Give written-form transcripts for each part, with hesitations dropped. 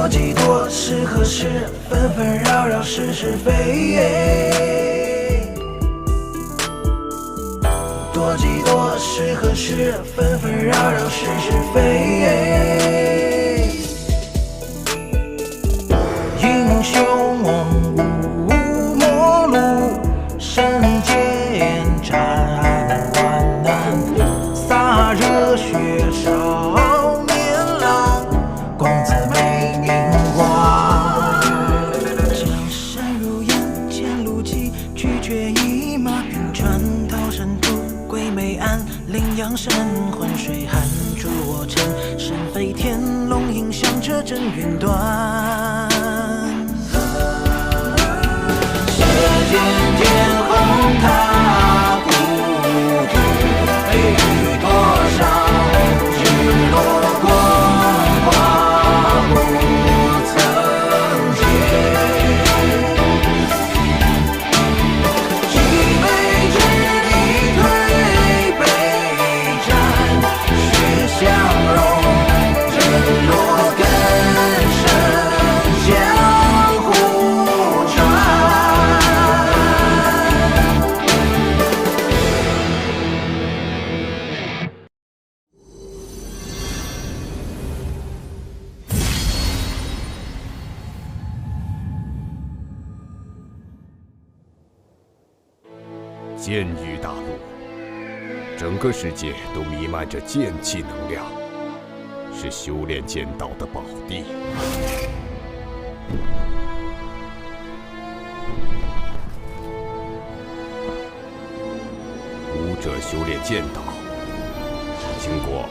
多几多是何事？纷纷扰扰是是非。多几多是何事？纷纷扰扰是是非。英雄无末路，神剑斩万难，洒热血少年郎，公子美名光。江山如烟，剑路急，拒绝一马，船头深途归梅岸，羚羊神浑水寒，助我乘身飞天，龙吟响彻震云端。血溅溅红塔孤独，飞雨多少日落光华不曾见。几杯之地推杯盏，血相融，人落根深，江湖传。剑域大陆，整个世界都弥漫着剑气能量，是修炼剑道的宝地。武者修炼剑道，经过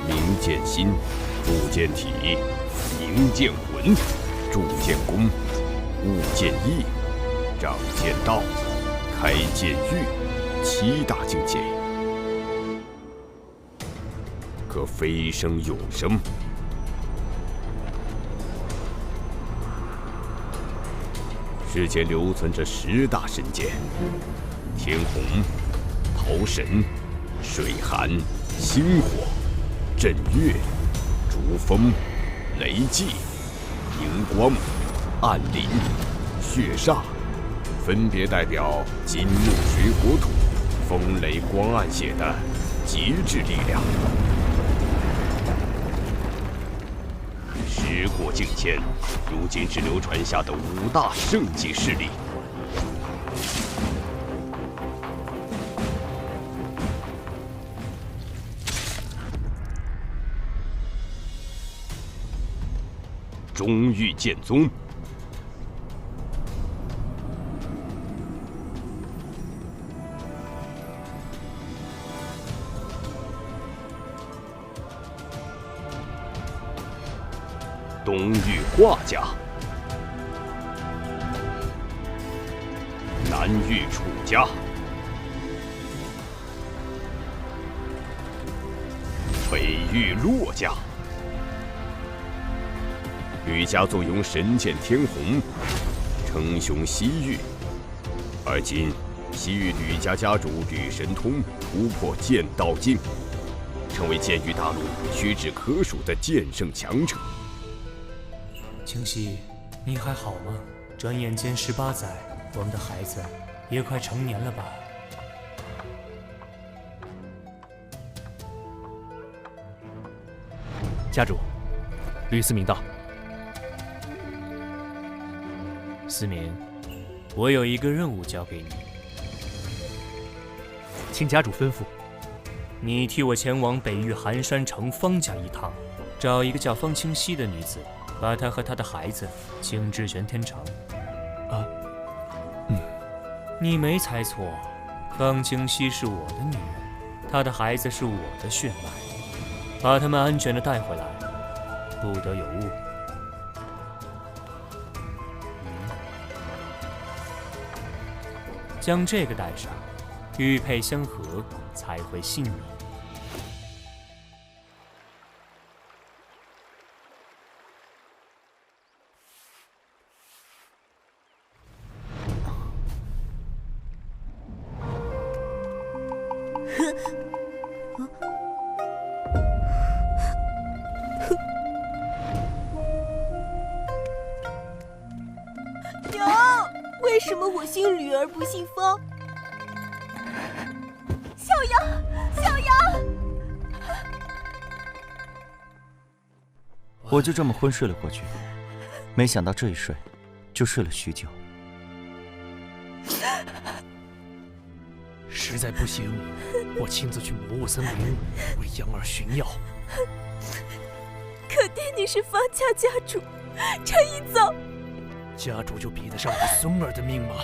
明剑心、铸剑体、凝剑魂、铸剑功、悟剑意、长剑道、开剑域7大境界，可飞升永生。世间留存着10大神剑：天虹、桃神、水寒、星火、震月、逐风、雷祭、荧光、暗灵、血煞，分别代表金木水火土、风雷光暗血的极致力量。时过境迁，如今只流传下的5大圣级势力。中域剑宗、东域画家、南域楚家、北域骆家。吕家坐拥神剑天虹，称雄西域。而今，西域吕家家主吕神通突破剑道境，成为剑域大陆屈指可数的剑圣强者。清溪，你还好吗？转眼间18载，我们的孩子也快成年了吧？家主，吕思明到。思明，我有一个任务交给你，请家主吩咐。你替我前往北域寒山城方家一趟，找一个叫方清溪的女子，把她和她的孩子请至玄天城。你没猜错，方清溪是我的女人，她的孩子是我的血脉，把他们安全地带回来，不得有误。将这个带上，玉佩相合才会信你。为什么我姓吕而不姓方？小杨，小杨！我就这么昏睡了过去，没想到这一睡，就睡了许久。实在不行，我亲自去魔物森林为杨儿寻药。可爹你是方家家主，这一走，家主就比得上我孙儿的命吗？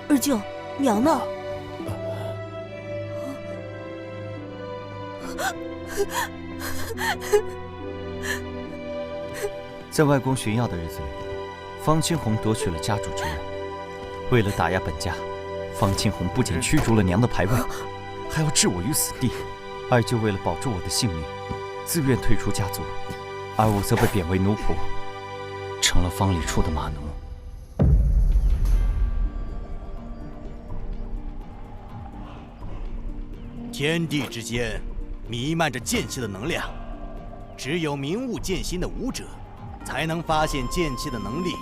二舅，娘呢？在外公寻药的日子里，方清红夺取了家主之任。为了打压本家，方清红不仅驱逐了娘的牌位，还要置我于死地。二舅为了保住我的性命，自愿退出家族，而我则被贬为奴仆，成了方里处的马奴。天地之间弥漫着剑气的能量，只有明悟剑心的武者才能发现剑气的能力，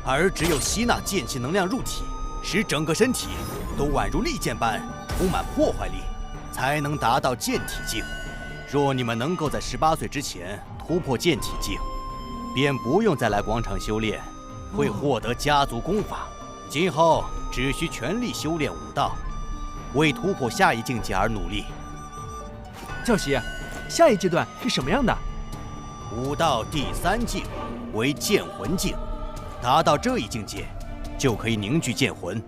而只有吸纳剑气能量入体，使整个身体都宛如利剑般充满破坏力，才能达到剑体境。若你们能够在18岁之前突破剑体境，便不用再来广场修炼，会获得家族功法。今后只需全力修炼武道，为突破下一境界而努力。教习，下一阶段是什么样的？武道第3境为剑魂境，达到这一境界，就可以凝聚剑魂，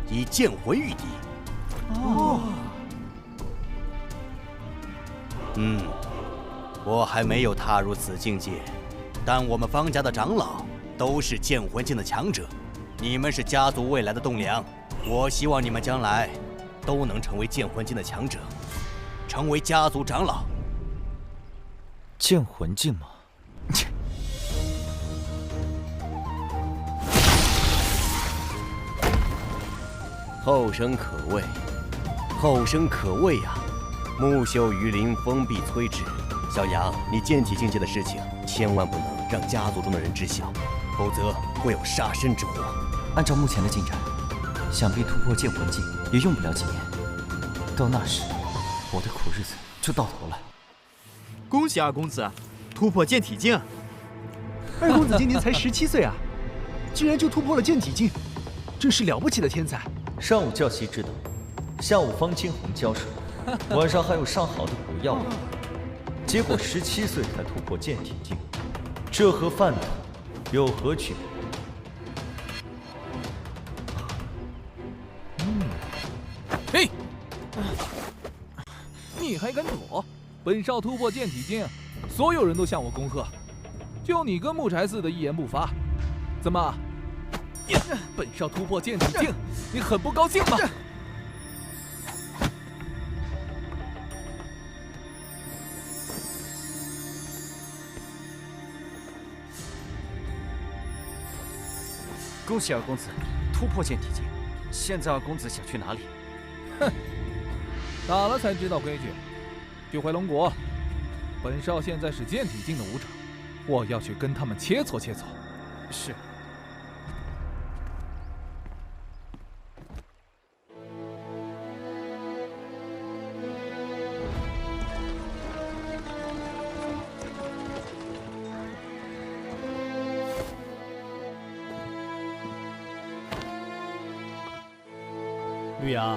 以剑魂御敌。我还没有踏入此境界，但我们方家的长老都是剑魂境的强者，你们是家族未来的栋梁，我希望你们将来都能成为剑魂境的强者，成为家族长老。剑魂境吗？后生可畏，后生可畏啊！木秀于林，风必摧之。小杨，你剑体境界的事情，千万不能让家族中的人知晓，否则会有杀身之祸。按照目前的进展，想必突破剑魂境也用不了几年。到那时，我的苦日子就到头了。恭喜二公子突破剑体境！二公子今年才17岁啊，居然就突破了剑体境，真是了不起的天才。上午教习指导，下午方清红教授，晚上还有上好的补药。结果17岁才突破剑体境，这和饭桶有何区别？嘿，你还敢躲？本少突破剑体境，所有人都向我恭贺，就你跟木柴似的一言不发。怎么？本少突破剑体境，你很不高兴吗？恭喜二公子突破剑体境，现在二公子想去哪里？哼，打了才知道规矩。去回龙国，本少现在是剑体境的武者，我要去跟他们切磋切磋。是。绿芽，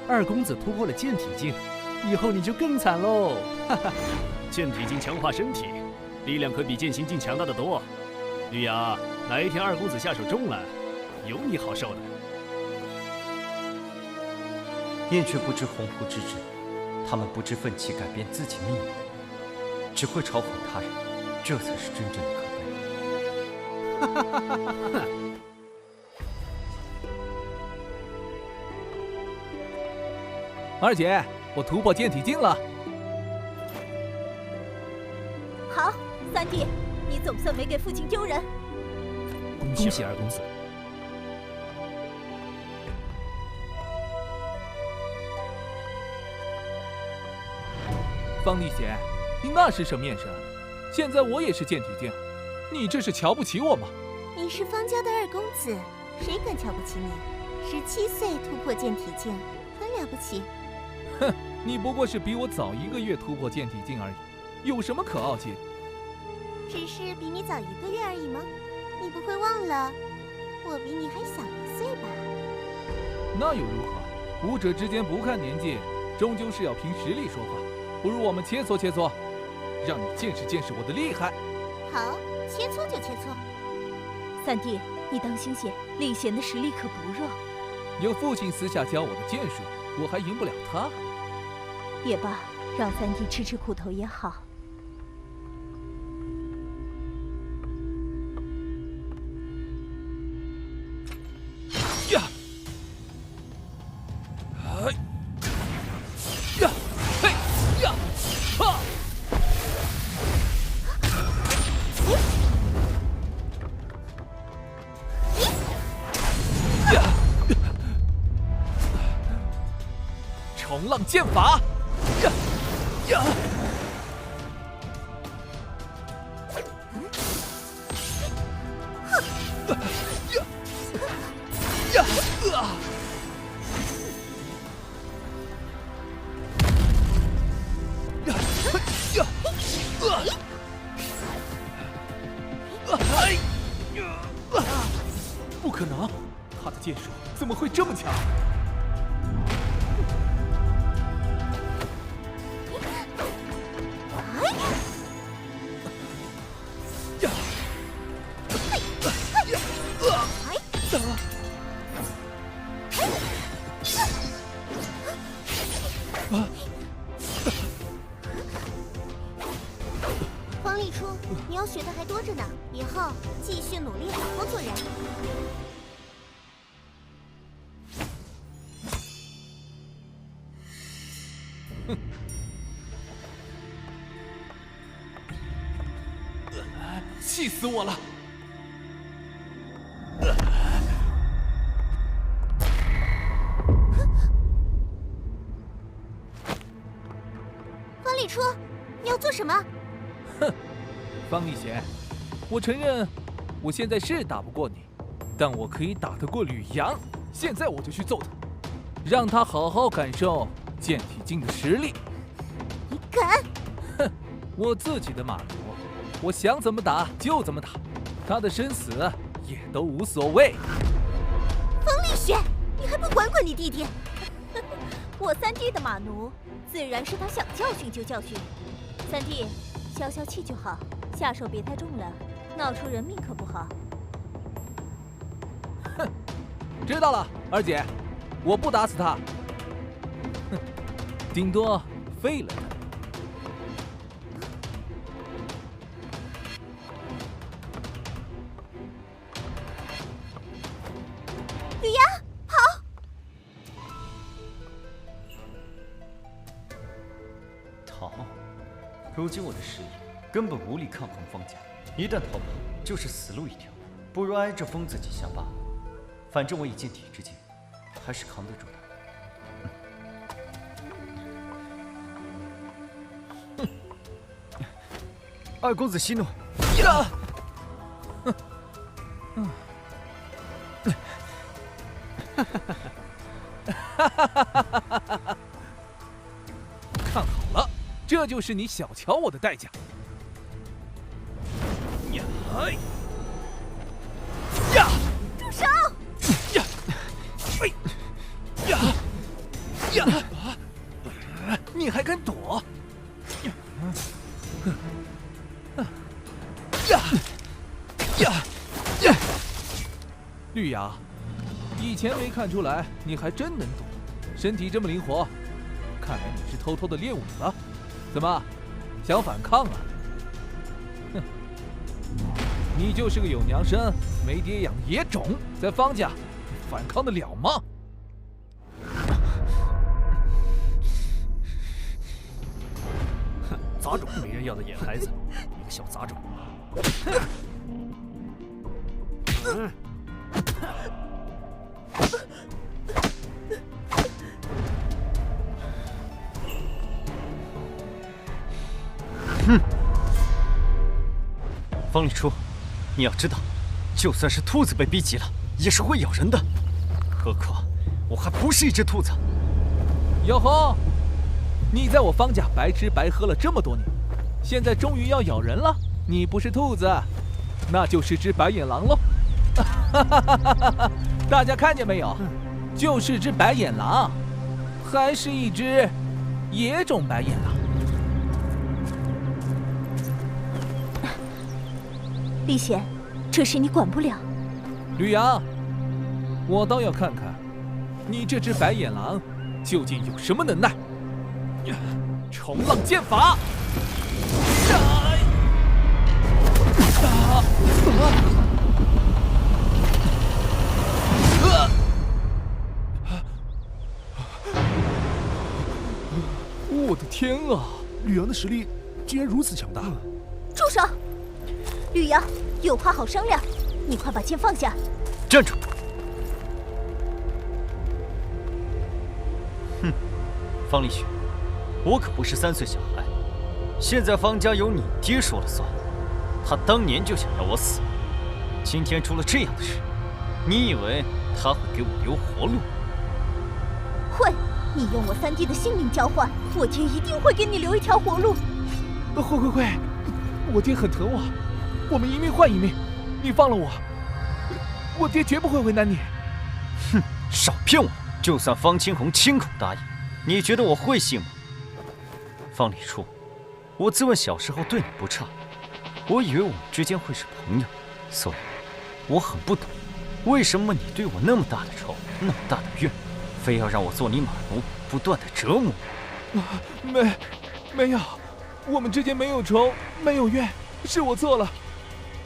二公子突破了剑体境，以后你就更惨喽！哈哈，剑体境强化身体，力量可比剑心境强大的多。绿芽，哪一天二公子下手重了，有你好受的。燕却不知鸿鹄之志，他们不知奋起改变自己命运，只会嘲讽他人，这才是真正的可悲。哈哈哈哈哈！二姐，我突破剑体境了。好，三弟，你总算没给父亲丢人。恭喜二公子。方力贤，你那是什么眼神？现在我也是剑体境，你这是瞧不起我吗？你是方家的二公子，谁敢瞧不起你？17岁突破剑体境，很了不起。哼，你不过是比我早1个月突破剑体境而已，有什么可傲气的？只是比你早1个月而已吗？你不会忘了，我比你还小1岁吧？那又如何？武者之间不看年纪，终究是要凭实力说话。不如我们切磋切磋，让你见识见识我的厉害。好，切磋就切磋。三弟，你当心些，力贤的实力可不弱。有父亲私下教我的剑术，我还赢不了他。也罢，让三弟吃吃苦头也好。呀！哎！呀！嘿！呀！哈！呀！冲浪剑法！呀！呀！不可能，他的剑术怎么会这么强？方力初，你要学的还多着呢，以后继续努力，好好做人。气死我了！方力初，你要做什么？哼，方力贤，我承认我现在是打不过你，但我可以打得过吕阳。现在我就去揍他，让他好好感受剑体境的实力。你敢？哼，我自己的马奴，我想怎么打就怎么打，他的生死也都无所谓。方力雪，你还不管管你弟弟？我三弟的马奴，自然是他想教训就教训。三弟，消消气就好，下手别太重了，闹出人命可不好。哼，知道了，二姐，我不打死他，哼，顶多废了他。吕阳，跑！逃！如今我的实力根本无力抗衡方家，一旦逃跑就是死路一条，不如挨着疯子几下罢了。反正我以剑体之境，还是扛得住的。二公子息怒。呀！看好了，这就是你小瞧我的代价。呀！呀！住手！呀！哎！呀！呀！你还敢躲？呀！呀！呀！绿芽，以前没看出来，你还真能躲，身体这么灵活，看来你是偷偷的练武了。怎么，想反抗啊？哼，你就是个有娘生没爹养的野种，在方家，你反抗得了吗？杂种，没人要的野孩子，你个小杂种！哼！方礼初，你要知道，就算是兔子被逼急了，也是会咬人的。何况我还不是一只兔子。哟吼！你在我方家白吃白喝了这么多年，现在终于要咬人了。你不是兔子，那就是只白眼狼喽！大家看见没有？就是只白眼狼，还是一只野种白眼狼。李显，这事你管不了。吕阳，我倒要看看，你这只白眼狼究竟有什么能耐。冲浪剑法！我的天啊！吕阳的实力竟然如此强大！住手！吕阳，有话好商量，你快把剑放下。站住！哼，方立雪，我可不是3岁小孩，现在方家由你爹说了算。他当年就想要我死，今天出了这样的事，你以为他会给我留活路？会，你用我3弟的性命交换，我爹一定会给你留一条活路。会，我爹很疼我，我们一命换一命，你放了我，我爹绝不会为难你。哼，少骗我！就算方清红亲口答应，你觉得我会信吗？方礼初，我自问小时候对你不差，我以为我们之间会是朋友，所以我很不懂，为什么你对我那么大的仇，那么大的怨，非要让我做你马奴，不断的折磨我。没有，我们之间没有仇，没有怨，是我错了。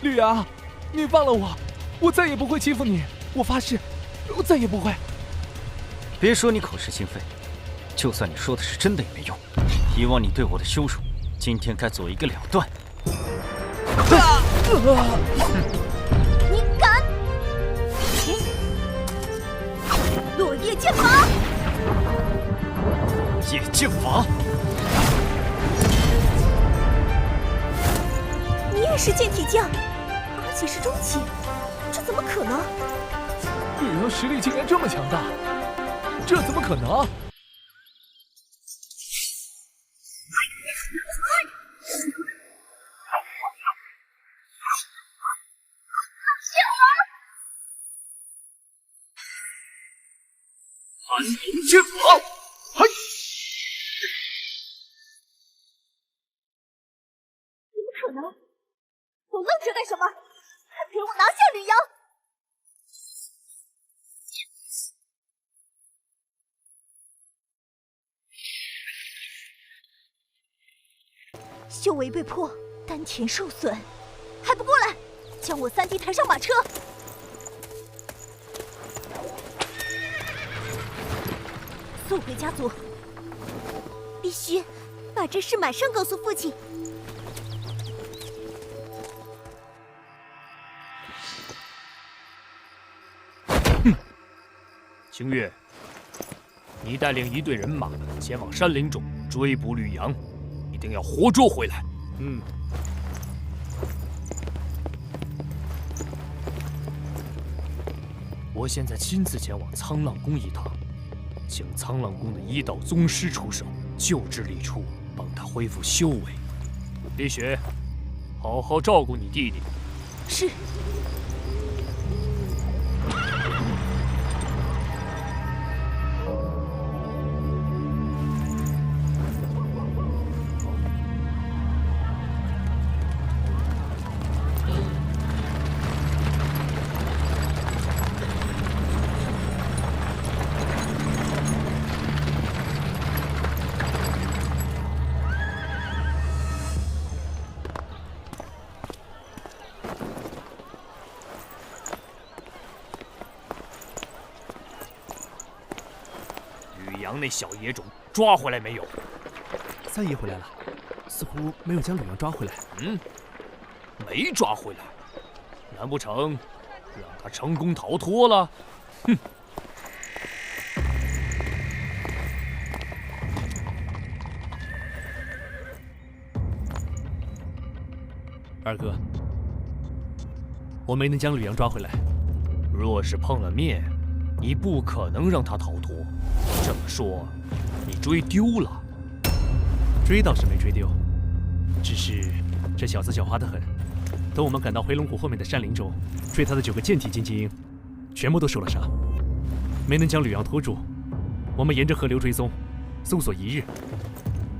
吕阳，你放了我，我再也不会欺负你，我发誓，我再也不会。别说你口是心非，就算你说的是真的也没用。以往你对我的羞辱，今天该做一个了断。你敢！落叶剑法！落叶剑法！你也是剑体将，而且是中期，这怎么可能？吕阳实力竟然这么强大，这怎么可能？寒龙剑法！嘿！怎么可能？都愣着干什么？快陪我拿下吕阳！修为被破，丹田受损，还不过来，将我3弟抬上马车！送回家族，必须把这事马上告诉父亲。星月，你带领一队人马前往山林中追捕吕阳，一定要活捉回来。我现在亲自前往沧浪宫一趟，请沧浪宫的1道宗师出手救治李初，帮他恢复修为。李雪，好好照顾你弟弟。是。那小野种抓回来没有？三爷回来了。似乎没有将吕阳抓回来。没抓回来，难不成让他成功逃脱了？哼！二哥，我没能将吕阳抓回来。若是碰了面，你不可能让他逃脱。这么说，你追丢了？追倒是没追丢，只是这小子狡猾得很。等我们赶到回龙谷后面的山林中，追他的9个剑体境精英，全部都受了伤，没能将吕阳拖住。我们沿着河流追踪，搜索1日，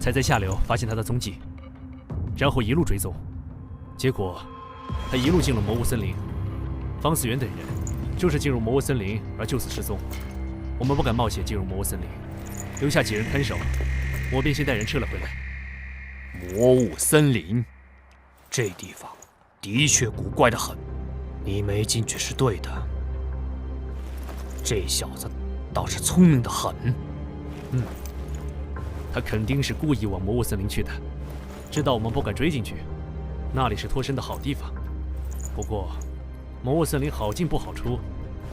才在下流发现他的踪迹，然后一路追踪，结果他一路进入魔物森林。方思源等人就是进入魔物森林而就此失踪。我们不敢冒险进入魔物森林，留下几人看守，我便先带人撤了回来。魔物森林，这地方的确古怪得很，你没进去是对的。这小子倒是聪明得很。他肯定是故意往魔物森林去的，知道我们不敢追进去，那里是脱身的好地方。不过，魔物森林好进不好出，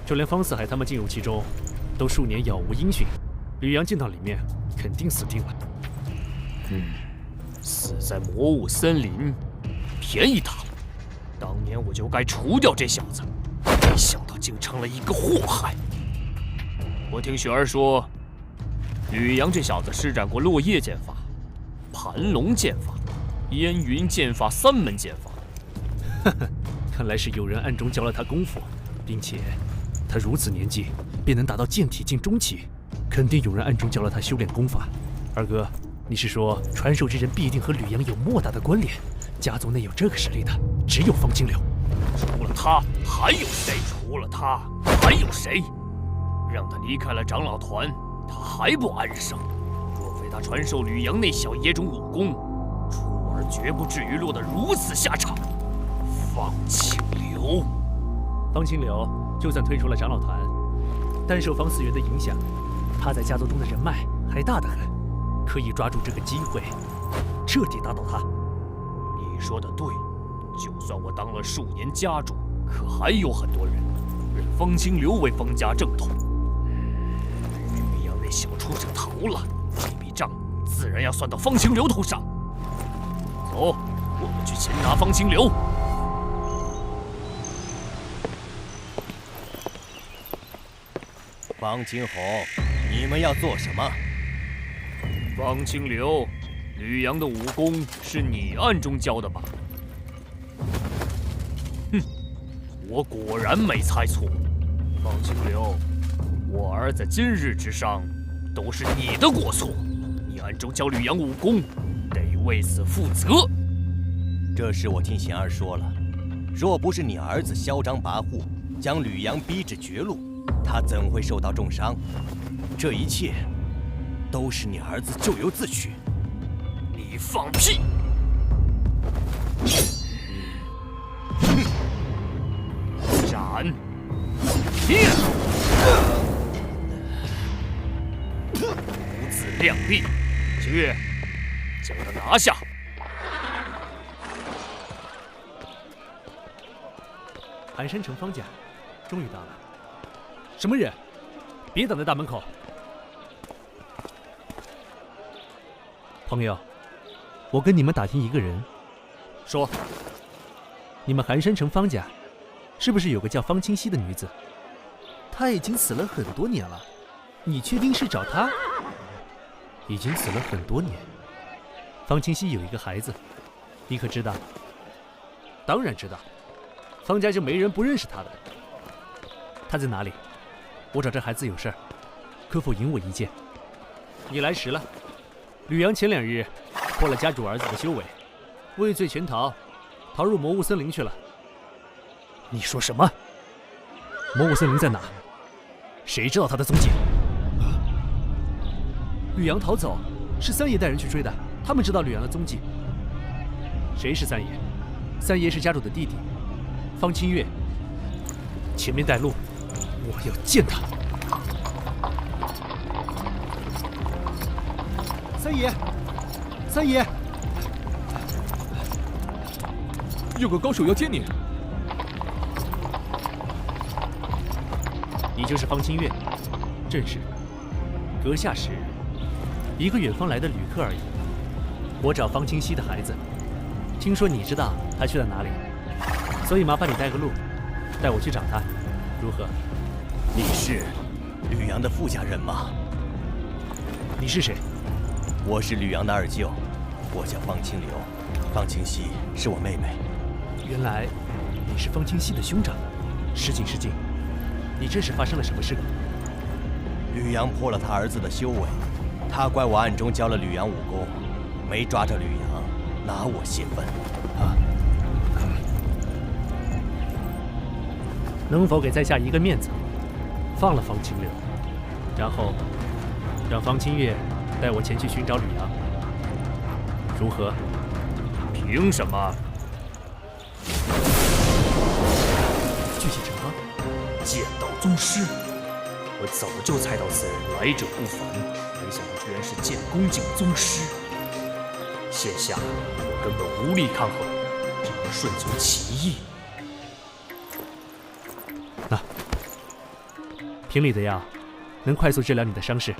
就连方四海他们进入其中，都数年杳无音讯。吕阳进到里面，肯定死定了。死在魔物森林，便宜他了。当年我就该除掉这小子，没想到竟成了一个祸害。我听雪儿说，吕阳这小子施展过落叶剑法、盘龙剑法、烟云剑法3门剑法。看来是有人暗中教了他功夫，并且他如此年纪便能达到剑体境中期，肯定有人暗中教了他修炼功法。二哥，你是说传授之人必定和吕阳有莫大的关联？家族内有这个实力的，只有方清流。除了他，还有谁？除了他，还有谁？让他离开了长老团，他还不安生。若非他传授吕阳那小野种武功，楚儿绝不至于落得如此下场。方清流，方清流就算退出了长老团，但受方思源的影响，他在家族中的人脉还大得很，可以抓住这个机会，彻底打倒他。你说的对，就算我当了数年家主，可还有很多人认方清流为方家正统。吕阳那小畜生逃了，这笔账自然要算到方清流头上。走，我们去擒拿方清流。方清红，你们要做什么？方清流，吕阳的武功是你暗中教的吧？我果然没猜错。方清流，我儿子今日之伤，都是你的过错。你暗中教吕阳武功，得为此负责。这事我听贤儿说了，若不是你儿子嚣张跋扈，将吕阳逼至绝路，他怎会受到重伤？这一切都是你儿子咎由自取。你放屁！斩！不自量力，去将他拿下！寒山城方家终于到了。什么人？别挡在大门口！朋友，我跟你们打听一个人。说，你们寒山城方家是不是有个叫方清溪的女子？她已经死了很多年了，你确定是找她？已经死了很多年。方清溪有一个孩子，你可知道？当然知道，方家就没人不认识她的。她在哪里？我找这孩子有事儿，可否引我一见？你来迟了。吕阳前2日破了家主儿子的修为，畏罪潜逃，逃入魔物森林去了。你说什么？魔物森林在哪？谁知道他的踪迹？吕阳逃走，是三爷带人去追的，他们知道吕阳的踪迹。谁是三爷？三爷是家主的弟弟，方清月。前面带路，我要见他。三爷，三爷，有个高手要见你。你就是方清月，正是。阁下是一个远方来的旅客而已。我找方清溪的孩子，听说你知道他去了哪里，所以麻烦你带个路，带我去找他，如何？你是吕阳的傅家人吗？你是谁？我是吕阳的二舅，我叫方清流，方清溪是我妹妹。原来你是方清溪的兄长。失敬失敬，你这是发生了什么事？吕阳破了他儿子的修为，他怪我暗中教了吕阳武功，没抓着吕阳，拿我泄愤。能否给在下一个面子，放了方清流，然后让方清月带我前去寻找吕阳，如何？凭什么？具体情况？剑道宗师，我早就猜到此人来者不凡，没想到居然是剑宫境宗师。现下我根本无力抗衡，只能顺从其意。瓶里的药能快速治疗你的伤势。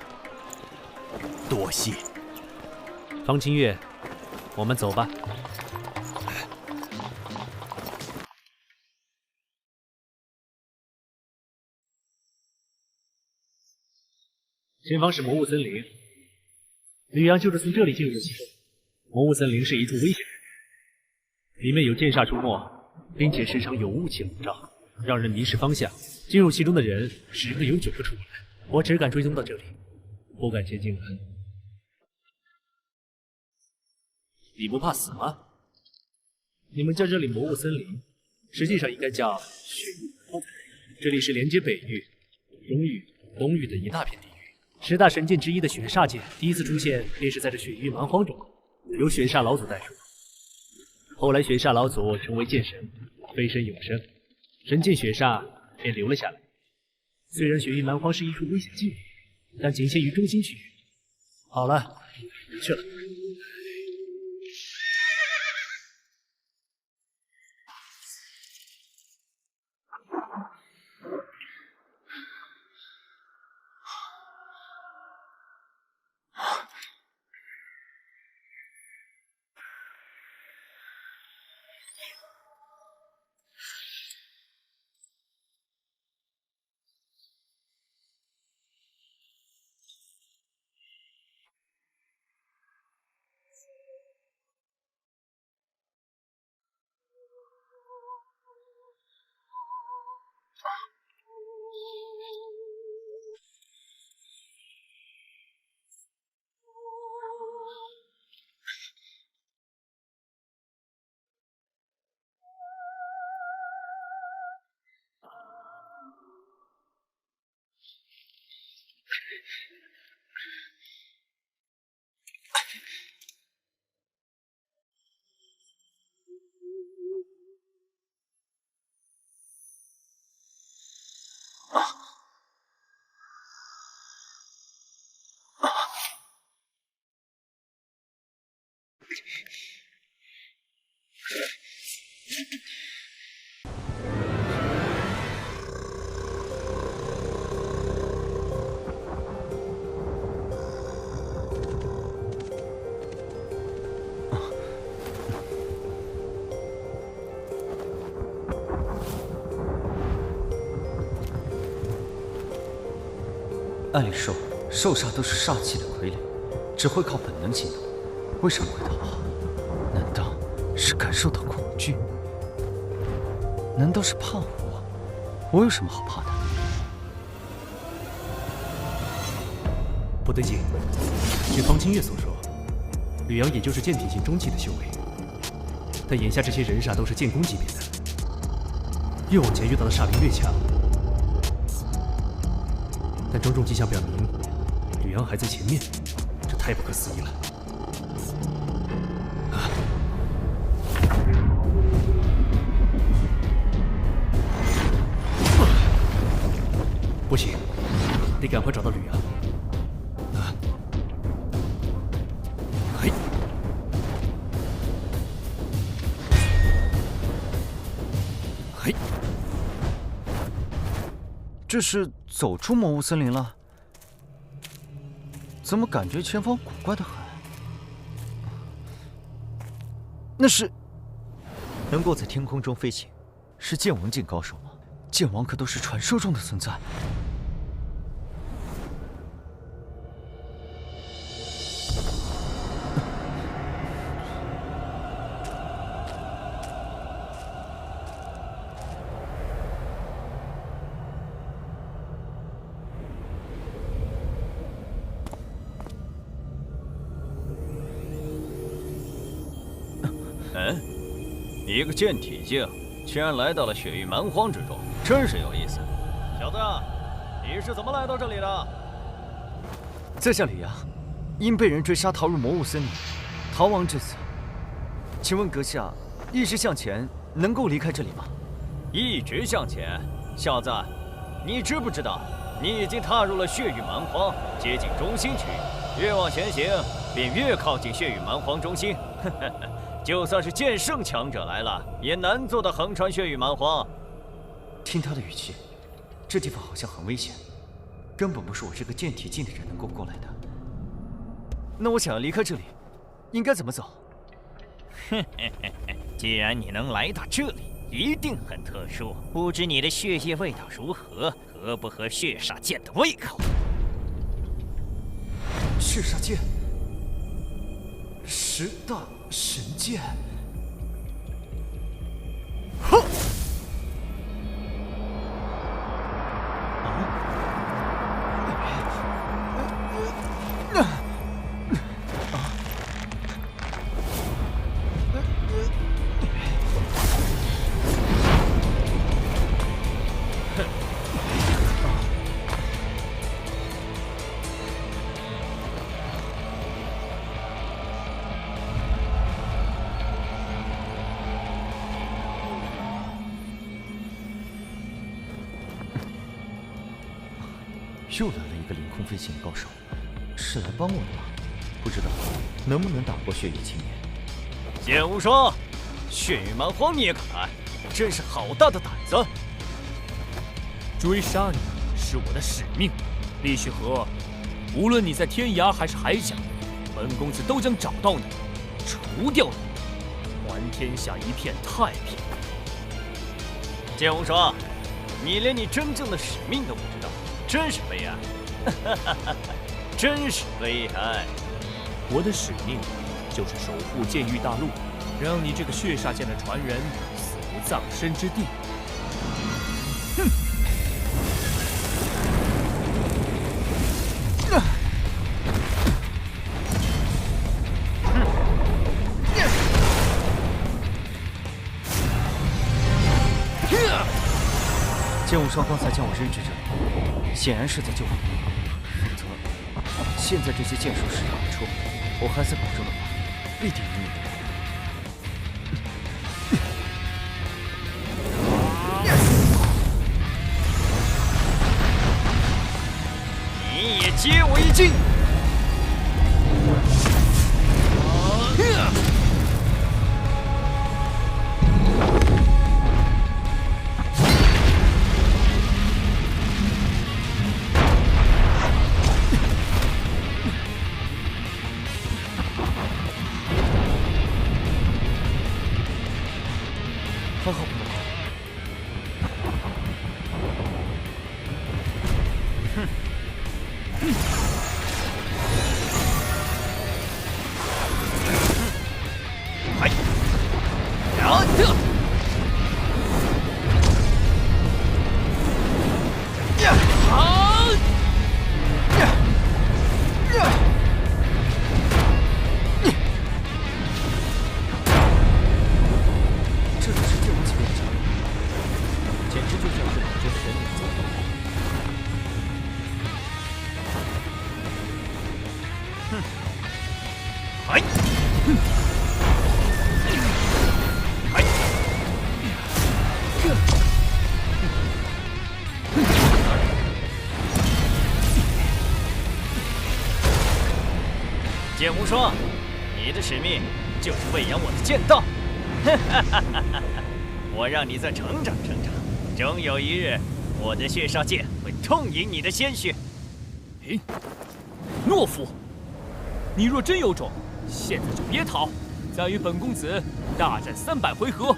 多谢。方清月，我们走吧。前方是魔雾森林，吕阳就是从这里进入的其中。魔雾森林是一处危险之地，里面有剑煞出没，并且时常有雾气笼罩，让人迷失方向。进入其中的人10个有9个出不来。我只敢追踪到这里，不敢前进了。你不怕死吗？你们叫这里魔雾森林，实际上应该叫雪域蛮荒。这里是连接北域、中域、东域的一大片地域。10大神剑之一的雪煞剑第一次出现，便是在这雪域蛮荒中，由雪煞老祖带出。后来雪煞老祖成为剑神，飞身永生，神剑雪煞便留了下来。虽然雪域蛮荒是一处危险境地，但仅限于中心区域。好了，去了。按理说，兽煞都是煞气的傀儡，只会靠本能行动，为什么会逃跑？难道是感受到恐惧？难道是怕我？我有什么好怕的？不对劲，据方清月所说，吕阳也就是剑体境中期的修为，但眼下这些人煞都是剑宫级别的，越往前遇到的煞力越强。但种种迹象表明，吕阳还在前面，这太不可思议了。不行，得赶快找到吕阳。这是走出魔物森林了？怎么感觉前方古怪的很？那是能够在天空中飞行，是剑王境高手吗？剑王可都是传说中的存在。一个剑体境，竟然来到了血域蛮荒之中，真是有意思。小子，你是怎么来到这里的？在下吕阳，因被人追杀逃入魔物森林，逃亡至此。请问阁下，一直向前能够离开这里吗？一直向前，小子，你知不知道，你已经踏入了血域蛮荒，接近中心区域，越往前行，便越靠近血域蛮荒中心。就算是剑圣强者来了，也难做到横穿血域蛮荒。听他的语气，这地方好像很危险，根本不是我这个剑体境的人能够过来的。那我想要离开这里，应该怎么走？既然你能来到这里，一定很特殊。不知你的血液味道如何，合不合血煞剑的胃口？血煞剑，10大神剑。哼！又来了一个凌空飞行的高手，是来帮我的吗？不知道能不能打过血域青年。剑无双，血域蛮荒你也敢来，真是好大的胆子！追杀你是我的使命，厉雪河，无论你在天涯还是海角，本公子都将找到你，除掉你，还天下一片太平。剑无双，你连你真正的使命都不知道。真是悲哀，真是悲哀！我的使命就是守护剑域大陆，让你这个血煞剑的传人死无葬身之地。哼！剑无双刚才将我扔至这里，显然是在救我，否则现在这些剑术施展不出，我还在保中的话，必定赢你。你也接我一击！还好不能跑。哎，呀！剑无双，你的使命就是喂养我的剑道。我让你再成长成长，终有一日我的血煞剑会痛饮你的鲜血。懦夫！你若真有种，现在就别逃，再与本公子大战300回合。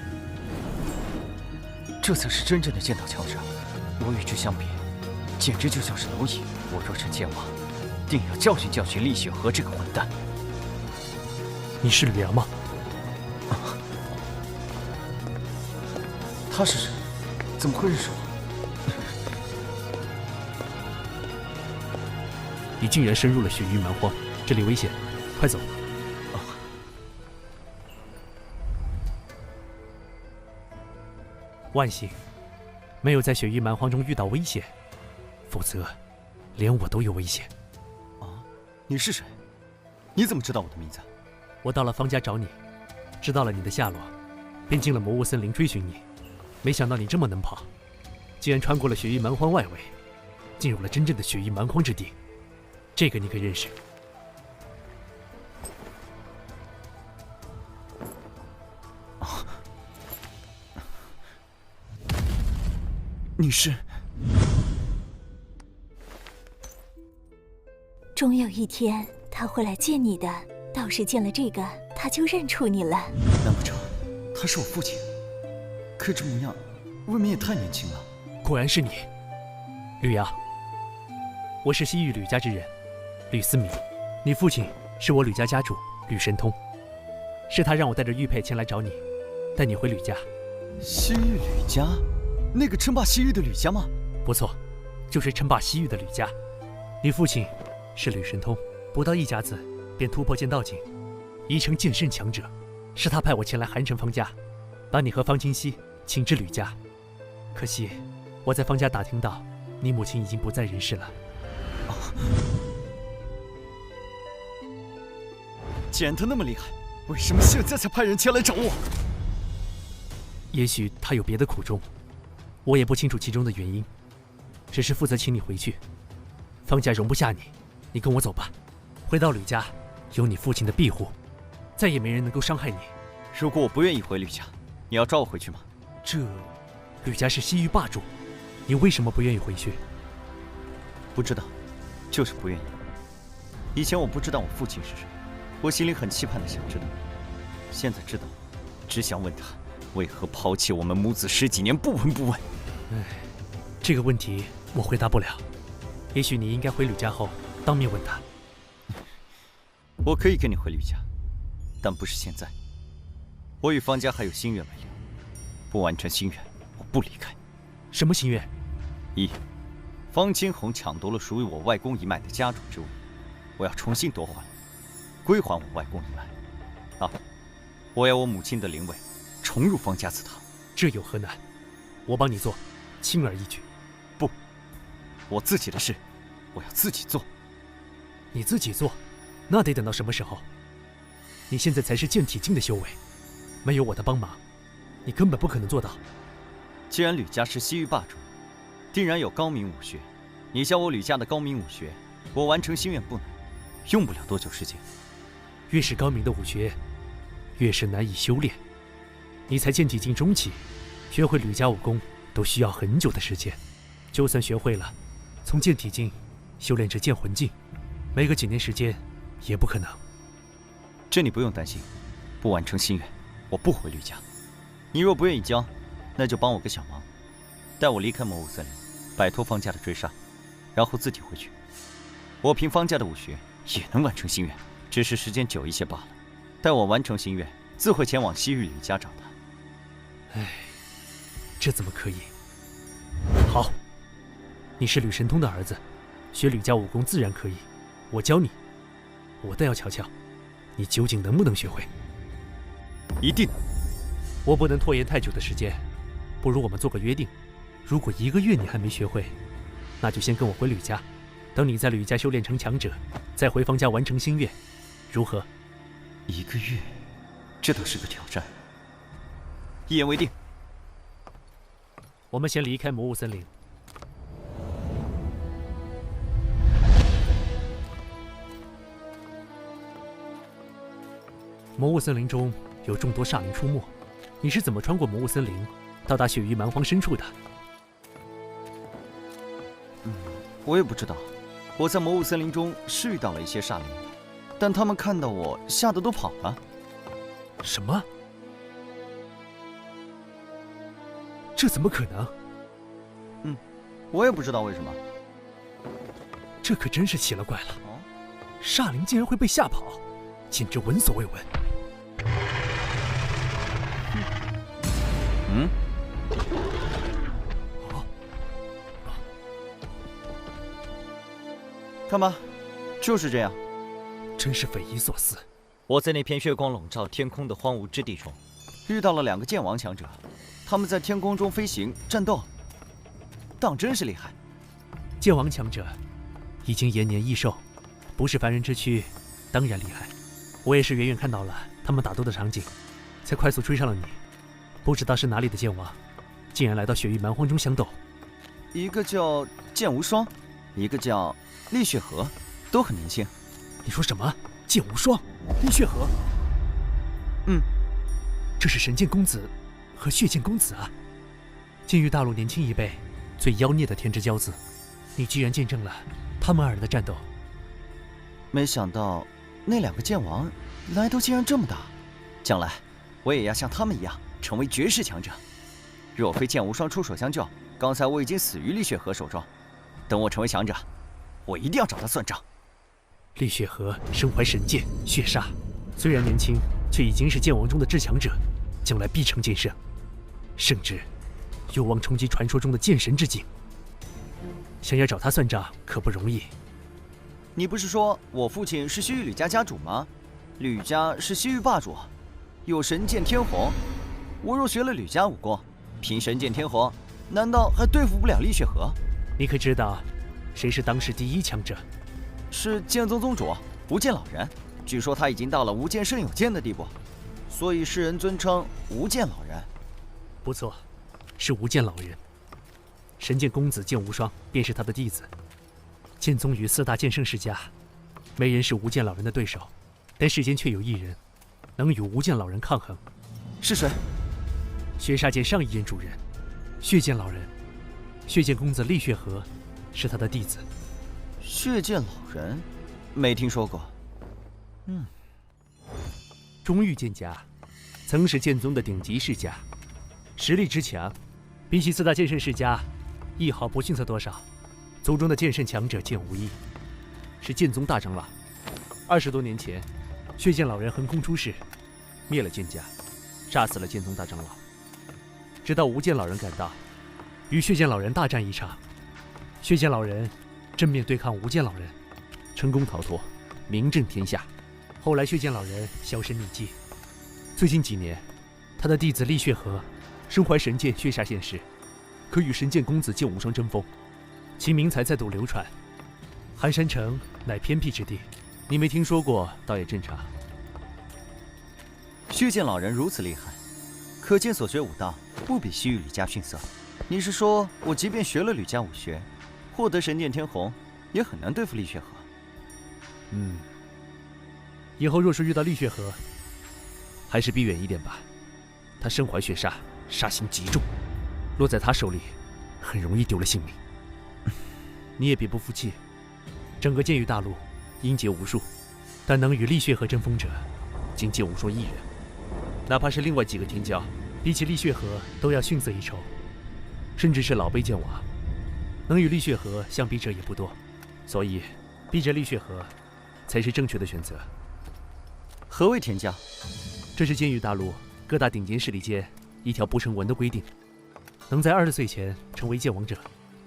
这才是真正的剑道强者，我与之相比，简直就像是蝼蚁。我若成剑王，定要教训教训厉雪河这个混蛋。你是吕阳吗？他是谁？怎么会认识我？你竟然深入了雪域蛮荒，这里危险，快走！万幸，没有在雪域蛮荒中遇到危险，否则连我都有危险。你是谁？你怎么知道我的名字？我到了方家找你，知道了你的下落，便进了魔物森林追寻你。没想到你这么能跑，竟然穿过了雪域蛮荒外围，进入了真正的雪域蛮荒之地。这个你可认识？你是？终有一天他会来见你的。倒是见了这个，他就认出你了。难不成他是我父亲？可这模样，未免也太年轻了。果然是你，吕阳。我是西域吕家之人，吕思明。你父亲是我吕家家主吕神通，是他让我带着玉佩前来找你，带你回吕家。西域吕家？那个称霸西域的吕家吗？不错，就是称霸西域的吕家。你父亲是吕神通，不到1甲子便突破剑道境，已成剑圣强者。是他派我前来韩城方家，把你和方清溪请至吕家。可惜我在方家打听到，你母亲已经不在人世了。既然他那么厉害，为什么现在才派人前来找我？也许他有别的苦衷，我也不清楚其中的原因，只是负责请你回去。方家容不下你，你跟我走吧。回到吕家，有你父亲的庇护，再也没人能够伤害你。如果我不愿意回吕家，你要抓我回去吗？吕家是西域霸主，你为什么不愿意回去？不知道，就是不愿意。以前我不知道我父亲是谁，我心里很期盼的想知道。现在知道，只想问他为何抛弃我们母子10几年不闻不问。这个问题我回答不了。也许你应该回吕家后当面问他。我可以跟你回吕家，但不是现在。我与方家还有心愿未了，不完成心愿，我不离开。什么心愿？1. 方清红抢夺了属于我外公一脉的家主之位，我要重新夺还，归还我外公一脉。2. 我要我母亲的灵位重入方家祠堂。这有何难？我帮你做，轻而易举。不，我自己的事，我要自己做。你自己做？那得等到什么时候？你现在才是剑体境的修为，没有我的帮忙，你根本不可能做到。既然吕家是西域霸主，定然有高明武学。你教我吕家的高明武学，我完成心愿不难，用不了多久时间。越是高明的武学，越是难以修炼。你才剑体境中期，学会吕家武功都需要很久的时间。就算学会了，从剑体境修炼至剑魂境，没个几年时间也不可能。这你不用担心，不完成心愿，我不回吕家。你若不愿意教，那就帮我个小忙，带我离开魔物森林，摆脱方家的追杀，然后自己回去。我凭方家的武学也能完成心愿，只是时间久一些罢了。待我完成心愿，自会前往西域吕家找他。这怎么可以？好，你是吕神通的儿子，学吕家武功自然可以。我教你，我倒要瞧瞧，你究竟能不能学会。一定。我不能拖延太久的时间，不如我们做个约定，如果1个月你还没学会，那就先跟我回吕家，等你在吕家修炼成强者，再回方家完成心愿，如何？1个月，这倒是个挑战。一言为定。我们先离开魔物森林。魔物森林中有众多煞灵出没，你是怎么穿过魔物森林，到达雪域蛮荒深处的？我也不知道。我在魔物森林中是遇到了一些煞灵，但他们看到我，吓得都跑了。什么？这怎么可能？我也不知道为什么。这可真是奇了怪了。煞灵竟然会被吓跑，简直闻所未闻。看吧，就是这样。真是匪夷所思。我在那片月光笼罩天空的荒芜之地中，遇到了2个剑王强者，他们在天空中飞行战斗，当真是厉害。剑王强者已经延年益寿，不是凡人之躯，当然厉害。我也是远远看到了他们打斗的场景，才快速追上了你。不知道是哪里的剑王，竟然来到雪域蛮荒中相斗。一个叫剑无双，一个叫厉血河，都很年轻。你说什么？剑无双，厉血河？这是神剑公子和血剑公子啊！剑域大陆年轻一辈最妖孽的天之骄子，你居然见证了他们2人的战斗。没想到那2个剑王来头竟然这么大，将来我也要像他们一样成为绝世强者。若非剑无双出手相救，刚才我已经死于厉血河手中。等我成为强者，我一定要找他算账。厉血河身怀神剑血煞，虽然年轻，却已经是剑王中的至强者，将来必成剑圣，甚至有望冲击传说中的剑神之境。想要找他算账可不容易。你不是说我父亲是西域吕家家主吗？吕家是西域霸主，有神剑天虹。我若学了吕家武功，凭神剑天虹，难道还对付不了厉血河？你可知道谁是当世第1强者？是剑宗宗主无剑老人。据说他已经到了无剑胜有剑的地步，所以世人尊称无剑老人。不错，是无剑老人。神剑公子剑无双便是他的弟子。剑宗与4大剑圣世家，没人是无剑老人的对手，但世间却有1人能与无剑老人抗衡。是谁？血煞剑上一任主人，血剑老人。血剑公子厉血河是他的弟子。血剑老人，没听说过。中域剑家曾是剑宗的顶级世家，实力之强，比起4大剑圣世家，一毫不逊色多少。族中的剑圣强者剑无异，是剑宗大长老。20多年前，血剑老人横空出世，灭了剑家，杀死了剑宗大长老。直到无剑老人赶到，与血剑老人大战一场，血剑老人正面对抗无剑老人，成功逃脱，名震天下。后来血剑老人销声匿迹。最近几年，他的弟子厉血河身怀神剑血煞现世，可与神剑公子剑无双争锋，其名才再度流传。寒山城乃偏僻之地，你没听说过倒也正常。血剑老人如此厉害，可见所学武道不比西域吕家逊色。你是说我即便学了吕家武学，获得神剑天虹，也很难对付厉血河？以后若是遇到厉血河，还是避远一点吧。他身怀血煞，杀心极重，落在他手里，很容易丢了性命。你也别不服气，整个剑域大陆英杰无数，但能与厉血河争锋者，仅剑无双1人。哪怕是另外几个天骄，比起厉血河都要逊色一筹。甚至是老辈剑王，能与厉血河相比者也不多，所以逼着厉血河才是正确的选择。何谓天骄？这是剑域大陆各大顶尖势力间一条不成文的规定，能在20岁前成为剑王者，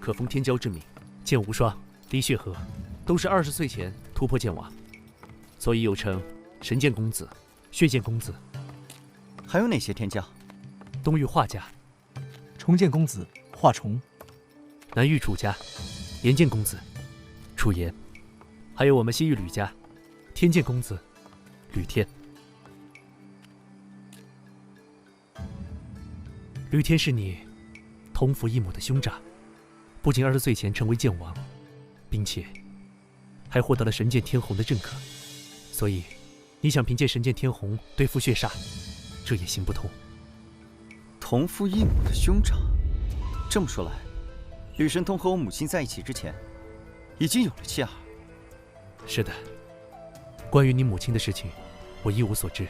可封天骄之名。剑无双、厉血河都是20岁前突破剑王，所以又称神剑公子、血剑公子。还有哪些天骄？东域华家、重剑公子华重，南域楚家、炎剑公子楚炎，还有我们西域吕家天剑公子吕天。吕天是你同父异母的兄长，不仅20岁前成为剑王，并且还获得了神剑天虹的认可，所以你想凭借神剑天虹对付血煞，这也行不通。同父异母的兄长，这么说来，吕神通和我母亲在一起之前，已经有了妻儿。是的，关于你母亲的事情，我一无所知。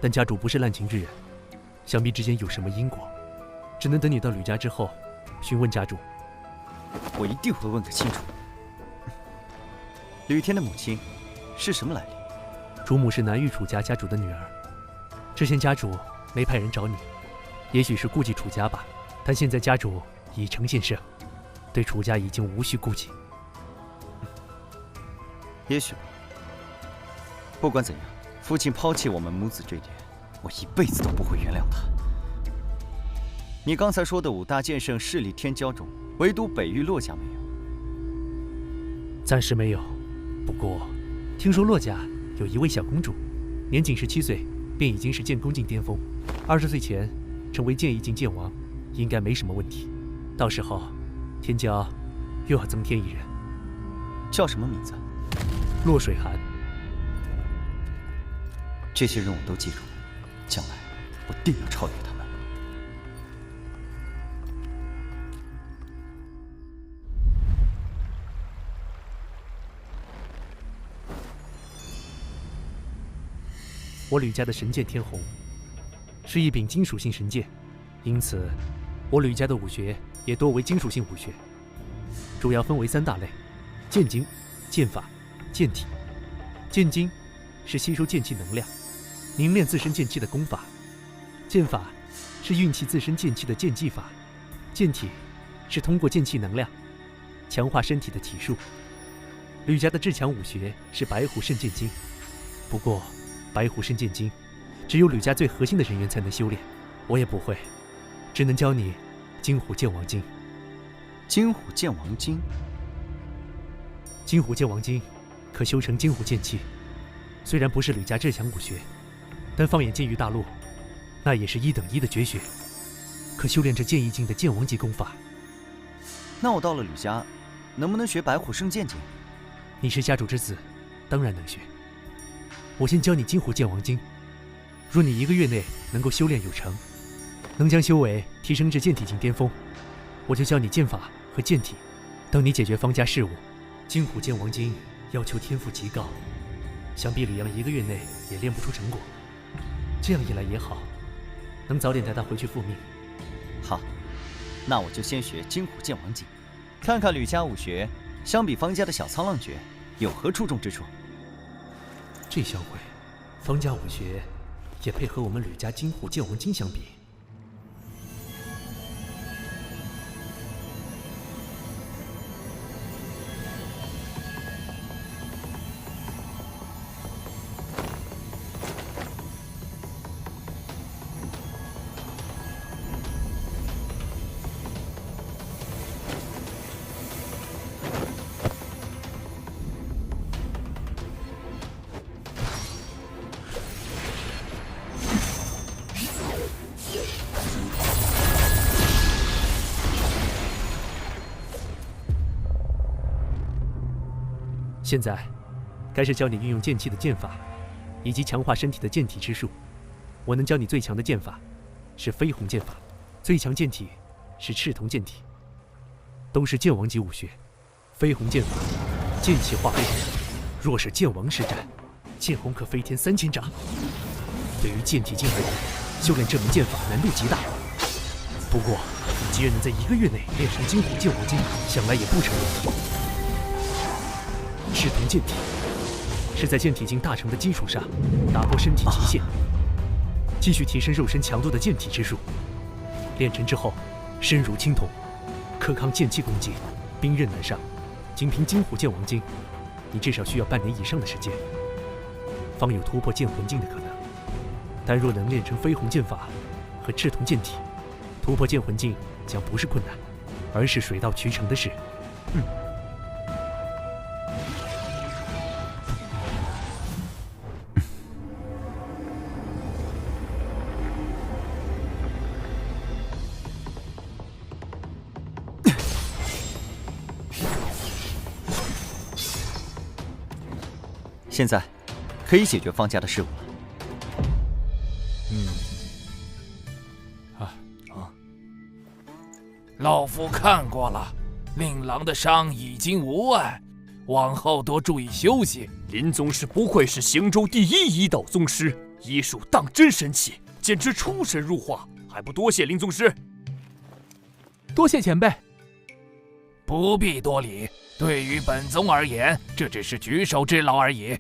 但家主不是滥情之人，想必之间有什么因果，只能等你到吕家之后，询问家主。我一定会问个清楚。吕天的母亲是什么来历？主母是南域楚家家主的女儿。之前家主没派人找你，也许是顾忌楚家吧。但现在家主已成献社，对楚家已经无需顾忌。也许吧。不管怎样，父亲抛弃我们母子这一点，我一辈子都不会原谅他。你刚才说的5大剑圣势力天骄中，唯独北域洛家没有。暂时没有，不过听说洛家有一位小公主，年仅17岁，便已经是剑宫境巅峰，20岁前成为剑意境剑王，应该没什么问题。到时候，天骄又要增添一人。叫什么名字？洛水寒。这些人我都记住了，将来我定要超越他们。我吕家的神剑天虹，是一柄金属性神剑，因此我吕家的武学也多为金属性武学，主要分为3大类：剑经、剑法、剑体。剑经是吸收剑气能量，凝练自身剑气的功法；剑法是运气自身剑气的剑技法；剑体是通过剑气能量强化身体的体术。吕家的至强武学是白虎圣剑经，不过白虎圣剑经只有吕家最核心的人员才能修炼，我也不会，只能教你金虎剑王经。金虎剑王经，金虎剑王经可修成金虎剑气，虽然不是吕家至强武学，但放眼剑域大陆，那也是1等1的绝学，可修炼这剑意境的剑王级功法。那我到了吕家，能不能学白虎圣剑经？你是家主之子，当然能学。我先教你金虎剑王经，若你1个月内能够修炼有成，能将修为提升至剑体境巅峰，我就教你剑法和剑体，等你解决方家事务。金虎剑王经要求天赋极高，想必吕阳1个月内也练不出成果。这样一来也好，能早点带他回去复命。好，那我就先学金虎剑王经，看看吕家武学相比方家的小苍浪诀有何出众之处。这小鬼，方家武学也配和我们吕家金虎剑王经相比？现在，该是教你运用剑气的剑法，以及强化身体的剑体之术。我能教你最强的剑法，是飞鸿剑法；最强剑体是赤铜剑体，都是剑王级武学。飞鸿剑法，剑气化飞鸿，若是剑王施展，剑鸿可飞天3000丈。对于剑体境而言，修炼这门剑法难度极大。不过，你既然能在1个月内练成金虎剑王经，想来也不成问题。赤铜剑体是在剑体境大成的基础上，打破身体极限，继续提升肉身强度的剑体之术。练成之后，身如青铜，可抗剑气攻击，兵刃难伤。仅凭金虎剑王经，你至少需要半年以上的时间，方有突破剑魂境的可能。但若能练成飞鸿剑法和赤铜剑体，突破剑魂境将不是困难，而是水到渠成的事。现在可以解决方家的事务了。老夫看过了，令郎的伤已经无碍，往后多注意休息。林宗师不愧是行州第一医道宗师，医术当真神奇，简直出神入化，还不多谢林宗师。多谢前辈。不必多礼，对于本宗而言，这只是举手之劳而已。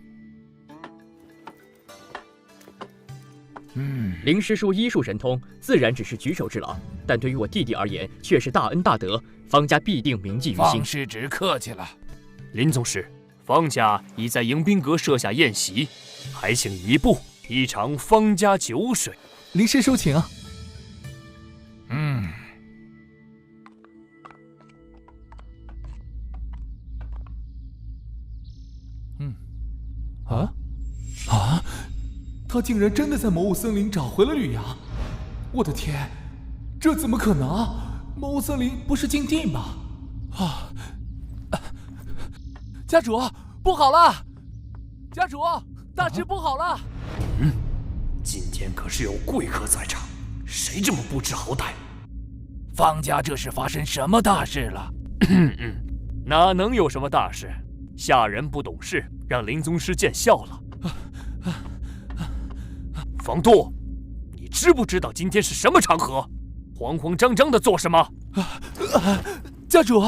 林师叔医术神通，自然只是举手之劳，但对于我弟弟而言，却是大恩大德，方家必定铭记于心。方师侄客气了。林宗师，方家已在迎宾阁设下宴席，还请移步一尝方家酒水。林师叔请。他竟然真的在魔物森林找回了吕阳！我的天，这怎么可能？魔物森林不是禁地吗？家主，不好了！家主，大事不好了！今天可是有贵客在场，谁这么不知好歹？方家这是发生什么大事了？哪能有什么大事？下人不懂事，让林宗师见笑了。方度，你知不知道今天是什么场合？慌慌张张的做什么？家主，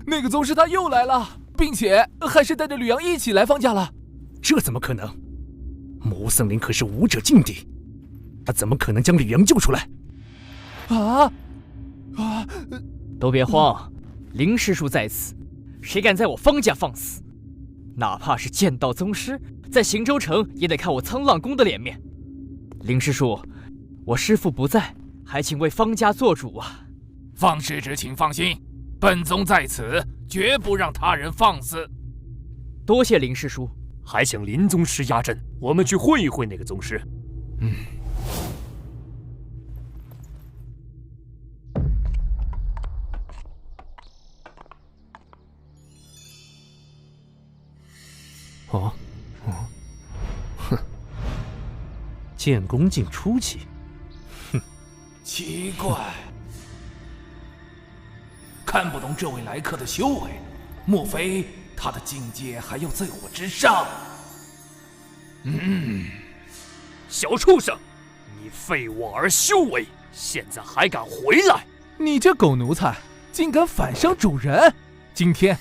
那个宗师他又来了，并且还是带着吕阳一起来方家了。这怎么可能？魔物森林可是武者禁地，他怎么可能将吕阳救出来？都别慌，林师叔在此，谁敢在我方家放肆？哪怕是剑道宗师，在行州城也得看我沧浪宫的脸面。林师叔，我师父不在，还请为方家做主啊！方师侄请放心，本宗在此，绝不让他人放肆。多谢林师叔，还请林宗师压阵，我们去会一会那个宗师。剑功竟初期，奇怪，看不懂这位来客的修为，莫非他的境界还要在我之上？小畜生，你废我而修为，现在还敢回来？你这狗奴才，竟敢反伤主人！今天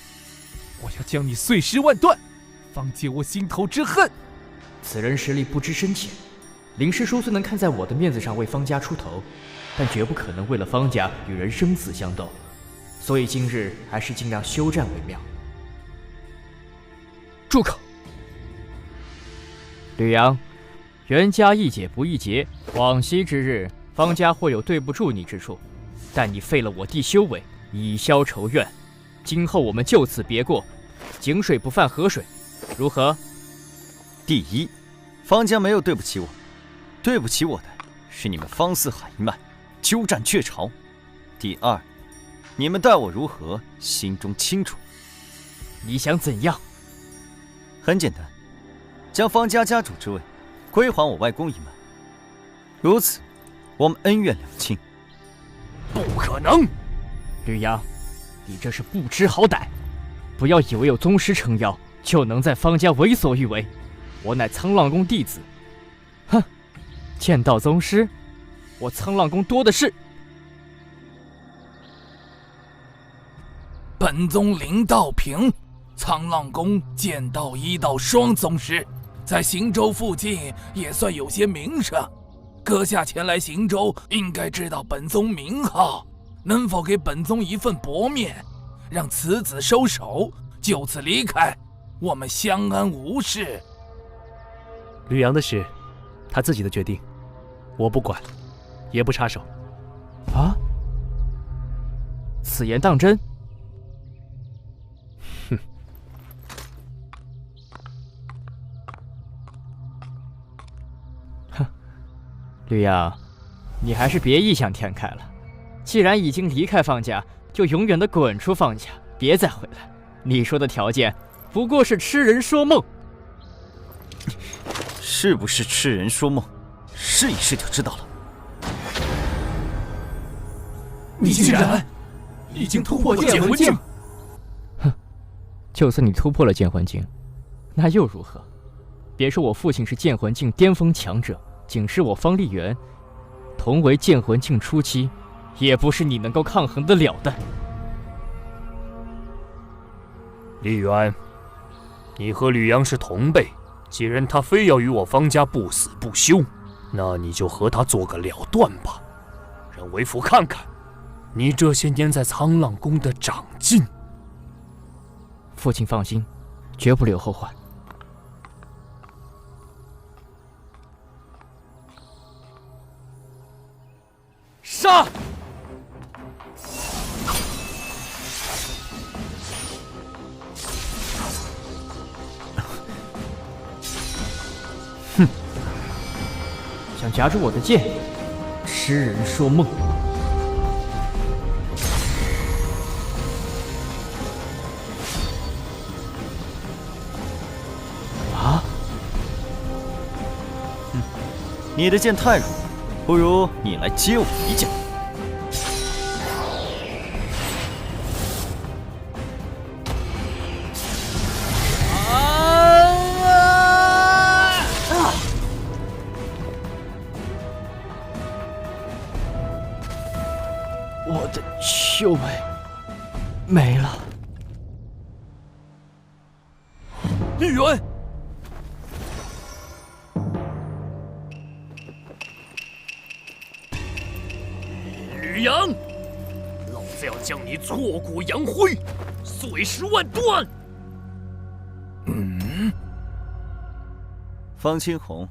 我要将你碎尸万段，方解我心头之恨。此人实力不知深浅，林师叔虽能看在我的面子上为方家出头，但绝不可能为了方家与人生死相斗，所以今日还是尽量休战为妙。住口！吕阳，袁家易解不易结，往昔之日，方家或有对不住你之处，但你废了我弟修为，以消仇怨。今后我们就此别过，井水不犯河水，如何？第一，方家没有对不起我，对不起我的是你们方四海一脉，鸠占鹊巢。第二，你们待我如何，心中清楚。你想怎样？很简单，将方家家主之位归还我外公一脉，如此，我们恩怨两清。不可能！吕阳，你这是不知好歹！不要以为有宗师撑腰，就能在方家为所欲为。我乃沧浪宫弟子，哼！剑道宗师，我沧浪宫多的是。本宗林道平，沧浪宫剑道一道双宗师，在行州附近也算有些名声。阁下前来行州，应该知道本宗名号，能否给本宗一份薄面，让此子收手，就此离开，我们相安无事。吕阳的事，他自己的决定，我不管，也不插手。啊？此言当真？哼！哼，吕阳，你还是别异想天开了。既然已经离开方家，就永远的滚出方家，别再回来。你说的条件，不过是痴人说梦。是不是痴人说梦？试一试就知道了。你居然已经突破剑魂境。哼，就算你突破了剑魂境，那又如何？别说我父亲是剑魂境巅峰强者，仅是我方丽媛，同为剑魂境初期，也不是你能够抗衡得了的。丽媛，你和吕阳是同辈，既然他非要与我方家不死不休，那你就和他做个了断吧，让为父看看你这些年在沧浪宫的长进。父亲放心，绝不留后患。杀！哼，想夹住我的剑，痴人说梦。啊？你的剑太弱，不如你来接我一剑。我的修为没了。丽媛，吕阳，老子要将你挫骨扬灰，碎尸万段！方清红，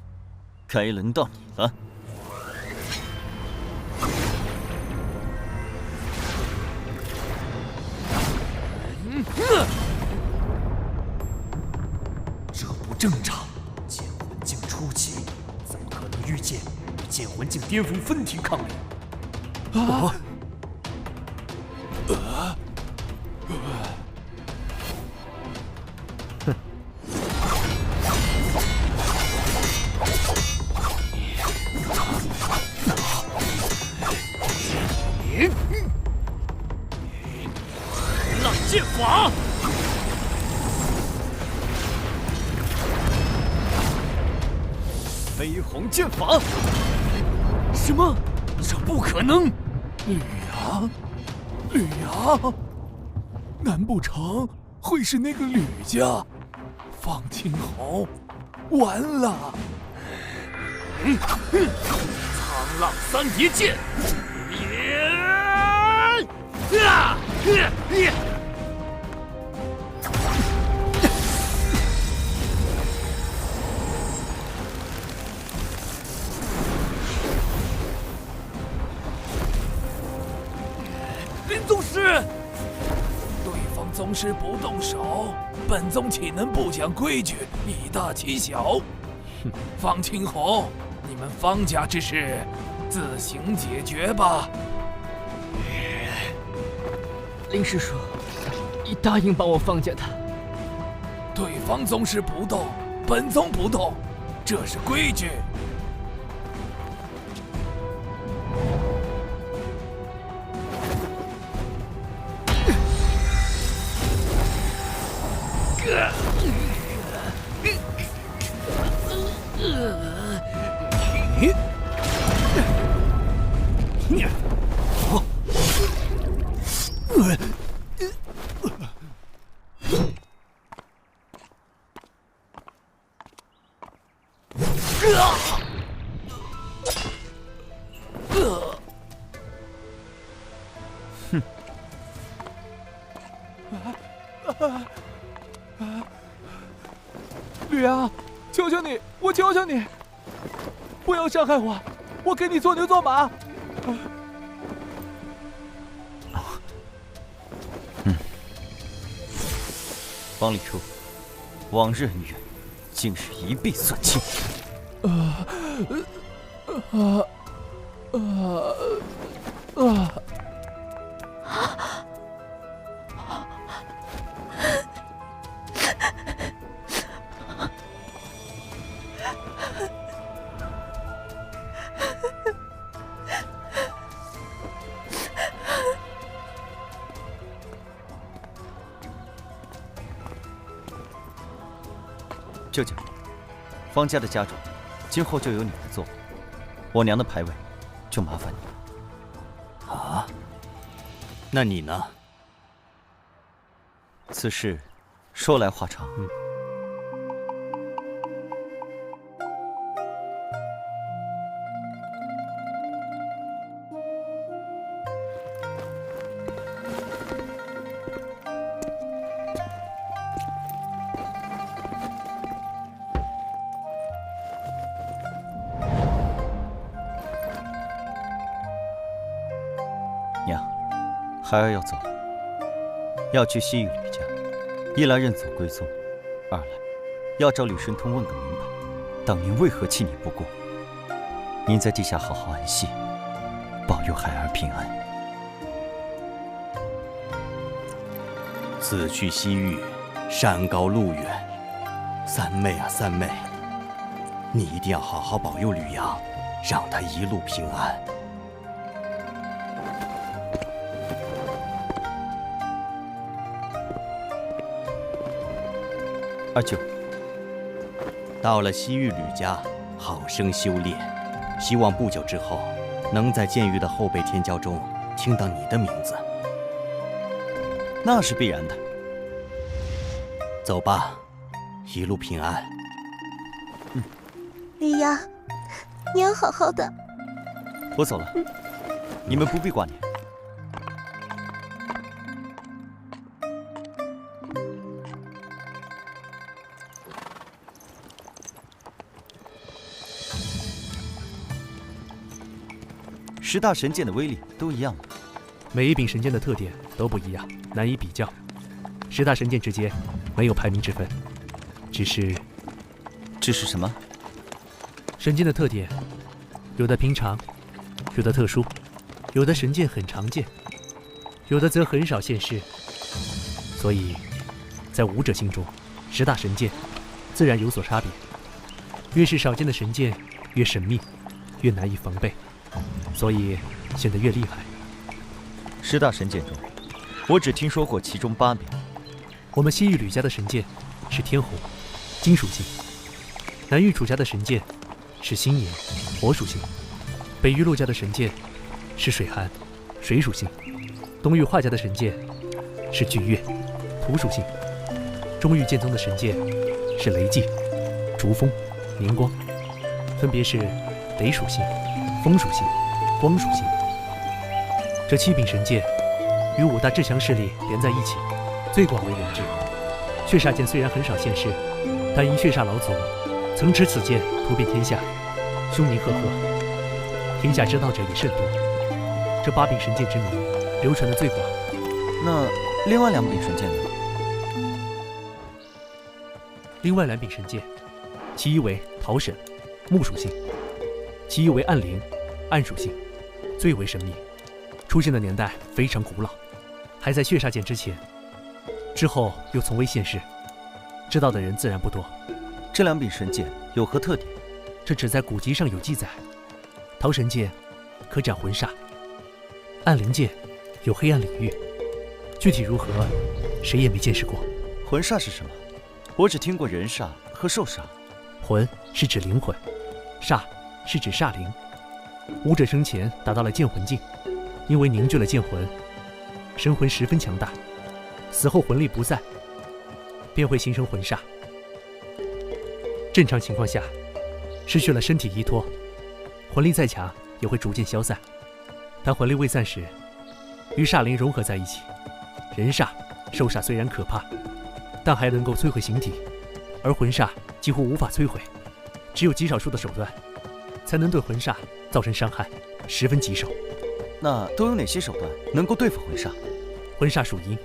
该轮到你了。这不正常！剑魂境初期，怎么可能遇见与剑魂境巅峰分庭抗礼？啊！浪剑法！飞鸿剑法！什么？这不可能！吕阳，吕阳，难不成会是那个吕家？方清红，完了！沧浪三叠剑！林宗师，对方宗师不动手，本宗岂能不讲规矩，以大欺小？方清红，你们方家之事，自行解决吧。林师叔，你答应帮我放下他。对方宗师不动，本宗不动，这是规矩。吕阳，求求你，我求求你，不要伤害我，我给你做牛做马。方礼初，往日恩怨，竟是一笔算清。舅舅，方家的家主，今后就由你来做，我娘的牌位就麻烦你。啊？那你呢？此事说来话长。娘，孩儿要走了，要去西域吕家，一来认祖归宗，二来要找吕神通问个明白，当年为何弃你不顾。您在地下好好安息，保佑孩儿平安。子去西域，山高路远，三妹啊三妹，你一定要好好保佑吕阳，让他一路平安。二舅，到了西域吕家，好生修炼，希望不久之后，能在剑域的后辈天骄中听到你的名字。那是必然的。走吧，一路平安。吕阳，你要好好的。我走了，你们不必挂念。10大神剑的威力都一样吗？每一柄神剑的特点都不一样，难以比较。10大神剑之间没有排名之分，只是什么？神剑的特点，有的平常，有的特殊，有的神剑很常见，有的则很少现世。所以，在武者心中，10大神剑自然有所差别。越是少见的神剑，越神秘，越难以防备。所以显得越厉害。10大神剑中，我只听说过其中8名。我们西域吕家的神剑是天虹，金属性；南域楚家的神剑是星炎，火属性；北域陆家的神剑是水寒，水属性；东域华家的神剑是巨月，土属性；中域剑宗的神剑是雷祭、烛风、明光，分别是雷属性、风属性、光属性。这7柄神剑与5大至强势力连在一起，最广为人知。血煞剑虽然很少现世，但因血煞老祖曾持此剑突遍天下，凶名赫赫，天下知道者也甚多。这8柄神剑之名流传的最广。那另外2柄神剑呢？另外2柄神剑，其一为桃神，木属性；其一为暗灵，暗属性，最为神秘。出现的年代非常古老，还在血煞剑之前，之后又从未现世，知道的人自然不多。这2柄神剑有何特点？这只在古籍上有记载。桃神剑可斩魂煞，暗灵剑有黑暗领域，具体如何，谁也没见识过。魂煞是什么？我只听过人煞和兽煞。魂是指灵魂，煞是指煞灵。武者生前达到了剑魂境，因为凝聚了剑魂，神魂十分强大，死后魂力不在，便会形成魂煞。正常情况下，失去了身体依托，魂力再强也会逐渐消散。但魂力未散时，与煞灵融合在一起，人煞、兽煞虽然可怕，但还能够摧毁形体，而魂煞几乎无法摧毁，只有极少数的手段才能对魂煞造成伤害，十分棘手。那都有哪些手段能够对付魂煞？魂煞属阴，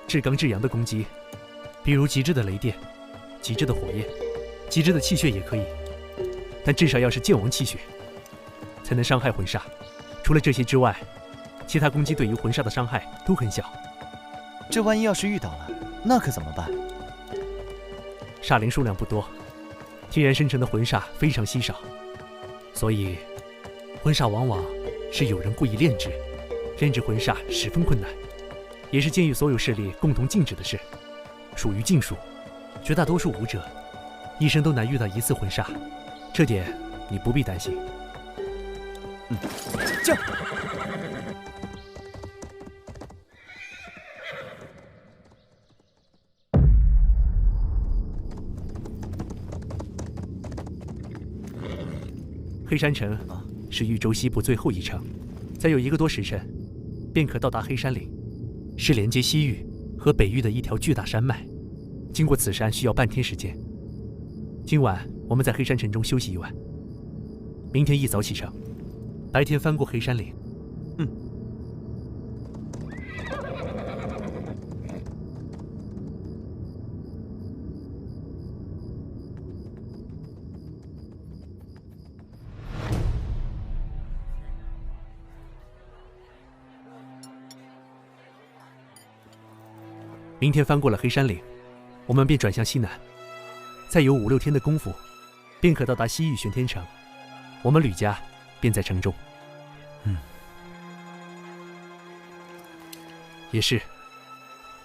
至刚至阳的攻击，比如极致的雷电、极致的火焰、极致的气血也可以，但至少要是剑王气血，才能伤害魂煞。除了这些之外，其他攻击对于魂煞的伤害都很小。这万一要是遇到了，那可怎么办？煞灵数量不多，天然生成的魂煞非常稀少，所以魂煞往往是有人故意炼制，炼制魂煞十分困难，也是剑域所有势力共同禁止的事，属于禁术。绝大多数武者一生都难遇到一次婚煞，这点你不必担心。这。黑山城是豫州西部最后一城，再有1个多时辰，便可到达黑山岭，是连接西域和北域的一条巨大山脉。经过此山需要半天时间。今晚我们在黑山城中休息一晚，明天一早启程，白天翻过黑山岭。明天翻过了黑山岭，我们便转向西南，再有5、6天的功夫，便可到达西域玄天城。我们吕家便在城中。也是，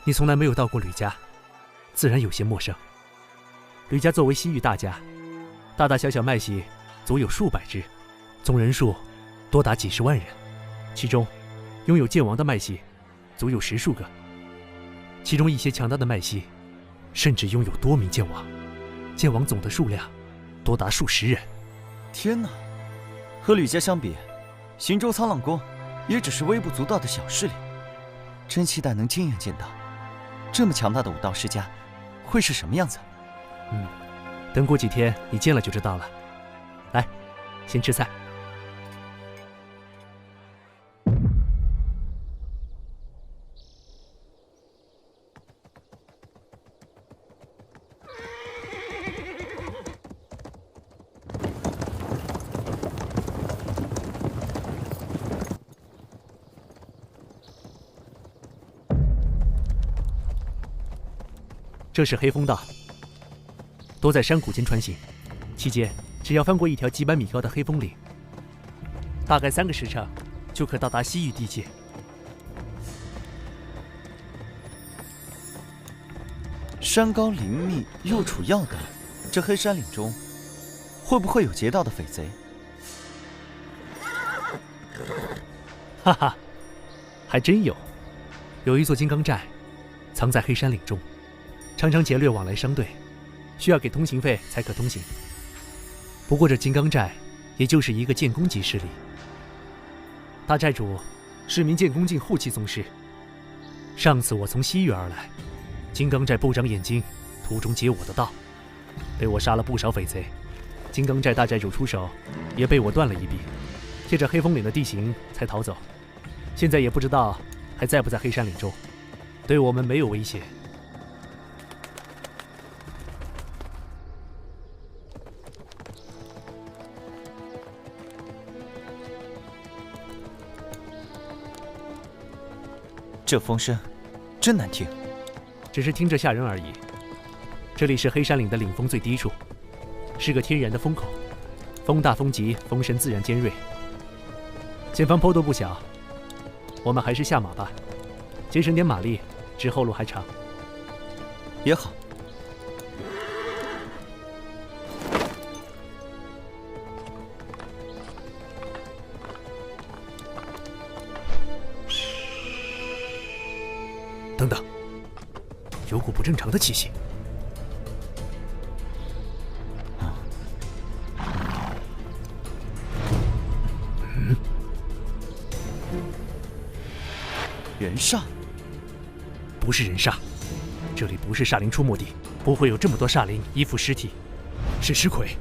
你从来没有到过吕家，自然有些陌生。吕家作为西域大家，大大小小脉系足有数百支，总人数多达几10万人，其中拥有剑王的脉系足有10数个。其中一些强大的脉系，甚至拥有多名剑王，剑王总的数量多达数10人。天哪，和吕家相比，行舟苍浪宫也只是微不足道的小势力。真期待能亲眼见到这么强大的武道世家会是什么样子。等过几天你见了就知道了。来，先吃菜。这是黑风道，多在山谷间穿行，期间只要翻过一条几百米高的黑风岭，大概3个时辰就可到达西域地界。山高林密又处要道，这黑山岭中会不会有劫道的匪贼？哈哈，还真有。有一座金刚寨，藏在黑山岭中，常常劫掠往来商队，需要给通行费才可通行。不过这金刚寨也就是一个剑宫级势力，大寨主是名剑宫境后期宗师。上次我从西域而来，金刚寨不长眼睛，途中劫我的道，被我杀了不少匪贼。金刚寨大寨主出手，也被我断了一臂，借着黑风岭的地形才逃走。现在也不知道还在不在黑山岭中，对我们没有威胁。这风声真难听，只是听着吓人而已。这里是黑山岭的岭峰最低处，是个天然的风口，风大风急，风声自然尖锐。前方坡度不小，我们还是下马吧，节省点马力，之后路还长。也好。等等，有股不正常的气息。人煞？不是人煞，这里不是煞灵出没地，不会有这么多煞灵依附尸体，是尸魁。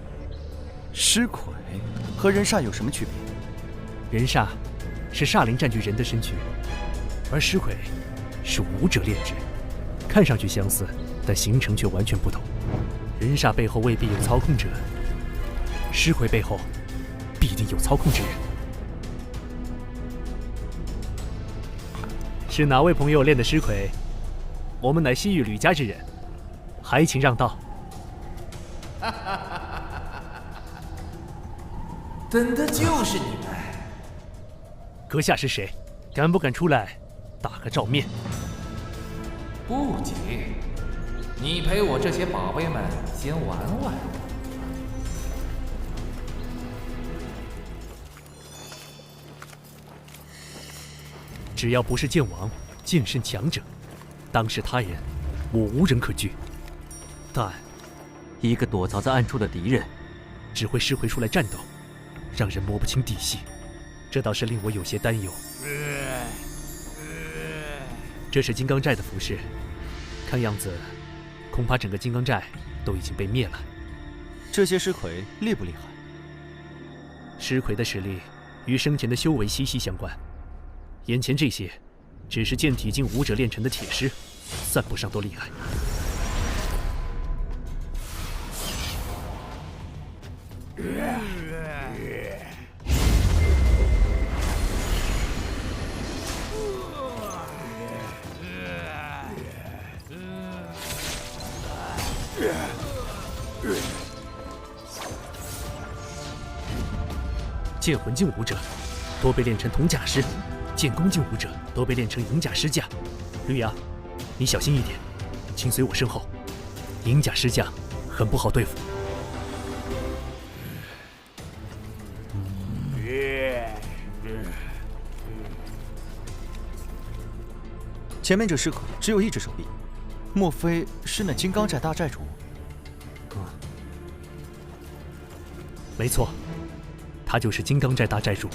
尸魁和人煞有什么区别？人煞是煞灵占据人的身躯，而尸魁是武者炼制，看上去相似，但形成却完全不同。人煞背后未必有操控者，尸魁背后必定有操控之人。是哪位朋友练的尸魁？我们乃西域吕家之人，还请让道。等的就是你们。阁下是谁？敢不敢出来打个照面？不急，你陪我这些宝贝们先玩玩。只要不是剑王、剑圣强者，当是他人，我无人可惧。但一个躲藏在暗处的敌人，只会释回出来战斗，让人摸不清底细，这倒是令我有些担忧。这是金刚寨的服饰，看样子，恐怕整个金刚寨都已经被灭了。这些尸魁厉不厉害？尸魁的实力与生前的修为息息相关，眼前这些，只是剑体境武者炼成的铁尸，算不上多厉害。剑魂境武者多被练成铜甲尸，剑弓境武者都被练成银甲尸架。绿芽，你小心一点，请随我身后。银甲尸架很不好对付。前面这尸魁只有一只手臂，莫非是那金刚寨大寨主？没错，他就是金刚寨大寨主。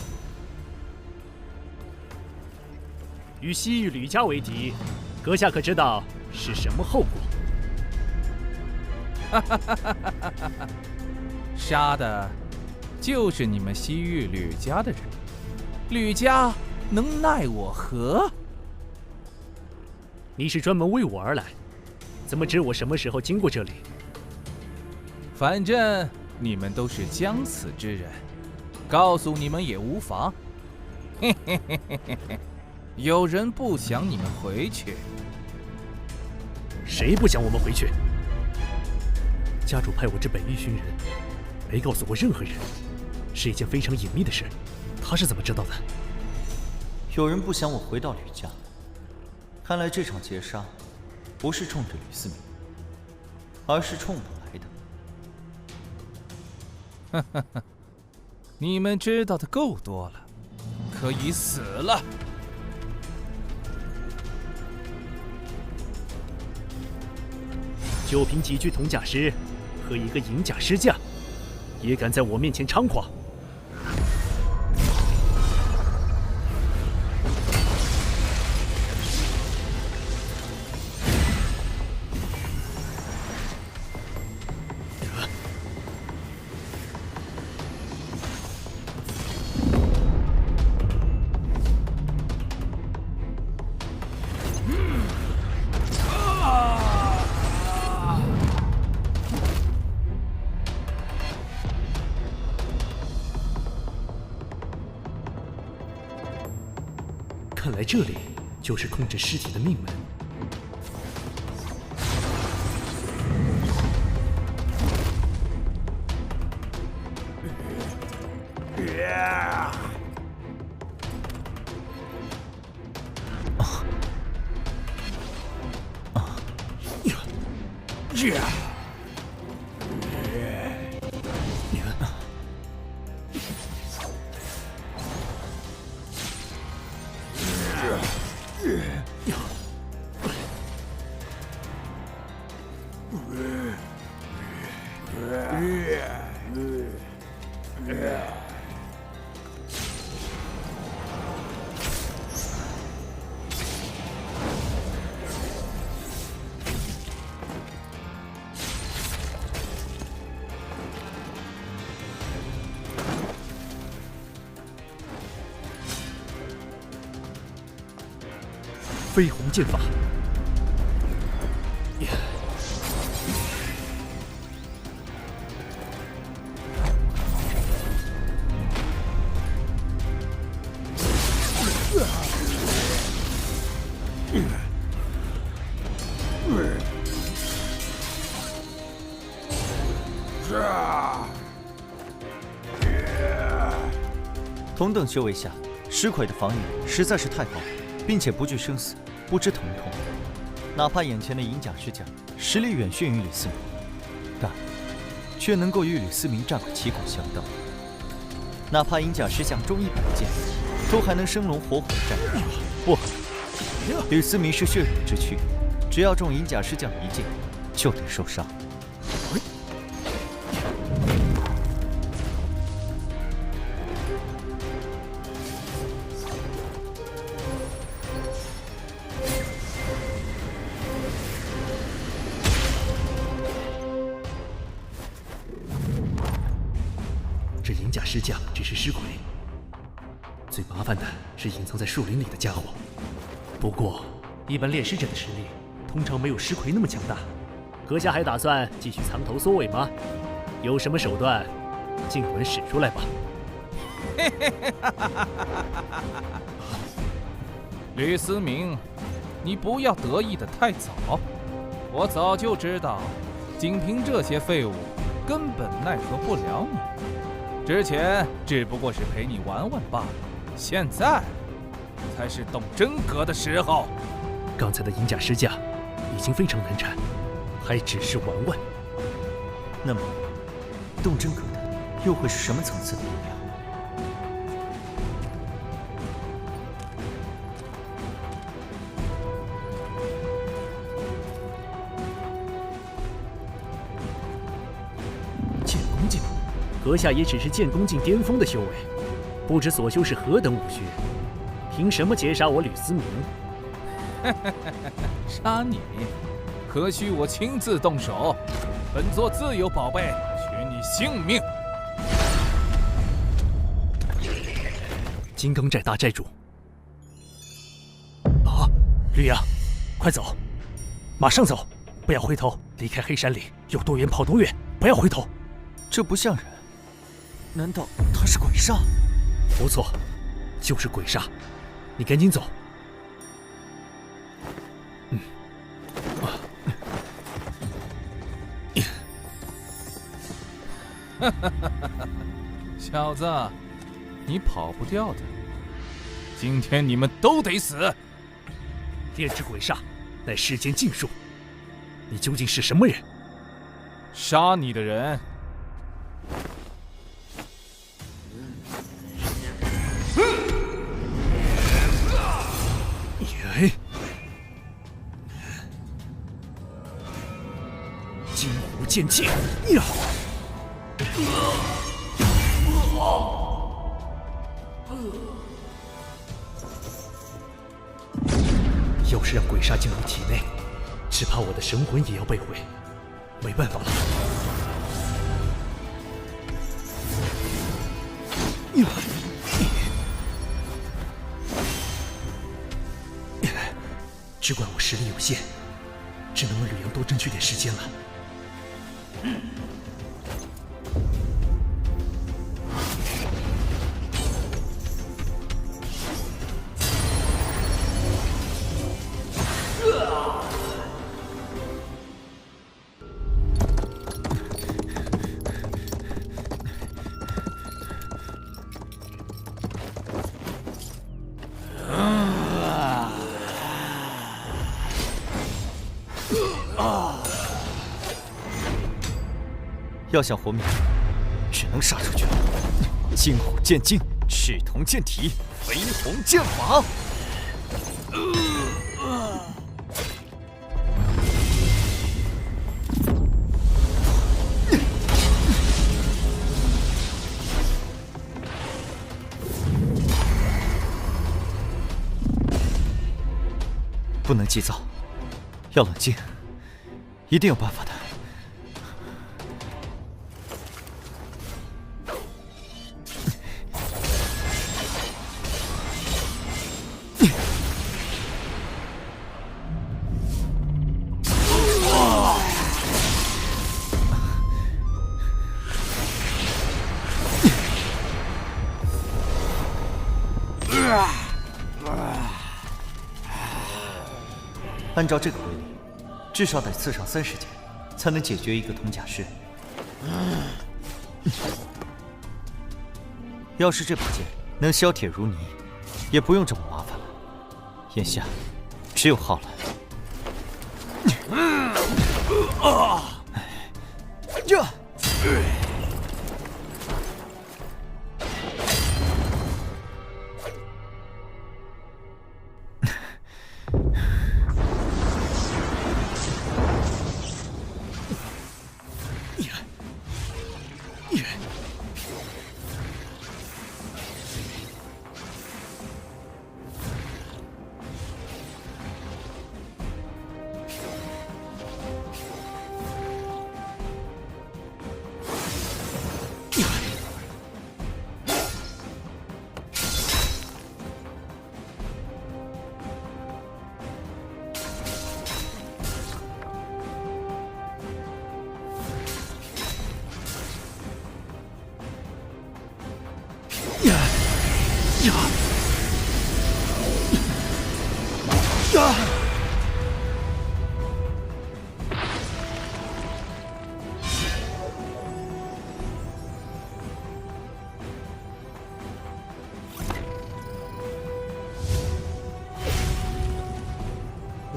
与西域吕家为敌，阁下可知道是什么后果？杀的就是你们西域吕家的人，吕家能奈我何？你是专门为我而来，怎么知我什么时候经过这里？反正你们都是将死之人，告诉你们也无妨。嘿嘿嘿嘿嘿嘿，有人不想你们回去？谁不想我们回去？家主派我至北域寻人，没告诉过任何人，是一件非常隐秘的事。他是怎么知道的？有人不想我回到吕家，看来这场劫杀不是冲着吕思明，而是冲我来的。哈哈哈，你们知道的够多了，可以死了。就凭几具铜甲尸和一个银甲尸架，也敢在我面前猖狂？看来这里就是控制尸体的命门。飞鸿剑法，同等修为下，尸魁的防御实在是太高，并且不惧生死，不知疼痛。哪怕眼前的银甲尸甲实力远逊于吕思明，但却能够与吕思明战个旗鼓相当。哪怕银甲石像中一百剑，都还能生龙活虎的战下去。不，吕思明是血乳之躯，只要中银甲石将一剑，就得受伤。这银甲尸将只是尸魁，最麻烦的是隐藏在树林里的家伙。不过，一般炼尸者的实力通常没有尸魁那么强大。阁下还打算继续藏头缩尾吗？有什么手段，尽管使出来吧。吕思明，你不要得意的太早。我早就知道，仅凭这些废物，根本奈何不了你。之前只不过是陪你玩玩罢了，现在才是动真格的时候。刚才的银甲尸将已经非常难缠，还只是玩玩。那么，动真格的又会是什么层次的力量？剑弓境，阁下也只是剑弓境巅峰的修为，不知所修是何等武学，凭什么截杀我吕思明？杀你？何须我亲自动手？本座自有宝贝，取你性命。金刚寨大寨主，啊，绿阳，快走，马上走，不要回头，离开黑山里，有多远跑多远，不要回头。这不像人，难道他是鬼煞？不错，就是鬼煞，你赶紧走。小子，你跑不掉的。今天你们都得死！炼制鬼煞，乃世间禁术。你究竟是什么人？杀你的人。金湖剑气呀！要是让鬼煞进入体内，只怕我的神魂也要被毁。没办法了。只怪我实力有限，只能为吕阳多争取点时间了。要想活命，只能杀出去了。金虎剑劲，赤铜剑体，飞鸿剑法。不能急躁，要冷静，一定有办法的。按照这个规律，至少得刺上30剑，才能解决一个铜甲师。要是这把剑能削铁如泥，也不用这么麻烦了。眼下，只有耗了。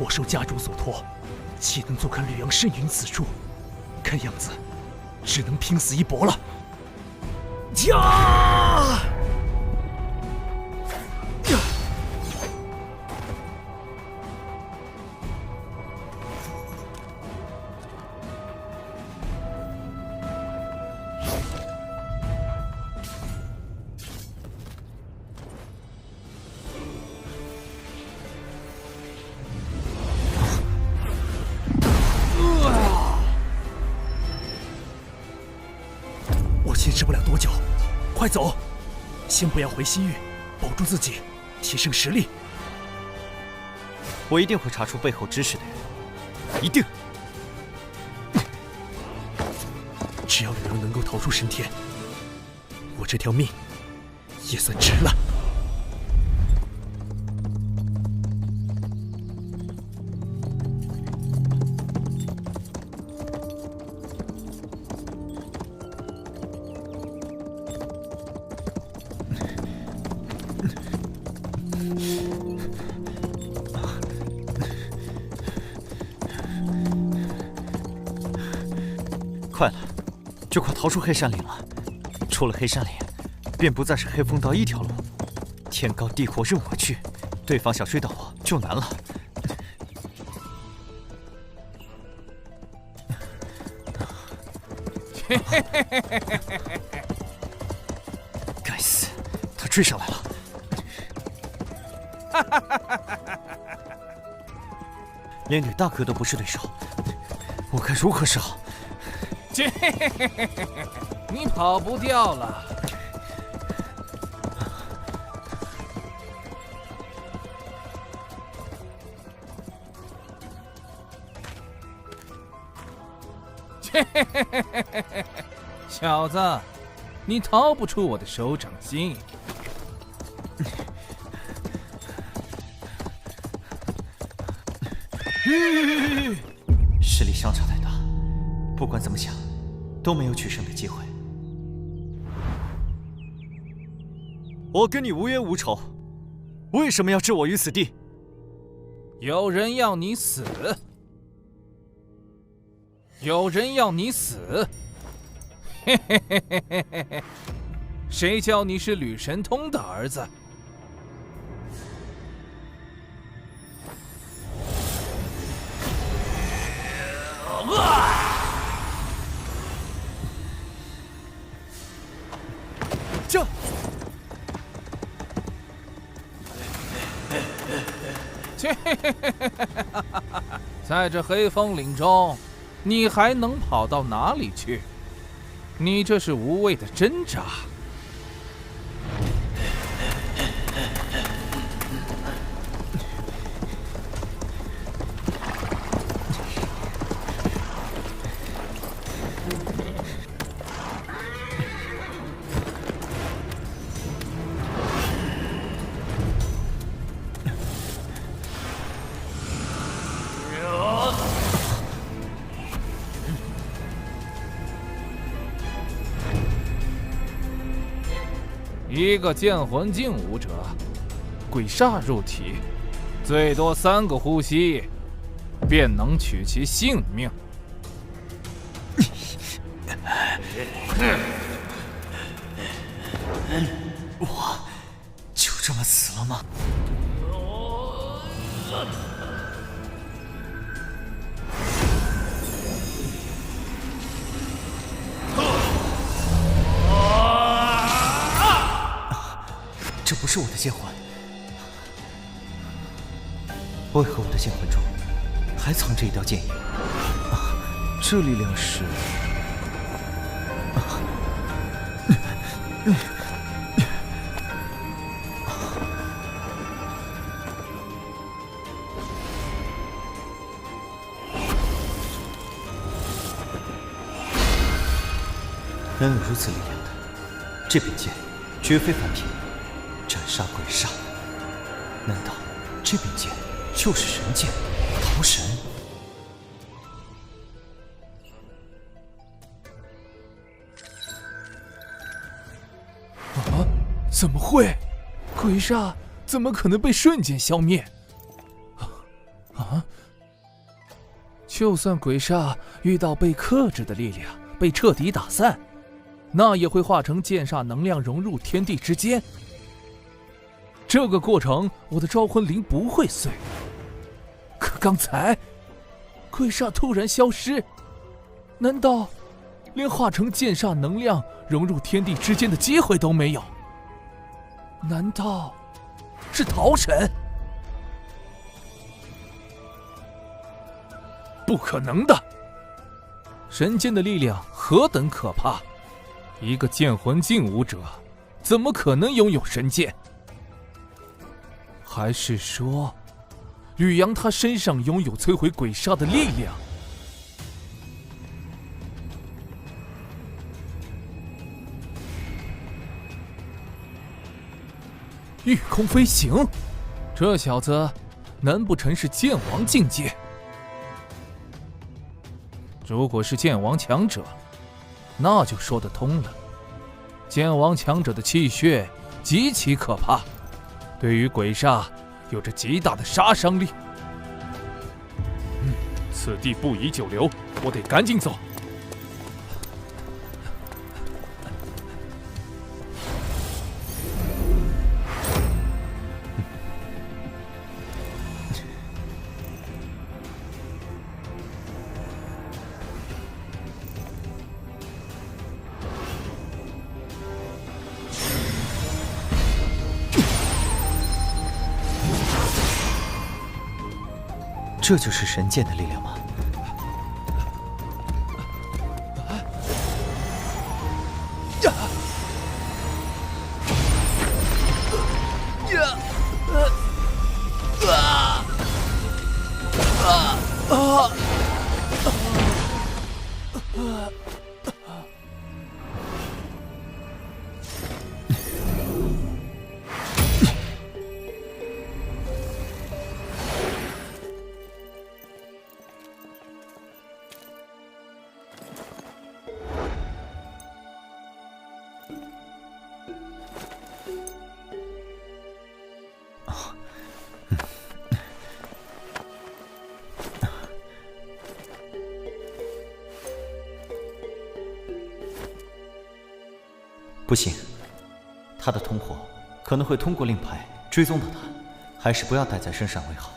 我受家主所托，岂能坐看绿阳身陨此处？看样子，只能拼死一搏了。呀！我坚持不了多久，快走！先不要回西域，保住自己，提升实力。我一定会查出背后指使的人，一定！只要吕阳能够逃出神田，我这条命也算值了。快了，就快逃出黑山岭了。出了黑山岭，便不再是黑风道一条路。天高地阔任我去，对方想追到我就难了。该死，他追上来了！连吕大哥都不是对手，我该如何是好？你跑不掉了。小子，你逃不出我的手掌心。实力相差太大，不管怎么想，都没有取胜的机会。我跟你无冤无仇，为什么要置我于死地？有人要你死，有人要你死。嘿嘿嘿嘿嘿嘿嘿，谁叫你是吕神通的儿子？这，在这黑风岭中，你还能跑到哪里去？你这是无谓的挣扎。一个剑魂境武者，鬼煞入体，最多3个呼吸，便能取其性命。我就这么死了吗？这不是我的剑魂，为何我的剑魂中还藏着一道剑影？这力量是……能有如此力量的，这柄剑绝非凡品，斩杀鬼煞。难道这柄剑就是神剑桃神？啊！怎么会？鬼煞怎么可能被瞬间消灭？啊！就算鬼煞遇到被克制的力量，被彻底打散，那也会化成剑煞能量融入天地之间。这个过程，我的招魂灵不会碎。可刚才，鬼煞突然消失，难道连化成剑煞能量融入天地之间的机会都没有？难道是桃神？不可能的！神剑的力量何等可怕，一个剑魂境武者怎么可能拥有神剑？还是说，吕阳他身上拥有摧毁鬼煞的力量？御空飞行，这小子难不成是剑王境界？如果是剑王强者，那就说得通了。剑王强者的气血极其可怕，对于鬼煞有着极大的杀伤力。此地不宜久留，我得赶紧走。这就是神剑的力量吗？不行，他的同伙可能会通过令牌追踪到他，还是不要带在身上为好。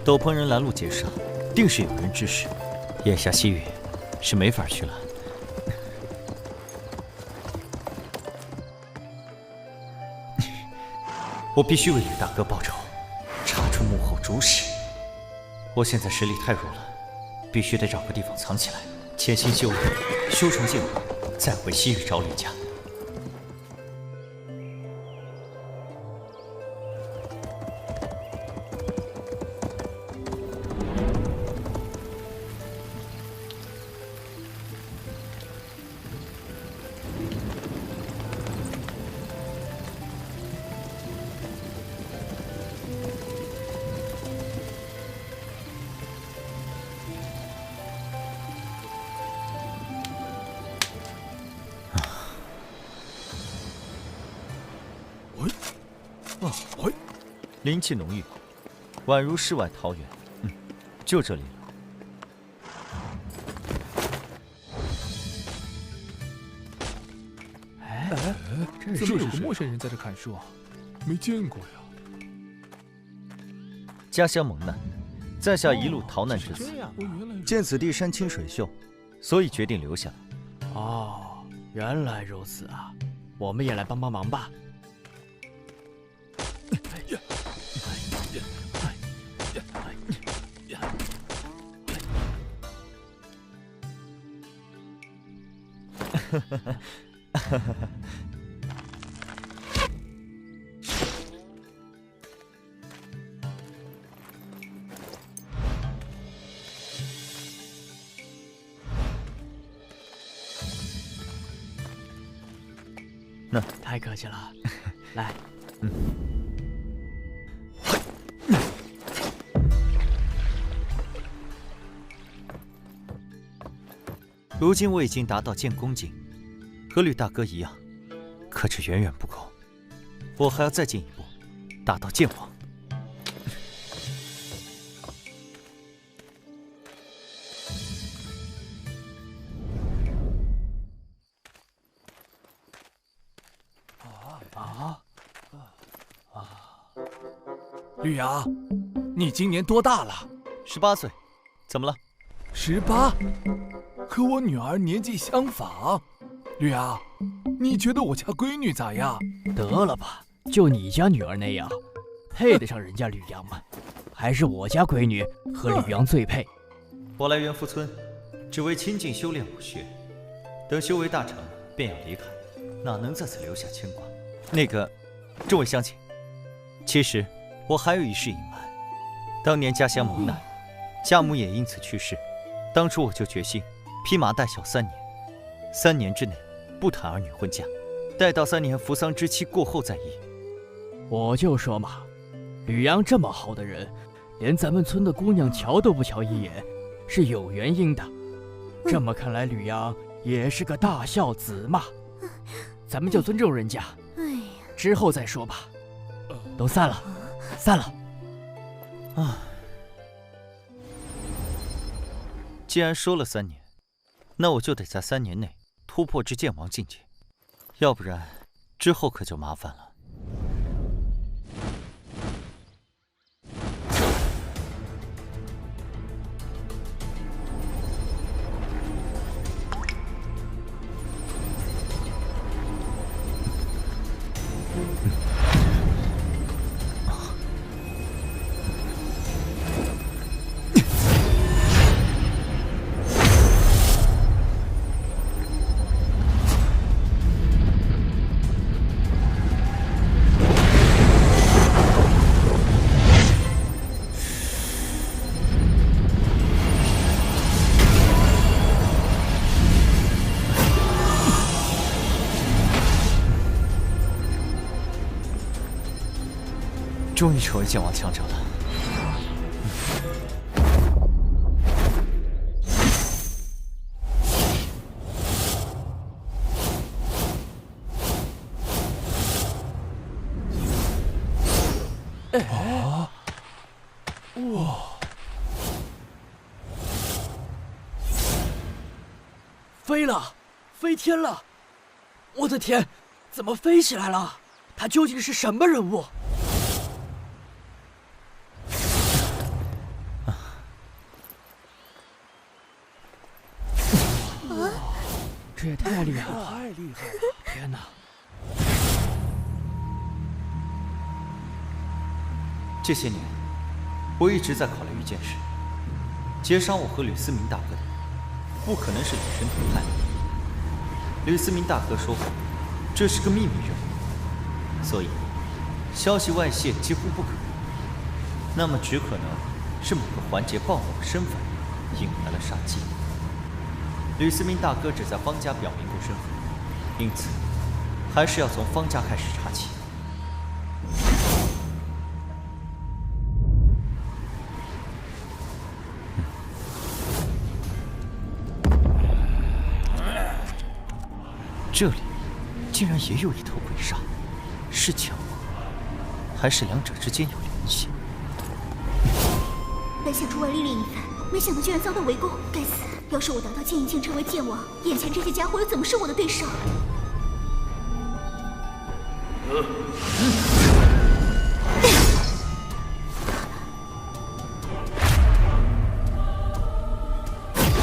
斗篷人拦路劫杀，定是有人指使。眼下西域是没法去了。我必须为吕大哥报仇，查出幕后主使。我现在实力太弱了，必须得找个地方藏起来，潜心修炼，修成剑王，再回西域找吕家。灵气浓郁，宛如世外桃源。就这里了。怎么有个陌生人在这砍树啊？没见过呀。家乡蒙难，在下一路逃难至此，见此地山清水秀，所以决定留下来。哦，原来如此啊！我们也来帮帮忙吧。太客气了，来。如今我已经达到剑宫境，和吕大哥一样，可这远远不够，我还要再进一步，达到剑王。吕阳，你今年多大了？18岁，怎么了？18，和我女儿年纪相仿。吕阳，你觉得我家闺女咋样？得了吧，就你家女儿那样，配得上人家吕阳吗？还是我家闺女和吕阳最配。我来元福村，只为亲近修炼武学，等修为大成，便要离开，哪能在此留下牵挂？那个，这位乡亲，其实我还有一事隐瞒。当年家乡蒙难，家母也因此去世。当初我就决心披麻戴孝3年，3年之内不谈儿女婚嫁，待到3年扶丧之期过后再议。我就说嘛，吕阳这么好的人，连咱们村的姑娘瞧都不瞧一眼，是有原因的。这么看来，吕阳也是个大孝子嘛。咱们就尊重人家，之后再说吧。都散了，散了。既然说了3年，那我就得在3年内突破至剑王境界，要不然之后可就麻烦了。终于成为剑王强者了。哇！飞了，飞天了！我的天，怎么飞起来了？他究竟是什么人物？这也太厉害了！太厉害了！天哪！这些年，我一直在考虑一件事：劫杀我和吕思明大哥的人，不可能是李神图派。吕思明大哥说过，这是个秘密任务，所以消息外泄几乎不可能。那么，只可能是某个环节暴露了身份，引来了杀机。吕思明大哥只在方家表明过身份，因此还是要从方家开始查起。这里竟然也有一头鬼煞，是强吗？还是两者之间有联系。本想出外历练一番，没想到居然遭到围攻，该死！要是我达到剑影境成为剑王，眼前这些家伙又怎么是我的对手？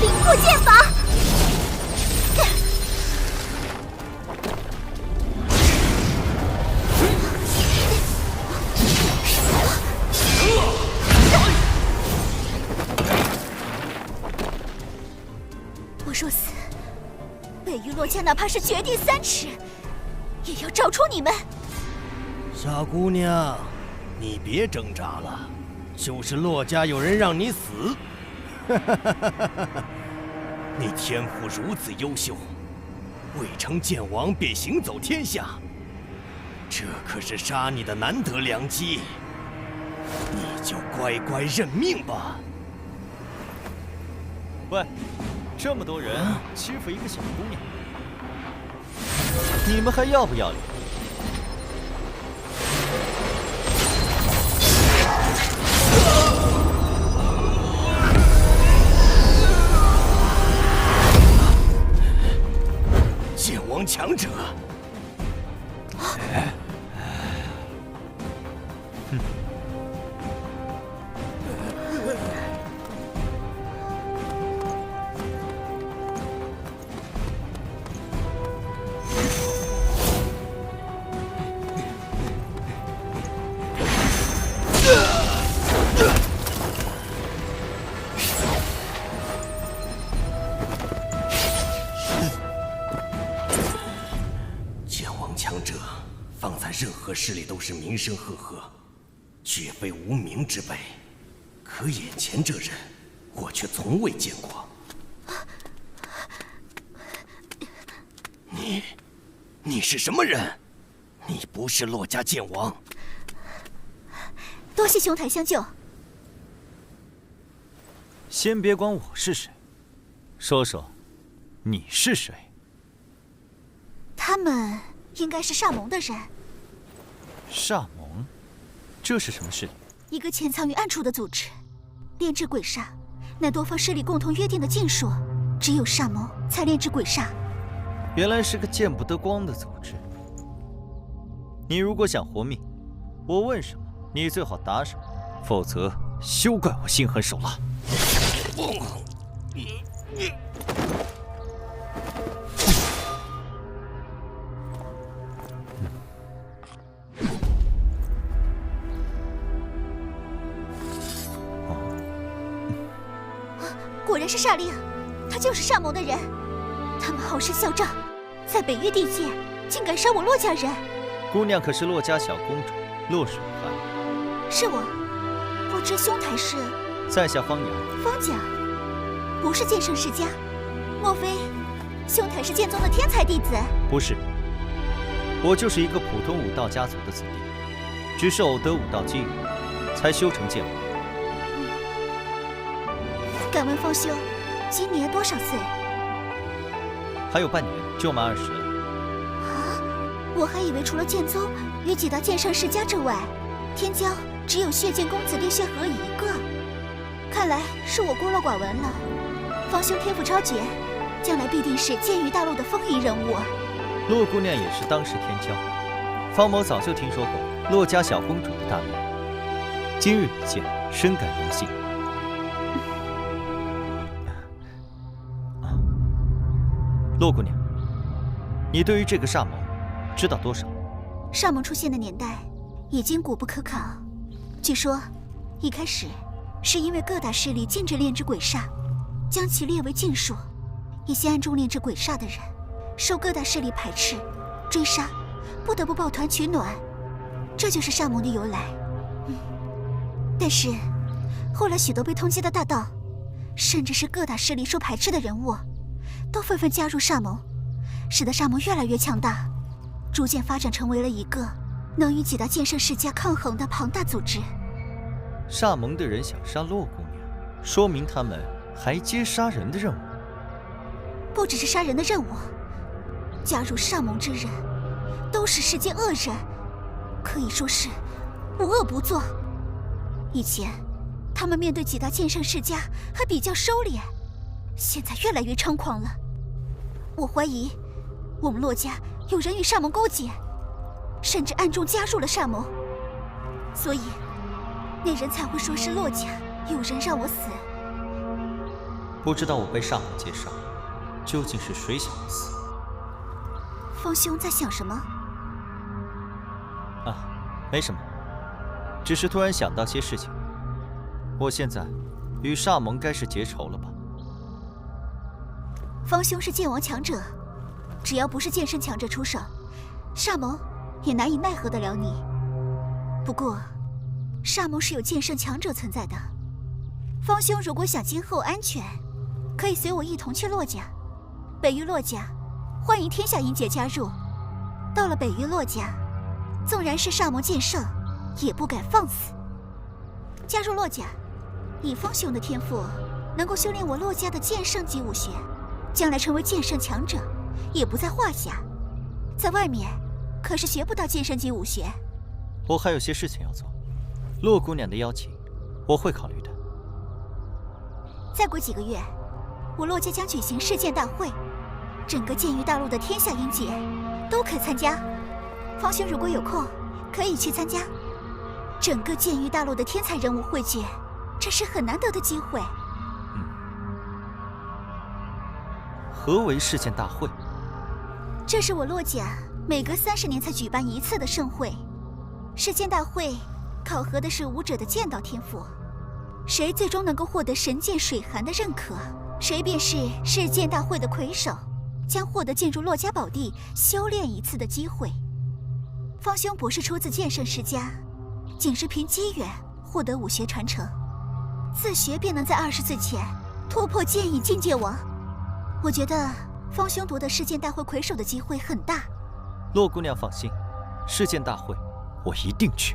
灵破剑法！我若死，北域洛家哪怕是绝地3尺，也要找出你们！小姑娘，你别挣扎了，就是洛家有人让你死。你天赋如此优秀，未成剑王便行走天下，这可是杀你的难得良机，你就乖乖认命吧。喂，这么多人欺负一个小姑娘，你们还要不要脸？剑王强者，放在任何势力都是名声赫赫，绝非无名之辈。可眼前这人，我却从未见过。你是什么人？你不是洛家剑王。多谢兄台相救。先别管我是谁，说说，你是谁？他们应该是煞盟的人。煞盟，这是什么势力？一个潜藏于暗处的组织，炼制鬼煞，乃多方势力共同约定的禁术，只有煞盟才炼制鬼煞。原来是个见不得光的组织。你如果想活命，我问什么，你最好答什么，否则休怪我心狠手辣。果然是煞令，他就是煞盟的人。他们好生嚣张，在北域地界竟敢杀我洛家人。姑娘可是洛家小公主洛水寒？是我，不知兄台是？在下方阳。方家，不是剑圣世家，莫非兄台是剑宗的天才弟子？不是，我就是一个普通武道家族的子弟，只是偶得武道机缘，才修成剑王。敢问方兄，今年多少岁？还有半年就满20了。啊！我还以为除了剑宗与几大剑圣世家之外，天骄只有血剑公子厉血河一个。看来是我孤陋寡闻了。方兄天赋超绝，将来必定是剑域大陆的风云人物。洛姑娘也是当世天骄，方某早就听说过洛家小公主的大名，今日一见，深感荣幸。洛姑娘，你对于这个煞盟知道多少？煞盟出现的年代已经古不可考。据说，一开始是因为各大势力禁止炼制鬼煞，将其列为禁术。一些暗中炼制鬼煞的人，受各大势力排斥、追杀，不得不抱团取暖，这就是煞盟的由来。但是，后来许多被通缉的大盗，甚至是各大势力受排斥的人物，都纷纷加入煞盟，使得煞盟越来越强大，逐渐发展成为了一个能与几大剑圣世家抗衡的庞大组织。煞盟的人想杀洛姑娘，说明他们还接杀人的任务。不只是杀人的任务，加入煞盟之人，都是世间恶人，可以说是无恶不作。以前，他们面对几大剑圣世家还比较收敛，现在越来越猖狂了。我怀疑，我们洛家有人与煞盟勾结，甚至暗中加入了煞盟，所以那人才会说是洛家有人让我死。不知道我被煞盟介绍，究竟是谁想要死？方兄在想什么？啊，没什么，只是突然想到些事情。我现在与煞盟该是结仇了吧？方兄是剑王强者，只要不是剑圣强者出手，煞盟也难以奈何得了你。不过，煞盟是有剑圣强者存在的。方兄如果想今后安全，可以随我一同去洛家。北域洛家欢迎天下英杰加入。到了北域洛家，纵然是煞盟剑圣，也不敢放肆。加入洛家，以方兄的天赋，能够修炼我洛家的剑圣级武学，将来成为剑圣强者，也不在话下。在外面，可是学不到剑圣级武学。我还有些事情要做，洛姑娘的邀请，我会考虑的。再过几个月，我洛家将举行世剑大会，整个剑域大陆的天下英杰都可参加。方兄如果有空，可以去参加。整个剑域大陆的天才人物汇聚，这是很难得的机会。何为世剑大会？这是我洛家每隔30年才举办一次的盛会。世剑大会考核的是武者的剑道天赋，谁最终能够获得神剑水寒的认可，谁便是世剑大会的魁首，将获得进入洛家宝地修炼一次的机会。方兄不是出自剑圣世家，仅是凭机缘获得武学传承，自学便能在20岁前突破剑影境界王。我觉得方兄夺得世剑大会魁首的机会很大。洛姑娘放心，世剑大会我一定去。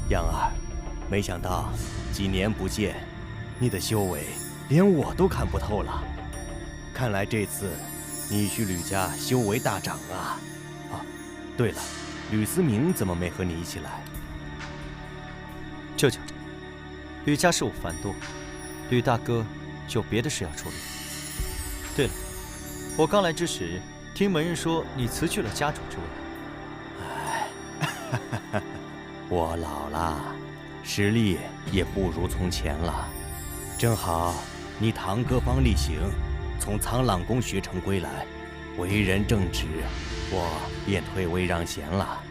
杨儿，没想到几年不见，你的修为连我都看不透了。看来这次你去吕家修为大涨啊！啊，对了，吕思明怎么没和你一起来？舅舅，吕家事务繁多，吕大哥有别的事要处理。对了，我刚来之时，听门人说你辞去了家主之位。哎，我老了，实力也不如从前了。正好你堂哥方力行从苍浪宫学成归来，为人正直，我便退位让贤了。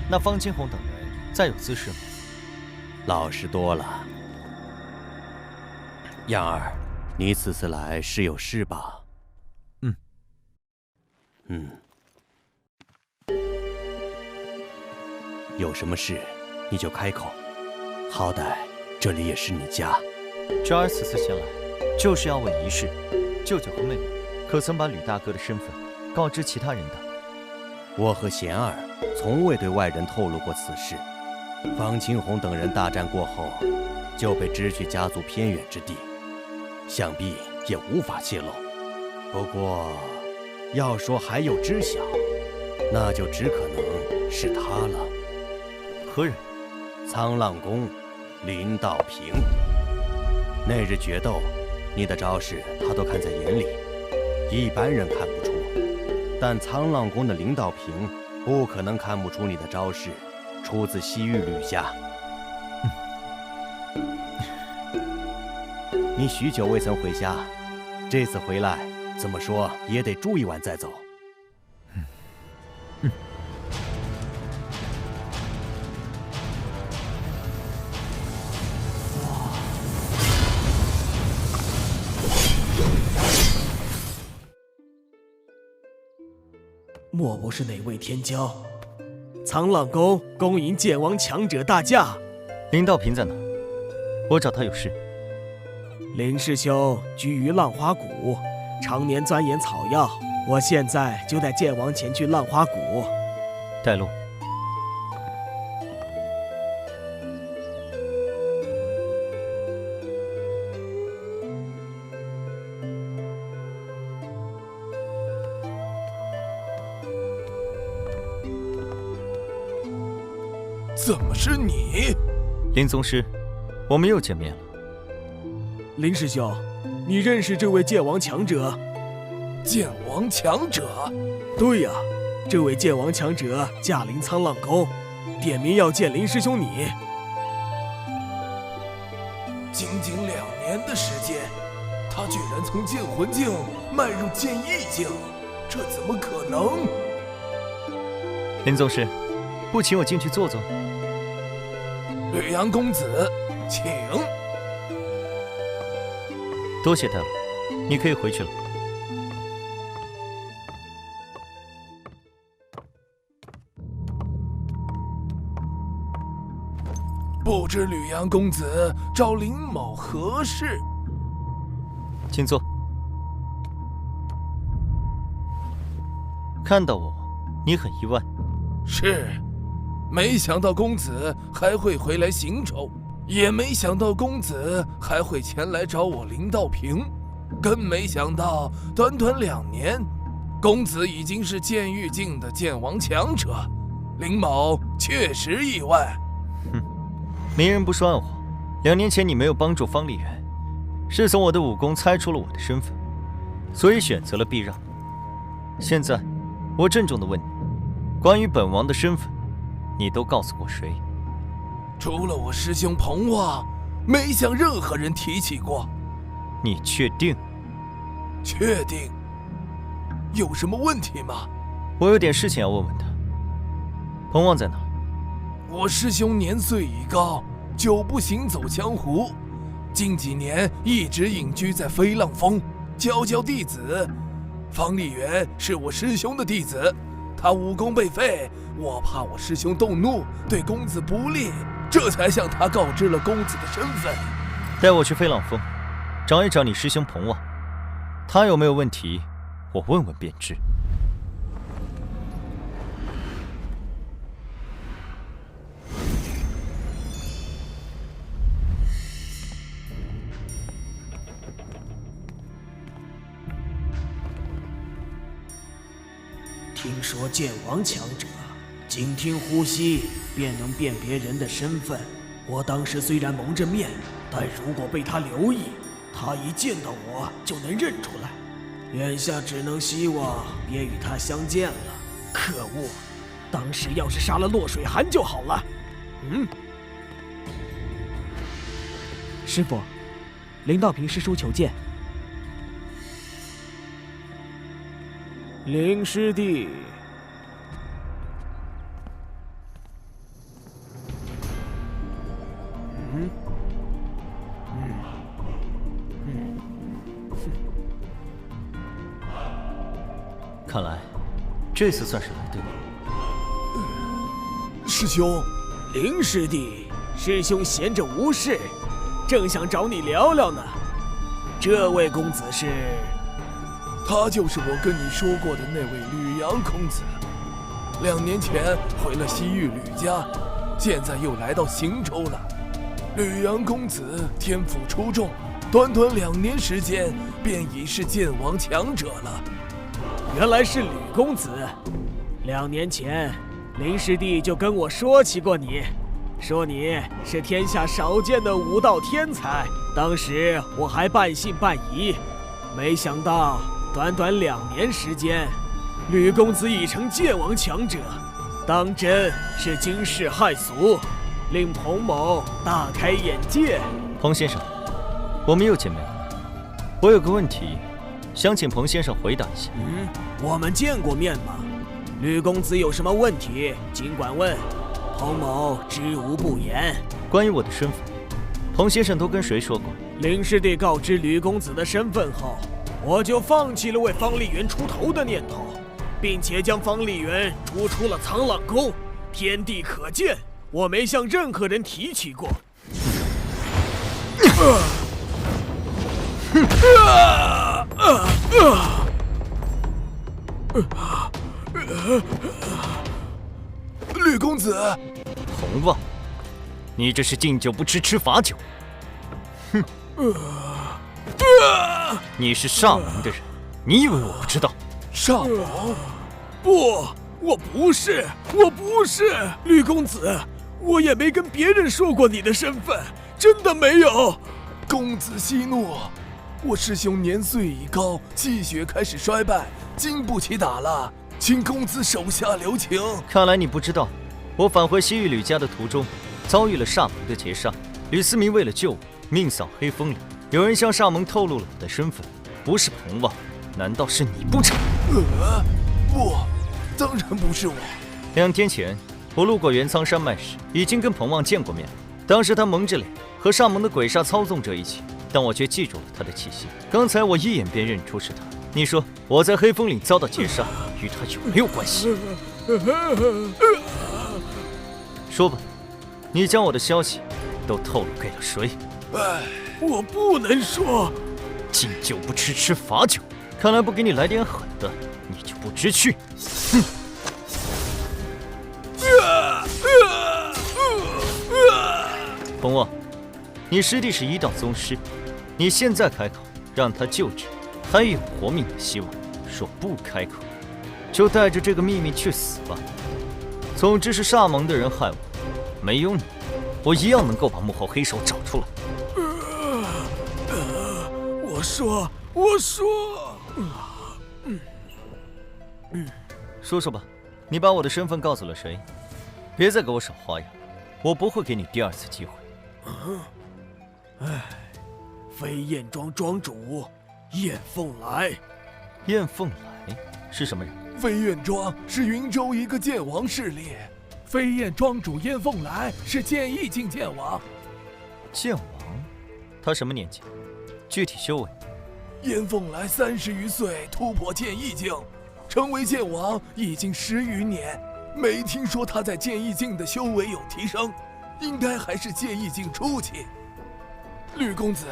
那方金红等人再有姿势吗？老实多了。样儿，你此次来是有事吧？有什么事你就开口，好歹这里也是你家。娟儿此次前来，就是要问一事：舅舅和妹妹可曾把吕大哥的身份告知其他人等？我和贤儿从未对外人透露过此事。方清红等人大战过后，就被支去家族偏远之地，想必也无法泄露。不过，要说还有知晓，那就只可能是他了。何人？苍浪宫林道平。那日决斗，你的招式他都看在眼里，一般人看不出，但苍浪宫的林道平不可能看不出你的招式出自西域吕家。你许久未曾回家，这次回来怎么说也得住一晚再走。莫不是哪位天骄？苍浪宫恭迎剑王强者大驾。林道平在哪？我找他有事。林师兄居于浪花谷，常年钻研草药。我现在就带剑王前去浪花谷。带路。怎么是你？林宗师，我们又见面了。林师兄，你认识这位剑王强者？剑王强者？对呀，这位剑王强者驾临沧浪宫，点名要见林师兄你。仅仅2年的时间，他居然从剑魂境迈入剑意境，这怎么可能？林宗师，不请我进去坐坐？吕阳公子，请。多谢他了，你可以回去了。不知吕阳公子找林某何事？请坐。看到我，你很意外。是，没想到公子还会回来行州，也没想到公子还会前来找我林道平，更没想到短短2年，公子已经是剑域境的剑王强者。林某确实意外。没人不说暗话。2年前你没有帮助方丽媛，是从我的武功猜出了我的身份，所以选择了避让。现在，我郑重地问你，关于本王的身份，你都告诉过谁？除了我师兄彭旺，没向任何人提起过。你确定？确定。有什么问题吗？我有点事情要问问他。彭旺在哪？我师兄年岁已高，久不行走江湖，近几年一直隐居在飞浪峰，教弟子。方丽媛是我师兄的弟子，他武功被废，我怕我师兄动怒，对公子不利，这才向他告知了公子的身份。带我去飞浪峰，找一找你师兄彭旺，他有没有问题，我问问便知。听说剑王强者，仅听呼吸便能辨别人的身份。我当时虽然蒙着面，但如果被他留意，他一见到我就能认出来。眼下只能希望别与他相见了。可恶，当时要是杀了洛水寒就好了。师傅，林道平师叔求见。林师弟，看来这次算是来对了。师兄，林师弟，师兄闲着无事，正想找你聊聊呢。这位公子是？他就是我跟你说过的那位吕阳公子。2年前回了西域吕家，现在又来到行州了。吕阳公子天赋出众，短短2年时间便已是剑王强者了。原来是吕公子。2年前，林师弟就跟我说起过你，说你是天下少见的武道天才。当时我还半信半疑，没想到短短2年时间，吕公子已成剑王强者，当真是惊世骇俗，令彭某大开眼界。彭先生，我们又见面了。我有个问题，想请彭先生回答一下。我们见过面吗？吕公子有什么问题，尽管问，彭某知无不言。关于我的身份，彭先生都跟谁说过？林师弟告知吕公子的身份后，我就放弃了为方丽媛出头的念头，并且将方丽媛逐出了沧浪宫。天地可见，我没向任何人提起过。吕公子，洪旺，你这是敬酒不吃吃罚酒。哼！你是上王的人，你以为我不知道？上王？不，我不是，吕公子，我也没跟别人说过你的身份，真的没有。公子息怒，我师兄年岁已高，气血开始衰败，经不起打了，请公子手下留情。看来你不知道，我返回西域吕家的途中，遭遇了煞盟的劫杀。吕思明为了救我，命丧黑风岭。有人向煞盟透露了我的身份，不是彭旺，难道是你不成？不，当然不是我。2天前，我路过元苍山脉时，已经跟彭旺见过面了。当时他蒙着脸，和煞盟的鬼煞操纵者一起，但我却记住了他的气息。刚才我一眼便认出是他。你说我在黑风岭遭到劫杀，与他有没有关系？说吧，你将我的消息都透露给了谁？我不能说。敬酒不吃吃罚酒，看来不给你来点狠的，你就不知趣。哼！彭旺，你师弟是1道宗师，你现在开口让他救治，还有活命的希望；说不开口，就带着这个秘密去死吧。总之是煞盟的人害我，没有你，我一样能够把幕后黑手找出来。我说，说说吧，你把我的身份告诉了谁？别再给我耍花样，我不会给你第2次机会。飞燕庄庄主燕凤来。燕凤来是什么人？飞燕庄是云州一个剑王势力，飞燕庄主燕凤来是剑意境剑王。剑王？他什么年纪？具体修为？燕凤来30余岁，突破剑意境，成为剑王已经10余年，没听说他在剑意境的修为有提升，应该还是剑意境初期。吕公子，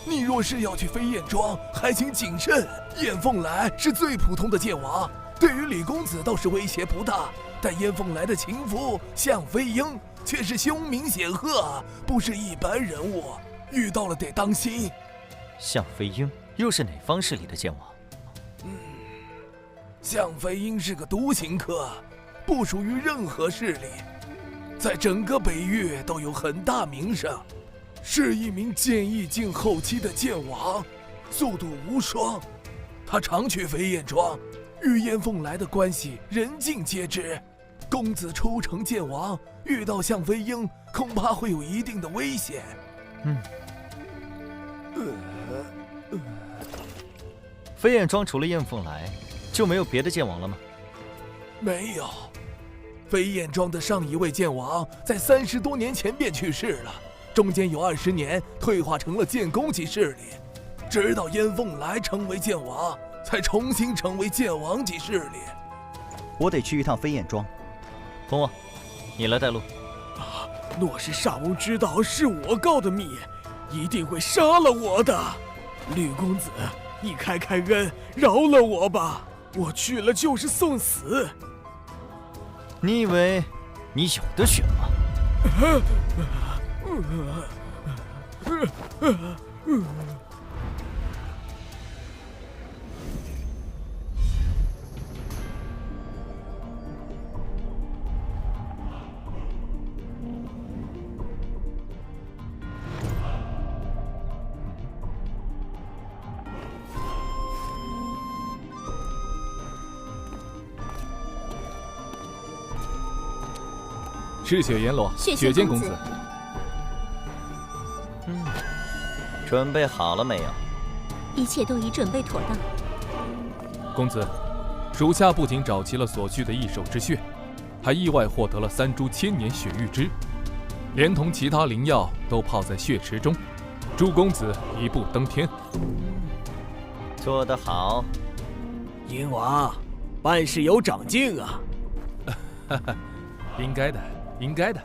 你若是要去飞燕庄，还请谨慎。燕凤来是最普通的剑王，对于李公子倒是威胁不大，但燕凤来的情妇向飞鹰却是凶名显赫，不是一般人物，遇到了得当心。向飞鹰又是哪方势力的剑王？向飞鹰是个独行客，不属于任何势力，在整个北域都有很大名声，是一名剑意境后期的剑王，速度无双。他常去飞燕庄，与燕凤来的关系人尽皆知。公子初成剑王，遇到向飞鹰，恐怕会有一定的危险。飞燕庄除了燕凤来，就没有别的剑王了吗？没有，飞燕庄的上一位剑王在30多年前便去世了，中间有20年退化成了剑宫级势力，直到燕凤来成为剑王，才重新成为剑王级势力。我得去一趟飞燕庄。彭旺，你来带路。若是煞翁知道是我告的密，一定会杀了我的。吕公子，你开开恩，饶了我吧，我去了就是送死。你以为你有的选吗？赤血阎罗，血剑公子。准备好了没有？一切都已准备妥当。公子，属下不仅找齐了所需的异兽之血，还意外获得了3株千年血玉枝，连同其他灵药都泡在血池中，祝公子一步登天。做得好，鹰王，办事有长进啊！哈哈，应该的，应该的。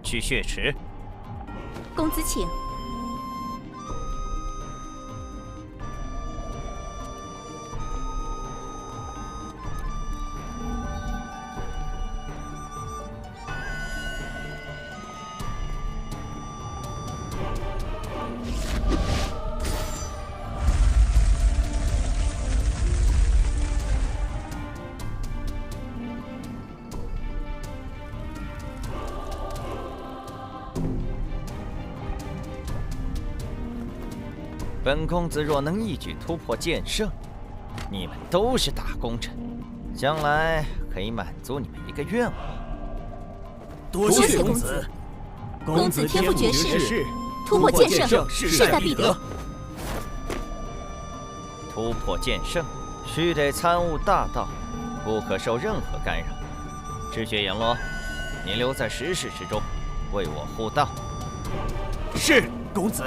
去血池。公子请。本公子若能一举突破剑圣，你们都是大功臣，将来可以满足你们一个愿望。多谢公子。公子天赋绝世，突破剑圣势在必得。突破剑圣，须得参悟大道，不可受任何干扰。赤血阎罗，你留在石室之中，为我护道。是，公子。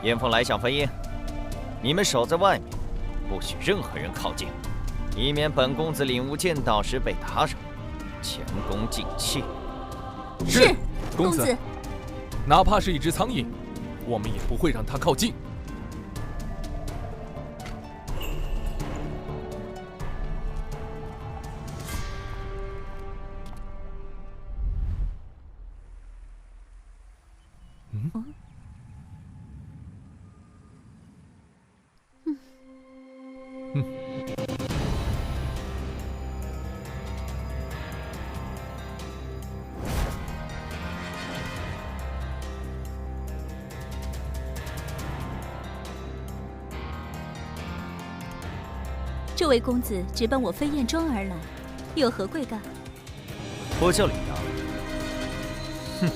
燕凤来向飞鹰，你们守在外面，不许任何人靠近，以免本公子领悟剑道时被打扰，前功尽弃。是，公子。哪怕是一只苍蝇，我们也不会让它靠近。这位公子直奔我飞燕庄而来，有何贵干？我叫李阳。哼。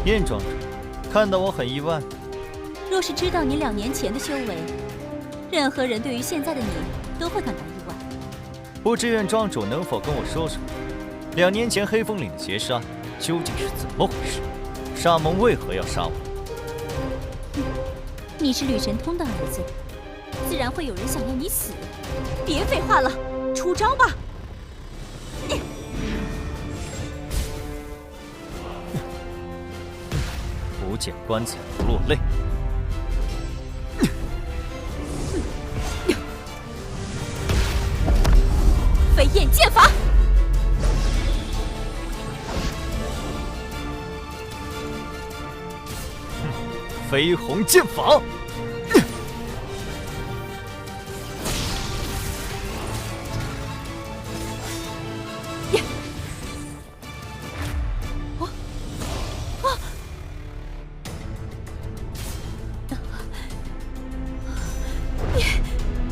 燕庄主，看到我很意外。若是知道你2年前的修为，任何人对于现在的你都会感到意外。不知愿庄主能否跟我说说，2年前黑风岭的劫杀究竟是怎么回事？沙蒙为何要杀我？你是吕神通的儿子，自然会有人想要你死。别废话了，出招吧！不见棺材不落泪。飞燕剑法。飞鸿剑法。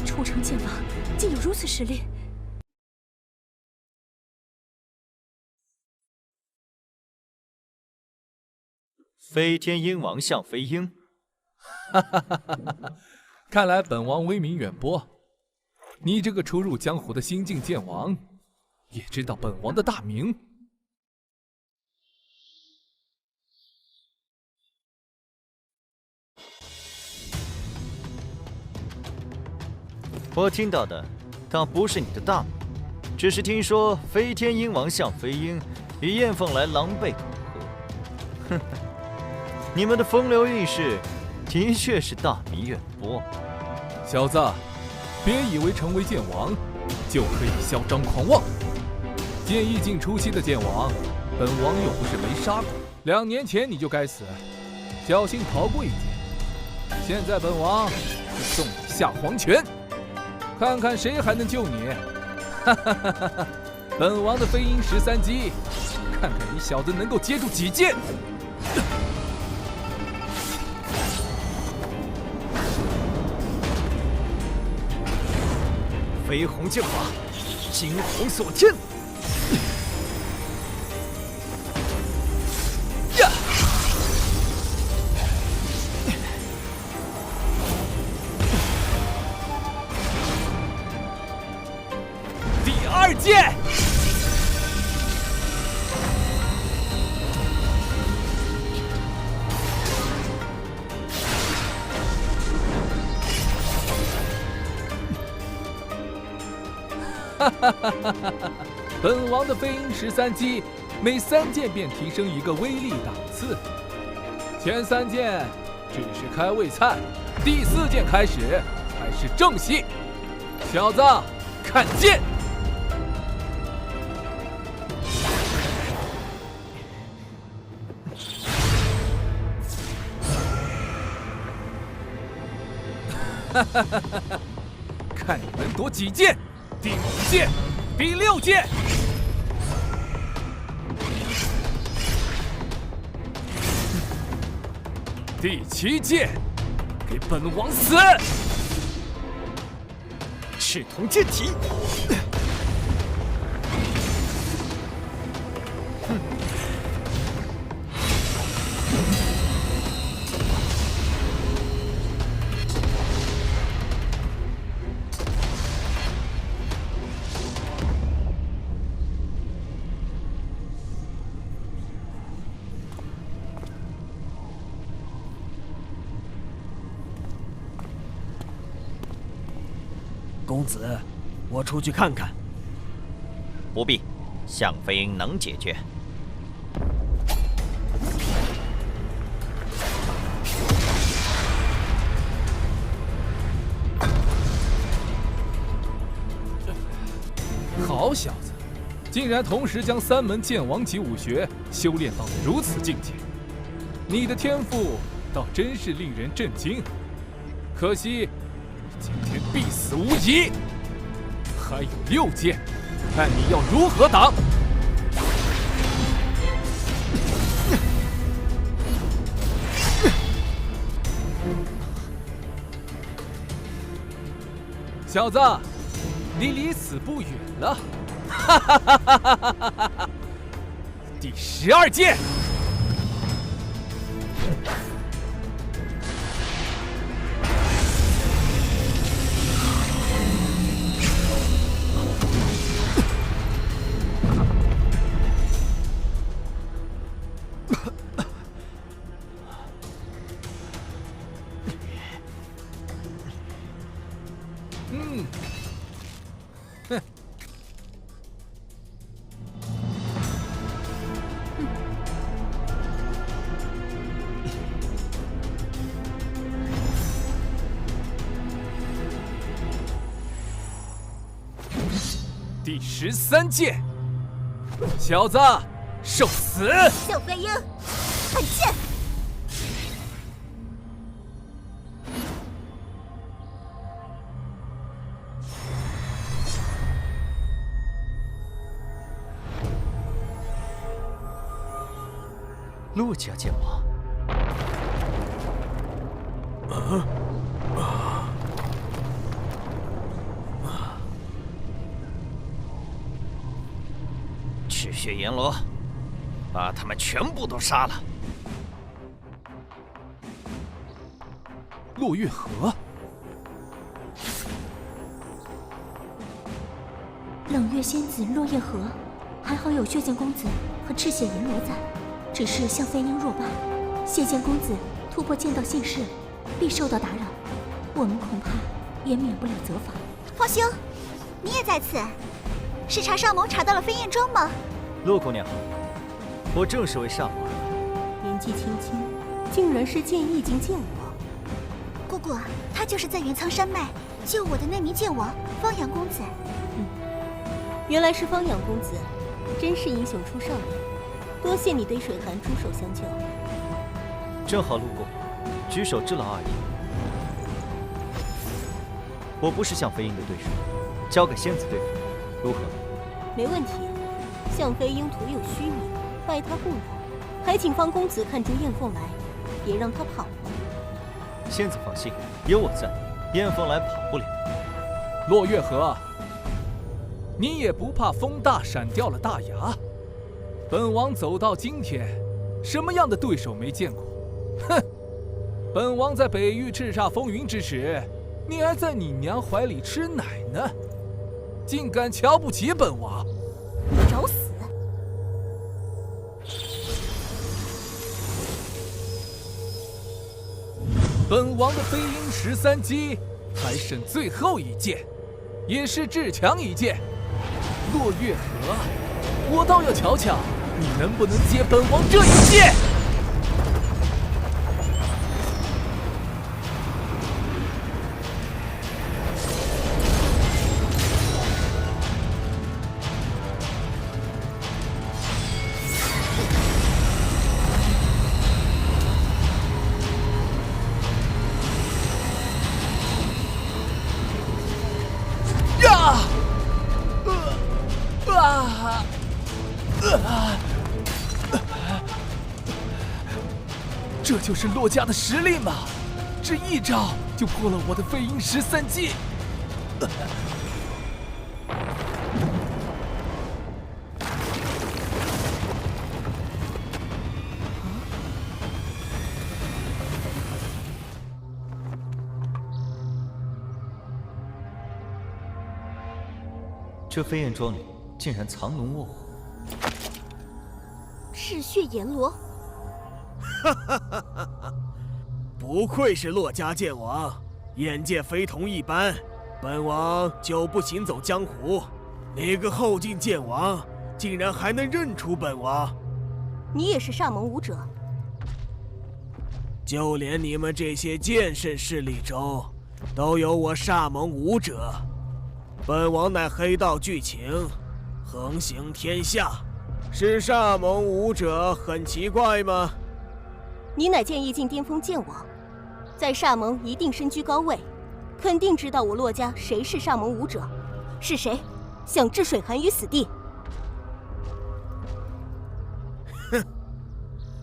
出城剑法竟有如此实力！飞天鹰王向飞鹰，哈哈哈哈哈！看来本王威名远播，你这个初入江湖的新晋剑王，也知道本王的大名。我听到的倒不是你的大名，只是听说飞天鹰王向飞鹰与燕凤来狼狈苟合。哼。你们的风流韵事的确是大名远播。小子，别以为成为剑王就可以嚣张狂妄。剑意境初期的剑王，本王又不是没杀过。2年前你就该死，侥幸逃过一劫。现在本王就送你下黄泉，看看谁还能救你。哈哈哈哈哈！本王的飞鹰13击，看看你小子能够接住几剑。飞鸿剑法，惊鸿锁天。呀！第2剑。哈哈哈哈哈！本王的飞鹰13击，每3剑便提升1个威力档次。前3剑只是开胃菜，第4剑开始才是正戏。小子，看剑！哈哈哈哈哈！看你能夺几剑！第5剑，第6剑。第7剑，给本王死！赤铜剑体。公子，我出去看看。不必，向飞鹰能解决。好小子，竟然同时将3门剑王级武学修炼到了如此境界，你的天赋倒真是令人震惊。可惜，今天必死无疑。还有6剑，看你要如何挡！小子，你离死不远了。哈哈哈哈哈哈！第12剑。第13剑，小子，受死！向飞鹰，看剑！陆家剑王。赤血阎罗，把他们全部都杀了。落月河，冷月仙子落叶河，还好有血剑公子和赤血阎罗在，只是向飞鹰弱败，血剑公子突破剑道现世，必受到打扰，我们恐怕也免不了责罚。皇兄，你也在此，是查少谋查到了飞燕庄吗？陆姑娘好，我正是为上王。年纪轻轻，竟然是剑意境剑王。姑姑，他就是在元苍山脉救我的那名剑王方阳公子。原来是方阳公子，真是英雄出少年。多谢你对水寒出手相救。正好路过，举手之劳而已。我不是向飞鹰的对手，交给仙子对付，如何？没问题。向飞鹰徒有虚名，拜他不了，还请方公子看出燕凤来，别让他跑了。仙子放心，有我在，燕凤来跑不了。落月河，你也不怕风大闪掉了大牙？本王走到今天，什么样的对手没见过？哼！本王在北域叱咤风云之时，你还在你娘怀里吃奶呢，竟敢瞧不起本王！找死！本王的飞鹰13击还剩最后一剑，也是至强一剑。落月河，我倒要瞧瞧你能不能接本王这一剑。这就是洛家的实力吗？这一招就破了我的飞鹰13计。这飞燕庄里竟然藏龙卧虎，赤血阎罗！不愧是洛家剑王，眼界非同一般。本王久不行走江湖，你个后进剑王，竟然还能认出本王？你也是煞盟武者？就连你们这些剑圣势力中，都有我煞盟武者。本王乃黑道巨情，横行天下，是煞盟武者很奇怪吗？你乃剑意境巅峰剑王，在煞盟一定身居高位，肯定知道我洛家谁是煞盟武者，是谁想置水寒于死地？哼，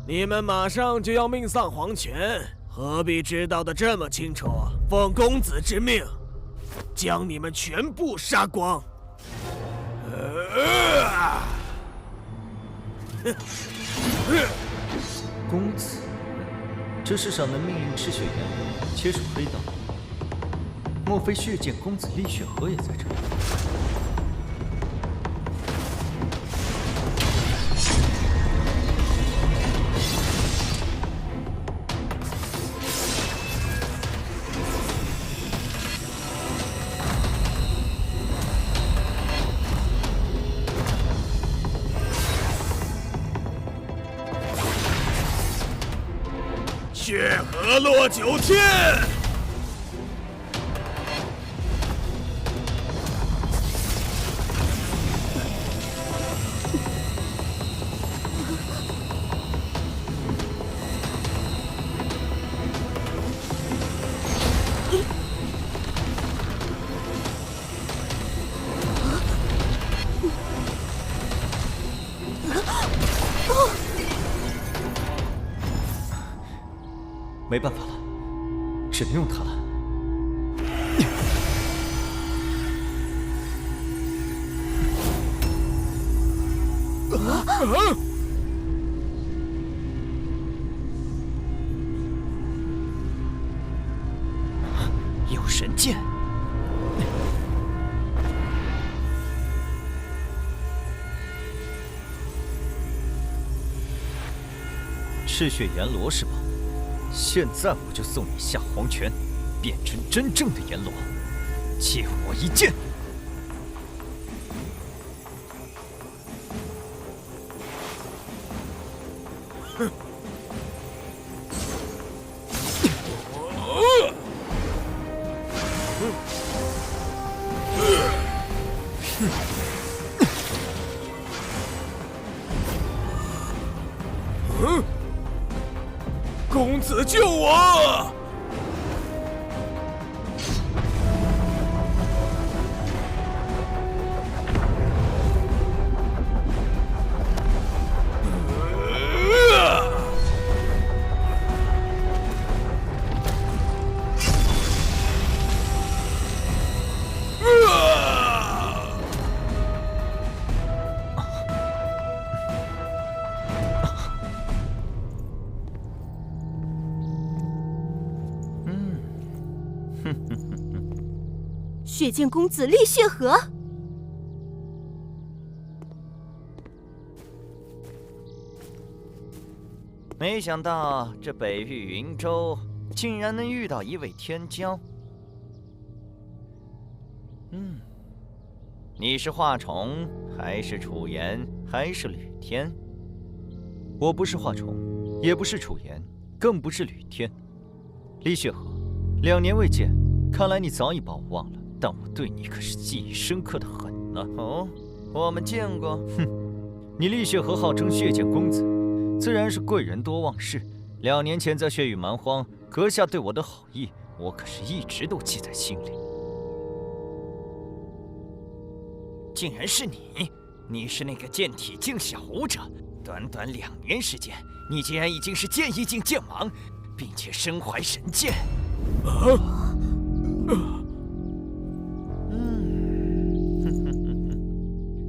你们马上就要命丧黄泉，何必知道的这么清楚？奉公子之命，将你们全部杀光！公子，这世上能命令赤血阎罗切除黑道，莫非血剑公子厉血河也在这里？血河落九天！没办法了，只能用它了。有神剑！赤血阎罗是吧？现在我就送你下黄泉，变成真正的阎罗，借我一剑！哼！公子救我！血剑公子厉血河，没想到这北域云州竟然能遇到一位天骄。你是华宠，还是楚言，还是吕天？我不是华宠，也不是楚言，更不是吕天。厉血河，2年未见，看来你早已把我忘了。但我对你可是记忆深刻的很呢。哦，我们见过。哼，你厉血河号称血剑公子，自然是贵人多忘事。2年前在血雨蛮荒，阁下对我的好意，我可是一直都记在心里。竟然是你！你是那个剑体境小武者，短短2年时间，你竟然已经是剑一境剑王，并且身怀神剑。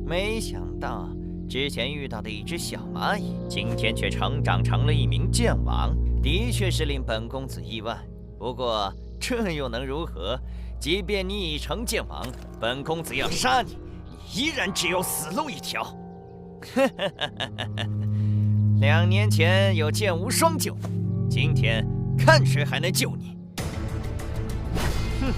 没想到之前遇到的一只小蚂蚁，今天却成长成了一名剑王，的确是令本公子意外。不过这又能如何？即便你已成剑王，本公子要杀你，你依然只有死路一条。2年前有剑无双救你，今天看谁还能救你！哼！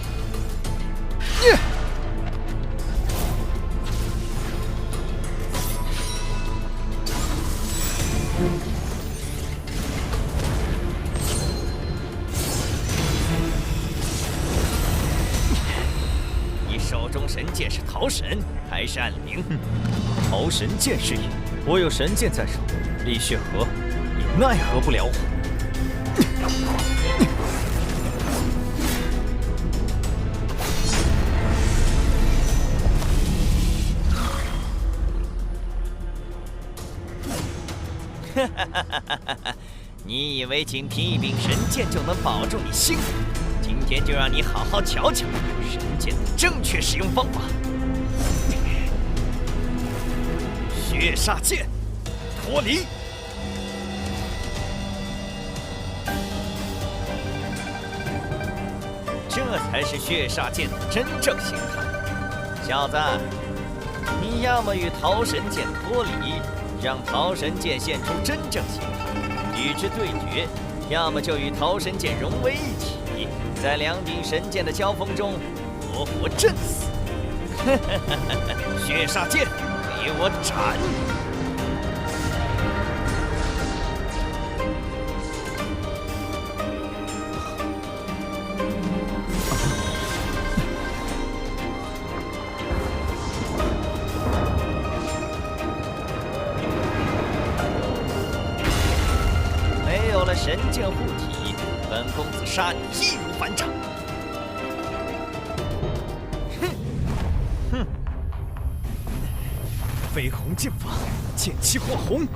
你手中神剑是桃神还是暗灵？桃神剑是也，我有神剑在手，李雪河也奈何不了我。你以为仅凭一柄神剑就能保住你性命？今天就让你好好瞧瞧神剑的正确使用方法。血煞剑，脱离！这才是血煞剑的真正形态。小子，你要么与桃神剑脱离，让桃神剑现出真正形态，与之对决；要么就与桃神剑融为一体，在2柄神剑的交锋中活活震死。血煞剑，给我斩！神剑护体，本公子杀你易如反掌。哼！绯红剑法，剑气火红，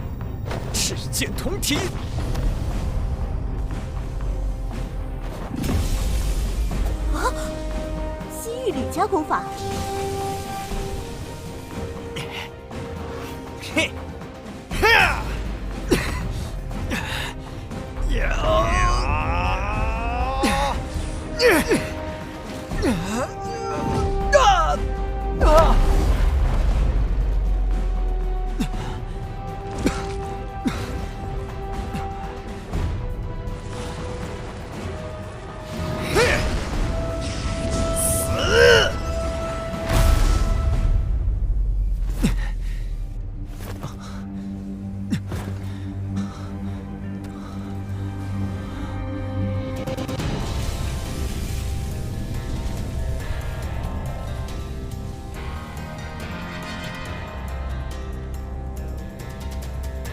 赤剑同体。啊！西域吕家功法。嘿！哈！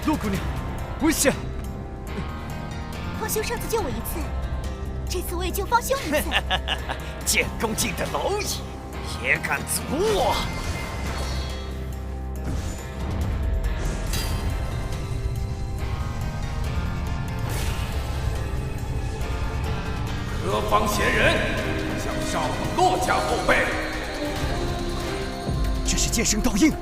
陆姑娘，危险！方兄上次救我一次，这次我也救方兄一次。剑宫境的蝼蚁也敢阻我！何方闲人，想杀我骆家后辈？这是剑圣烙印。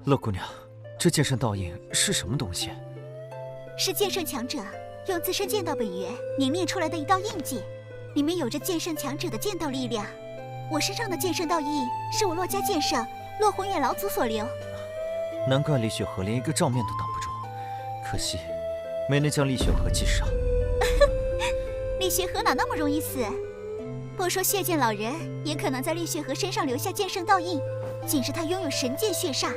乐姑娘，这剑圣烙印是什么东西？是剑圣强者用自身剑道本源凝练出来的一道印记，里面有着剑圣强者的剑道力量。我身上的剑圣烙印是我骆家剑圣骆宏远老祖所留。难怪李雪河连一个照面都挡不住，可惜没能将李雪河击杀。李雪河哪那么容易死？不说血剑老人，也可能在李雪河身上留下剑圣烙印，仅是他拥有神剑血煞。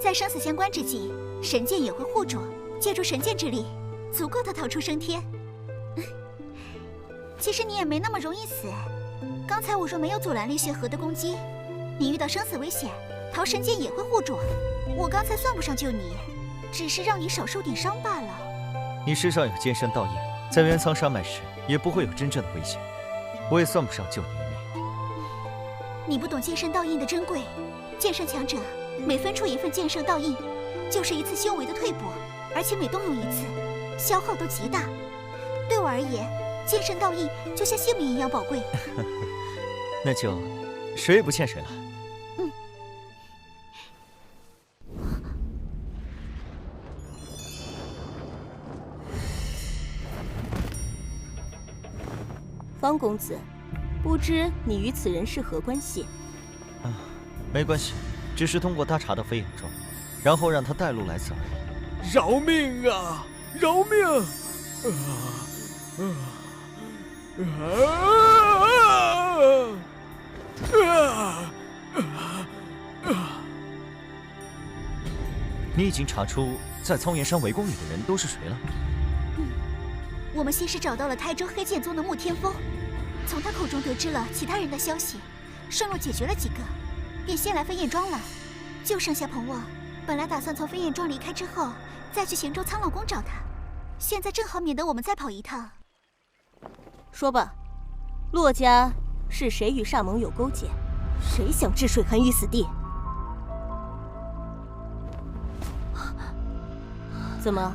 在生死相关之际，神剑也会护住，借助神剑之力，足够他逃出升天。其实你也没那么容易死。刚才我若没有阻拦厉血河的攻击，你遇到生死危险，逃神剑也会护住。我刚才算不上救你，只是让你少受点伤罢了。你身上有剑圣道印，在元苍山脉时也不会有真正的危险，我也算不上救你一命。你不懂剑圣道印的珍贵，剑圣强者每分出一份剑圣道印，就是一次修为的退步，而且每动用一次，消耗都极大。对我而言，剑圣道印就像性命一样宝贵。那就谁也不欠谁了。方公子，不知你与此人是何关系？没关系，只是通过他查到飞眼庄，然后让他带路来此而已。饶命啊！饶命！你已经查出在苍岩山围攻你的人都是谁了？我们先是找到了台州黑剑宗的穆天风，从他口中得知了其他人的消息，顺路解决了几个，便先来飞燕庄了。就剩下彭旺，本来打算从飞燕庄离开之后，再去咸州苍老宫找他，现在正好免得我们再跑一趟。说吧，骆家是谁与煞盟有勾结？谁想置水寒于死地？怎么，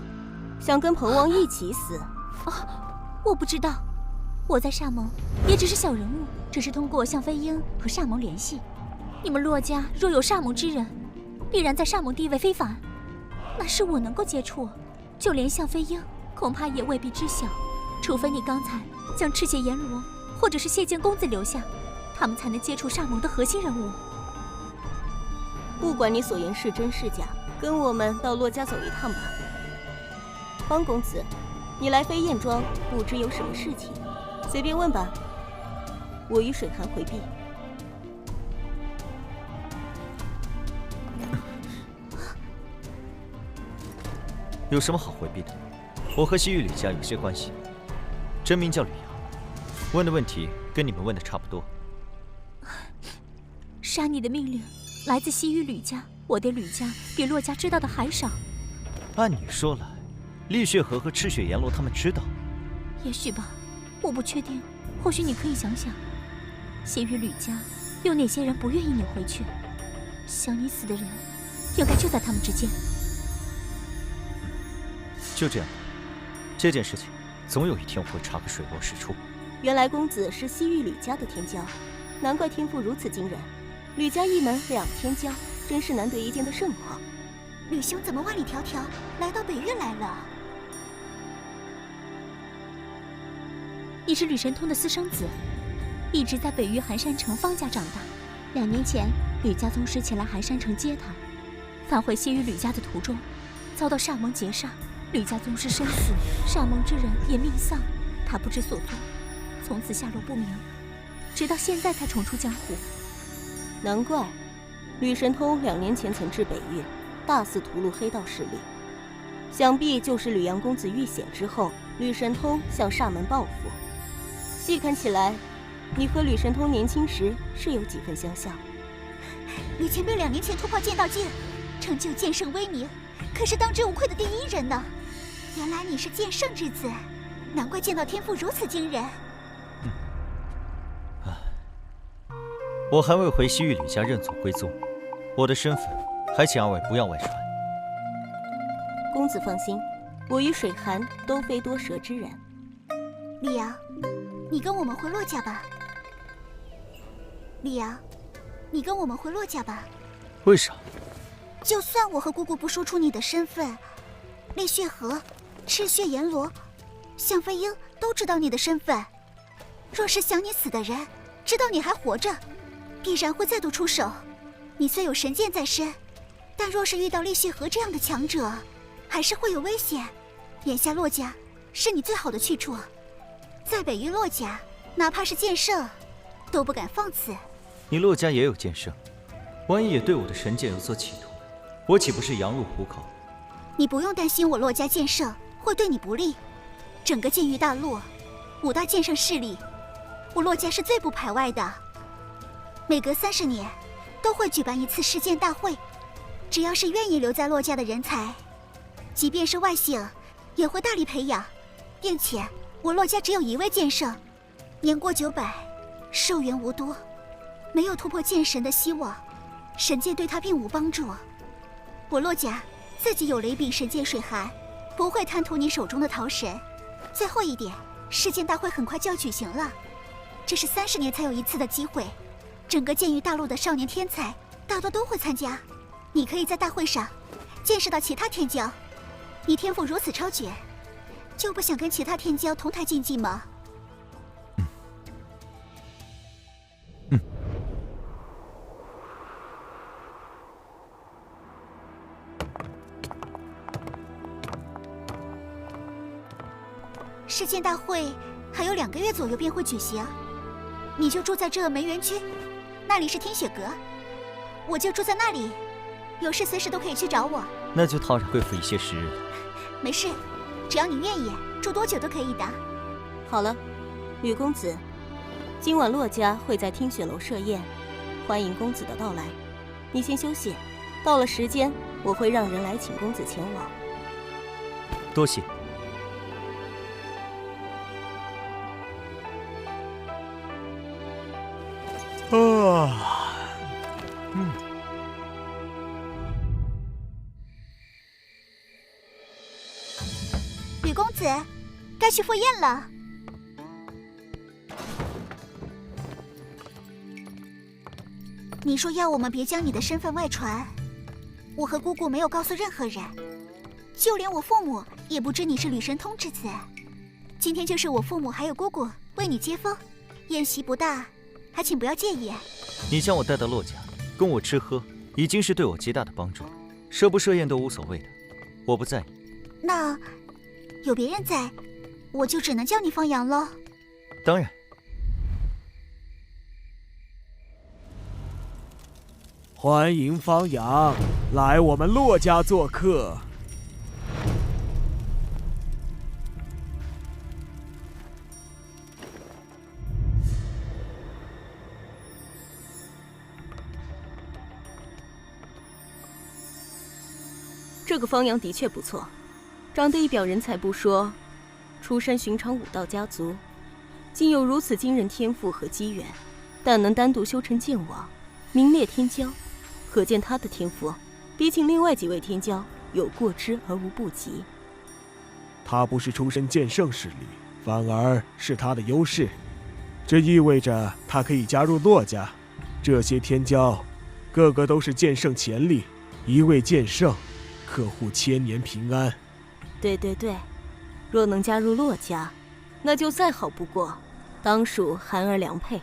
想跟彭王一起死？我不知道，我在煞盟也只是小人物，只是通过向飞鹰和煞盟联系。你们骆家若有煞盟之人，必然在煞盟地位非凡，那是我能够接触。就连向飞鹰，恐怕也未必知晓，除非你刚才将赤血阎罗或者是谢剑公子留下，他们才能接触煞盟的核心人物。不管你所言是真是假，跟我们到骆家走一趟吧。方公子，你来飞燕庄不知有什么事情，随便问吧。我与水寒回避。有什么好回避的？我和西域吕家有些关系，真名叫吕阳，问的问题跟你们问的差不多。杀你的命令来自西域吕家，我对吕家比骆家知道的还少。按你说来，厉血河和赤血阎罗他们知道。也许吧，我不确定。或许你可以想想，西域吕家有哪些人不愿意你回去？想你死的人，应该就在他们之间。就这样，这件事情总有一天我会查个水落石出。原来公子是西域吕家的天骄，难怪天赋如此惊人。吕家一门两天骄，真是难得一见的盛况。吕兄怎么万里迢迢来到北域来了？你是吕神通的私生子，一直在北域寒山城方家长大。2年前，吕家宗师前来寒山城接他，返回西域吕家的途中，遭到煞盟劫杀，吕家宗师身死，煞盟之人也命丧，他不知所踪，从此下落不明，直到现在才重出江湖。难怪，吕神通2年前曾至北域，大肆屠戮黑道势力，想必就是吕阳公子遇险之后，吕神通向煞门报复。细看起来，你和吕神通年轻时是有几分相像。吕前辈2年前突破剑道境，成就剑圣威名，可是当之无愧的第1人呢。原来你是剑圣之子，难怪剑道天赋如此惊人。我还未回西域吕家认祖归宗，我的身份还请2位不要外传。公子放心，我与水寒都非多舌之人。李阳，你跟我们回骆家吧。李阳，你跟我们回骆家吧。为啥？就算我和姑姑不说出你的身份，厉血河、赤血阎罗、向飞鹰都知道你的身份。若是想你死的人知道你还活着，必然会再度出手。你虽有神剑在身，但若是遇到厉血河这样的强者，还是会有危险。眼下骆家是你最好的去处，在北域骆家，哪怕是剑圣，都不敢放肆。你骆家也有剑圣，万一也对我的神剑有所企图，我岂不是羊入虎口？你不用担心我洛家剑圣会对你不利。整个剑域大陆，5大剑圣势力，我洛家是最不排外的。每隔30年，都会举办一次世剑大会。只要是愿意留在洛家的人才，即便是外姓，也会大力培养。并且，我洛家只有1位剑圣，年过900，寿元无多，没有突破剑神的希望，神剑对他并无帮助。我洛家自己有雷柄神剑水寒，不会贪图你手中的桃神。最后一点，世剑大会很快就要举行了，这是30年才有一次的机会，整个剑域大陆的少年天才大多都会参加。你可以在大会上见识到其他天骄。你天赋如此超绝，就不想跟其他天骄同台竞技吗？世剑大会还有2个月左右便会举行，你就住在这梅园区，那里是天雪阁，我就住在那里，有事随时都可以去找我。那就套上贵府一些时日了。没事，只要你愿意，住多久都可以的。好了，吕公子，今晚洛家会在听雪楼设宴，欢迎公子的到来。你先休息，到了时间，我会让人来请公子前往。多谢。吕公子，该去赴宴了。你说要我们别将你的身份外传，我和姑姑没有告诉任何人，就连我父母也不知你是吕神通之子。今天就是我父母还有姑姑为你接风，宴席不大，还请不要介意。你将我带到洛家，供我吃喝，已经是对我极大的帮助，设不设宴都无所谓的，我不在意。那有别人在，我就只能叫你方阳了。当然。欢迎方阳来我们洛家做客。这个方阳的确不错，长得一表人才不说，出身寻常武道家族，竟有如此惊人天赋和机缘，但能单独修成剑王，名列天骄，可见他的天赋比起另外几位天骄有过之而无不及。他不是出身剑圣势力，反而是他的优势，这意味着他可以加入洛家。这些天骄，个个都是剑圣潜力，一位剑圣，客户千年平安。对对对，若能加入洛家，那就再好不过，当属寒儿良配。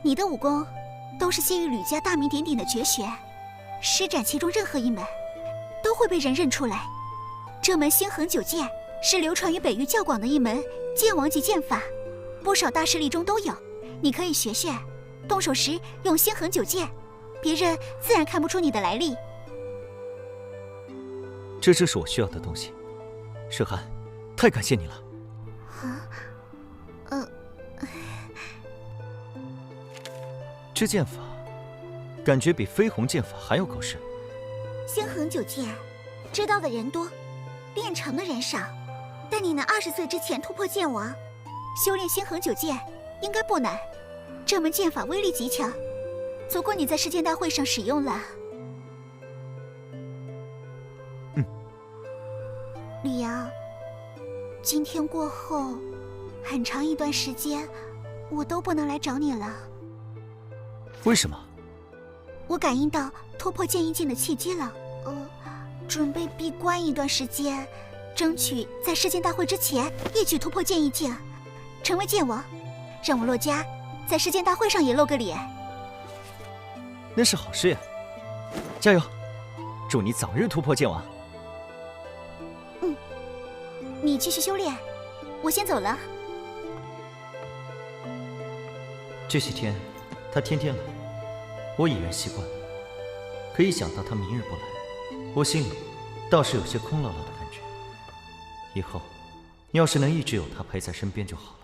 你的武功都是先于吕家大名鼎鼎的绝学，施展其中任何一门，都会被人认出来。这门星横九剑是流传于北域较广的一门剑王级剑法，不少大势力中都有。你可以学学，动手时用星横九剑，别人自然看不出你的来历。这正是我需要的东西，沈寒，太感谢你了。这剑法，感觉比飞鸿剑法还要高深。星横九剑，知道的人多，练成的人少。但你能20岁之前突破剑王，修炼星横九剑应该不难。这门剑法威力极强，足够你在世剑大会上使用了。吕阳，今天过后，很长一段时间，我都不能来找你了。为什么？我感应到突破剑意境的契机了，准备闭关一段时间，争取在世剑大会之前一举突破剑意境，成为剑王，让我洛家在世剑大会上也露个脸。那是好事呀。加油！祝你早日突破剑王。你继续修炼，我先走了。这些天，他天天来，我已然习惯了。可一想到他明日不来，我心里倒是有些空落落的感觉。以后，要是能一直有他陪在身边就好了。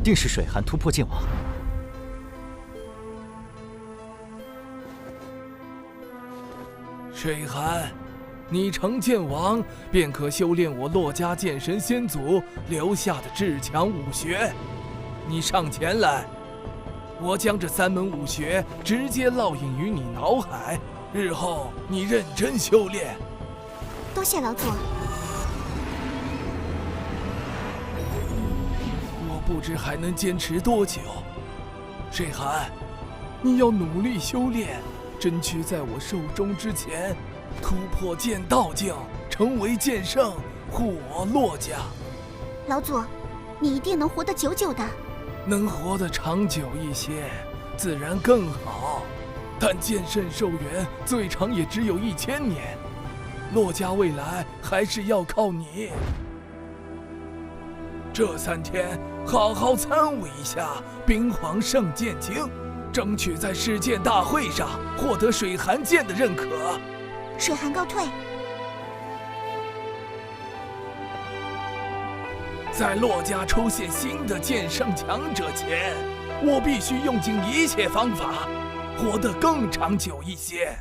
定是水寒突破剑王。水寒，你成剑王，便可修炼我洛家剑神先祖留下的至强武学。你上前来，我将这3门武学直接烙印于你脑海，日后你认真修炼。多谢老祖。我不知还能坚持多久。水寒，你要努力修炼，争取在我寿终之前突破剑道境，成为剑圣，护我洛家。老祖，你一定能活得久久的。能活得长久一些，自然更好。但剑圣寿元最长也只有1000年，洛家未来还是要靠你。这3天好好参悟一下冰皇圣剑经，争取在世剑大会上获得水寒剑的认可。水寒告退。在洛家出现新的剑圣强者前，我必须用尽一切方法，活得更长久一些。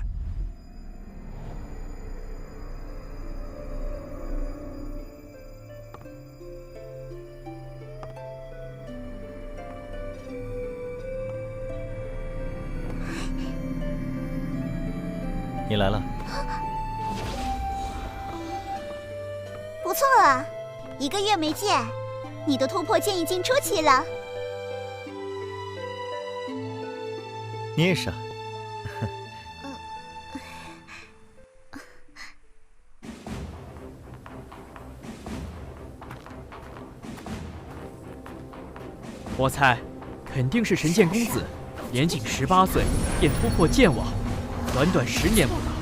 你来了。不错啊，1个月没见，你的突破剑已经出奇了。你也是啊。我猜，肯定是神剑公子，年仅18岁便突破剑王，短短10年不到，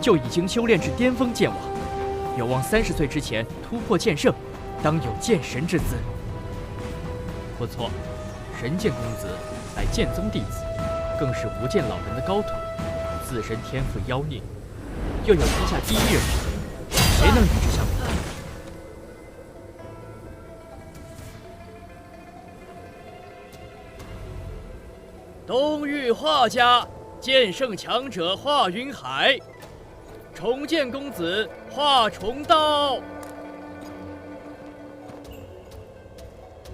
就已经修炼至巅峰剑王，有望30岁之前突破剑圣，当有剑神之姿。不错，神剑公子乃剑宗弟子，更是无剑老人的高徒，自身天赋妖孽，又有天下第1人，谁能与之相比？东域画家，剑圣强者华云海，重剑公子华重道。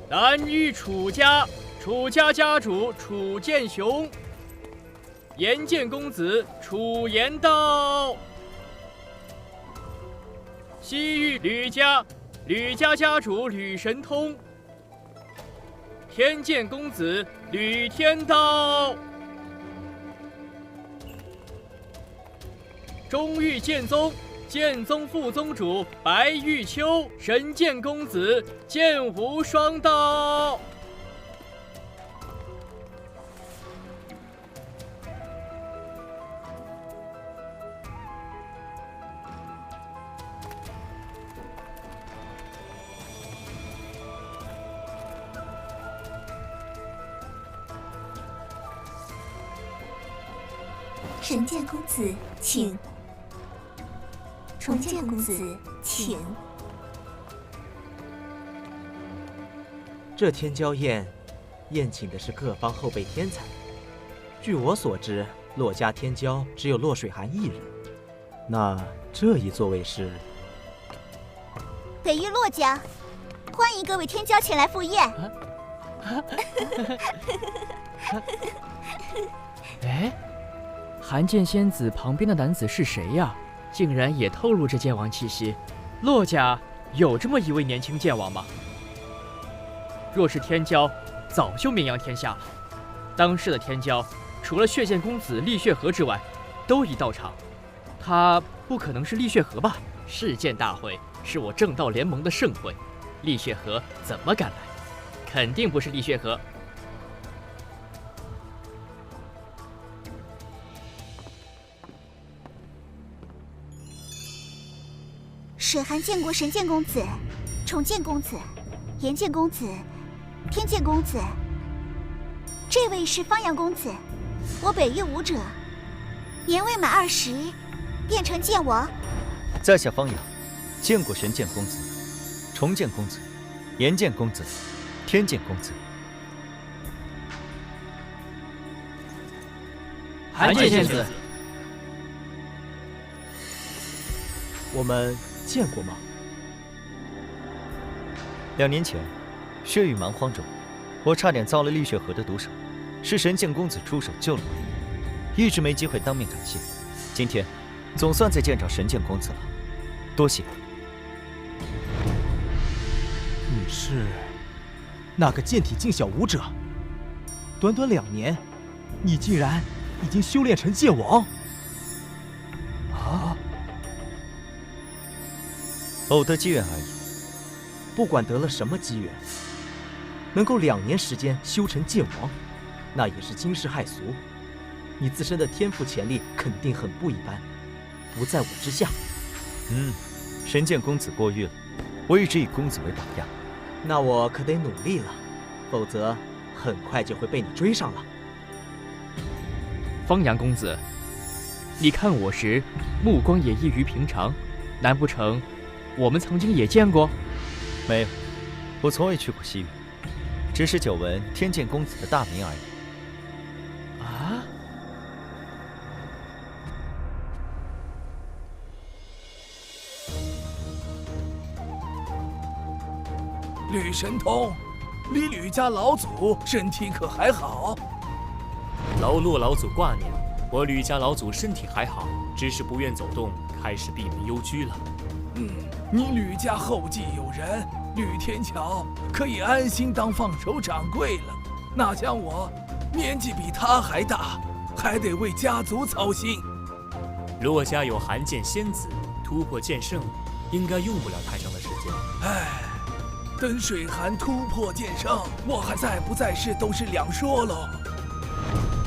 南域楚家，楚家家主楚剑雄，岩剑公子楚岩道。西域吕家，吕家家主吕神通，天剑公子吕天道。中域剑宗，剑宗副宗主白玉秋，神剑公子剑无双刀。神剑公子，请。重剑公子，请。这天骄宴，宴请的是各方后辈天才。据我所知，洛家天骄只有洛水寒1人。那这一座位是北域洛家，欢迎各位天骄前来赴宴。哎，寒剑仙子旁边的男子是谁呀？竟然也透露着剑王气息。洛家有这么一位年轻剑王吗？若是天骄，早就名扬天下了。当世的天骄，除了血剑公子厉血河之外，都已到场。他不可能是厉血河吧？世剑大会是我正道联盟的盛会，厉血河怎么敢来？肯定不是厉血河。水寒见过神剑公子、重剑公子、炎剑公子、天剑公子。这位是方阳公子，我北域武者，年未满20，变成剑王。在下方阳，见过神剑公子、重剑公子、炎剑公子、天剑公子。寒剑仙子，我们见过吗？2年前，血域蛮荒中，我差点遭了厉血河的毒手，是神剑公子出手救了我，一直没机会当面感谢。今天，总算再见着神剑公子了，多谢。你是那个剑体境小武者？短短2年，你竟然已经修炼成剑王？啊！偶得机缘而已。不管得了什么机缘，能够2年时间修成剑王，那也是惊世骇俗。你自身的天赋潜力肯定很不一般，不在我之下。神剑公子过誉了，我一直以公子为榜样。那我可得努力了，否则很快就会被你追上了。方阳公子，你看我时目光也异于平常，难不成我们曾经也见过？没有，我从未去过西域，只是久闻天剑公子的大名而已。啊！吕神通，你吕家老祖身体可还好？劳洛老祖挂念，我吕家老祖身体还好，只是不愿走动，开始闭门幽居了。你吕家后继有人，吕天桥可以安心当放手掌柜了。哪像我，年纪比他还大，还得为家族操心。洛家有寒剑仙子，突破剑圣，应该用不了太长的时间。等水寒突破剑圣，我还在不在世都是两说喽。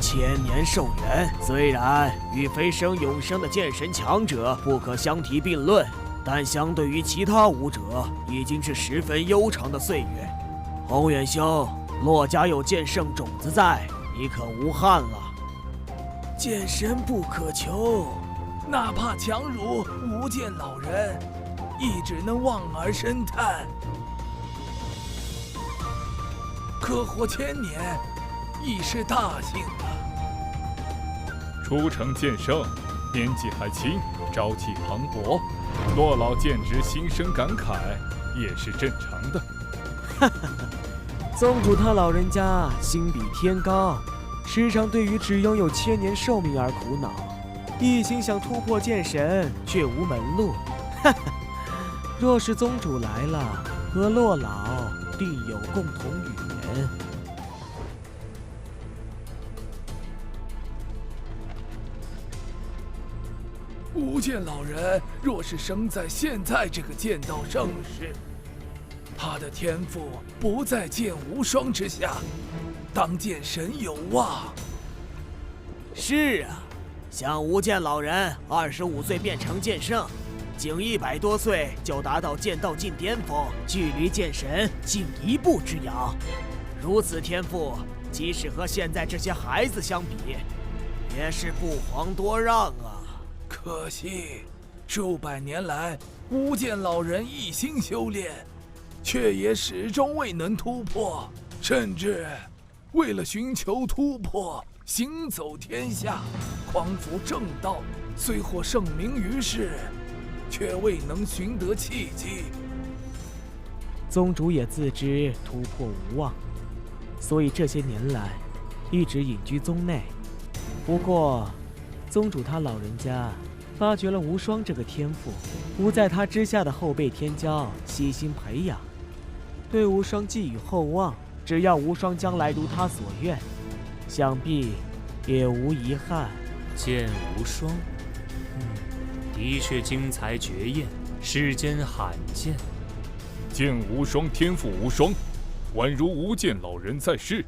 千年寿元虽然与飞升永生的剑神强者不可相提并论，但相对于其他武者，已经是十分悠长的岁月。宏远兄，洛家有剑圣种子在，你可无憾了。剑神不可求，哪怕强如无剑老人，亦只能望而生叹。可活1000年，亦是大幸啊。初成剑圣，年纪还轻，朝气蓬勃，洛老见之心生感慨，也是正常的。哈哈哈，宗主他老人家心比天高，时常对于只拥有1000年寿命而苦恼，一心想突破剑神，却无门路。哈哈，若是宗主来了，和洛老定有共同语言。无剑老人若是生在现在这个剑道盛世，他的天赋不在剑无双之下，当剑神有望。是啊，像无剑老人25岁变成剑圣，仅100多岁就达到剑道近巅峰，距离剑神仅1步之遥。如此天赋，即使和现在这些孩子相比，也是不遑多让啊。可惜，数百年来，无剑老人一心修炼，却也始终未能突破，甚至为了寻求突破，行走天下，匡扶正道，虽获盛名于世，却未能寻得契机。宗主也自知突破无望，所以这些年来一直隐居宗内。不过，宗主他老人家发掘了无双这个天赋，不在他之下的后辈天骄悉心培养，对无双寄予厚望。只要无双将来如他所愿，想必也无遗憾。剑无双，的确精彩绝艳，世间罕见。剑无双天赋无双，宛如无间老人在世，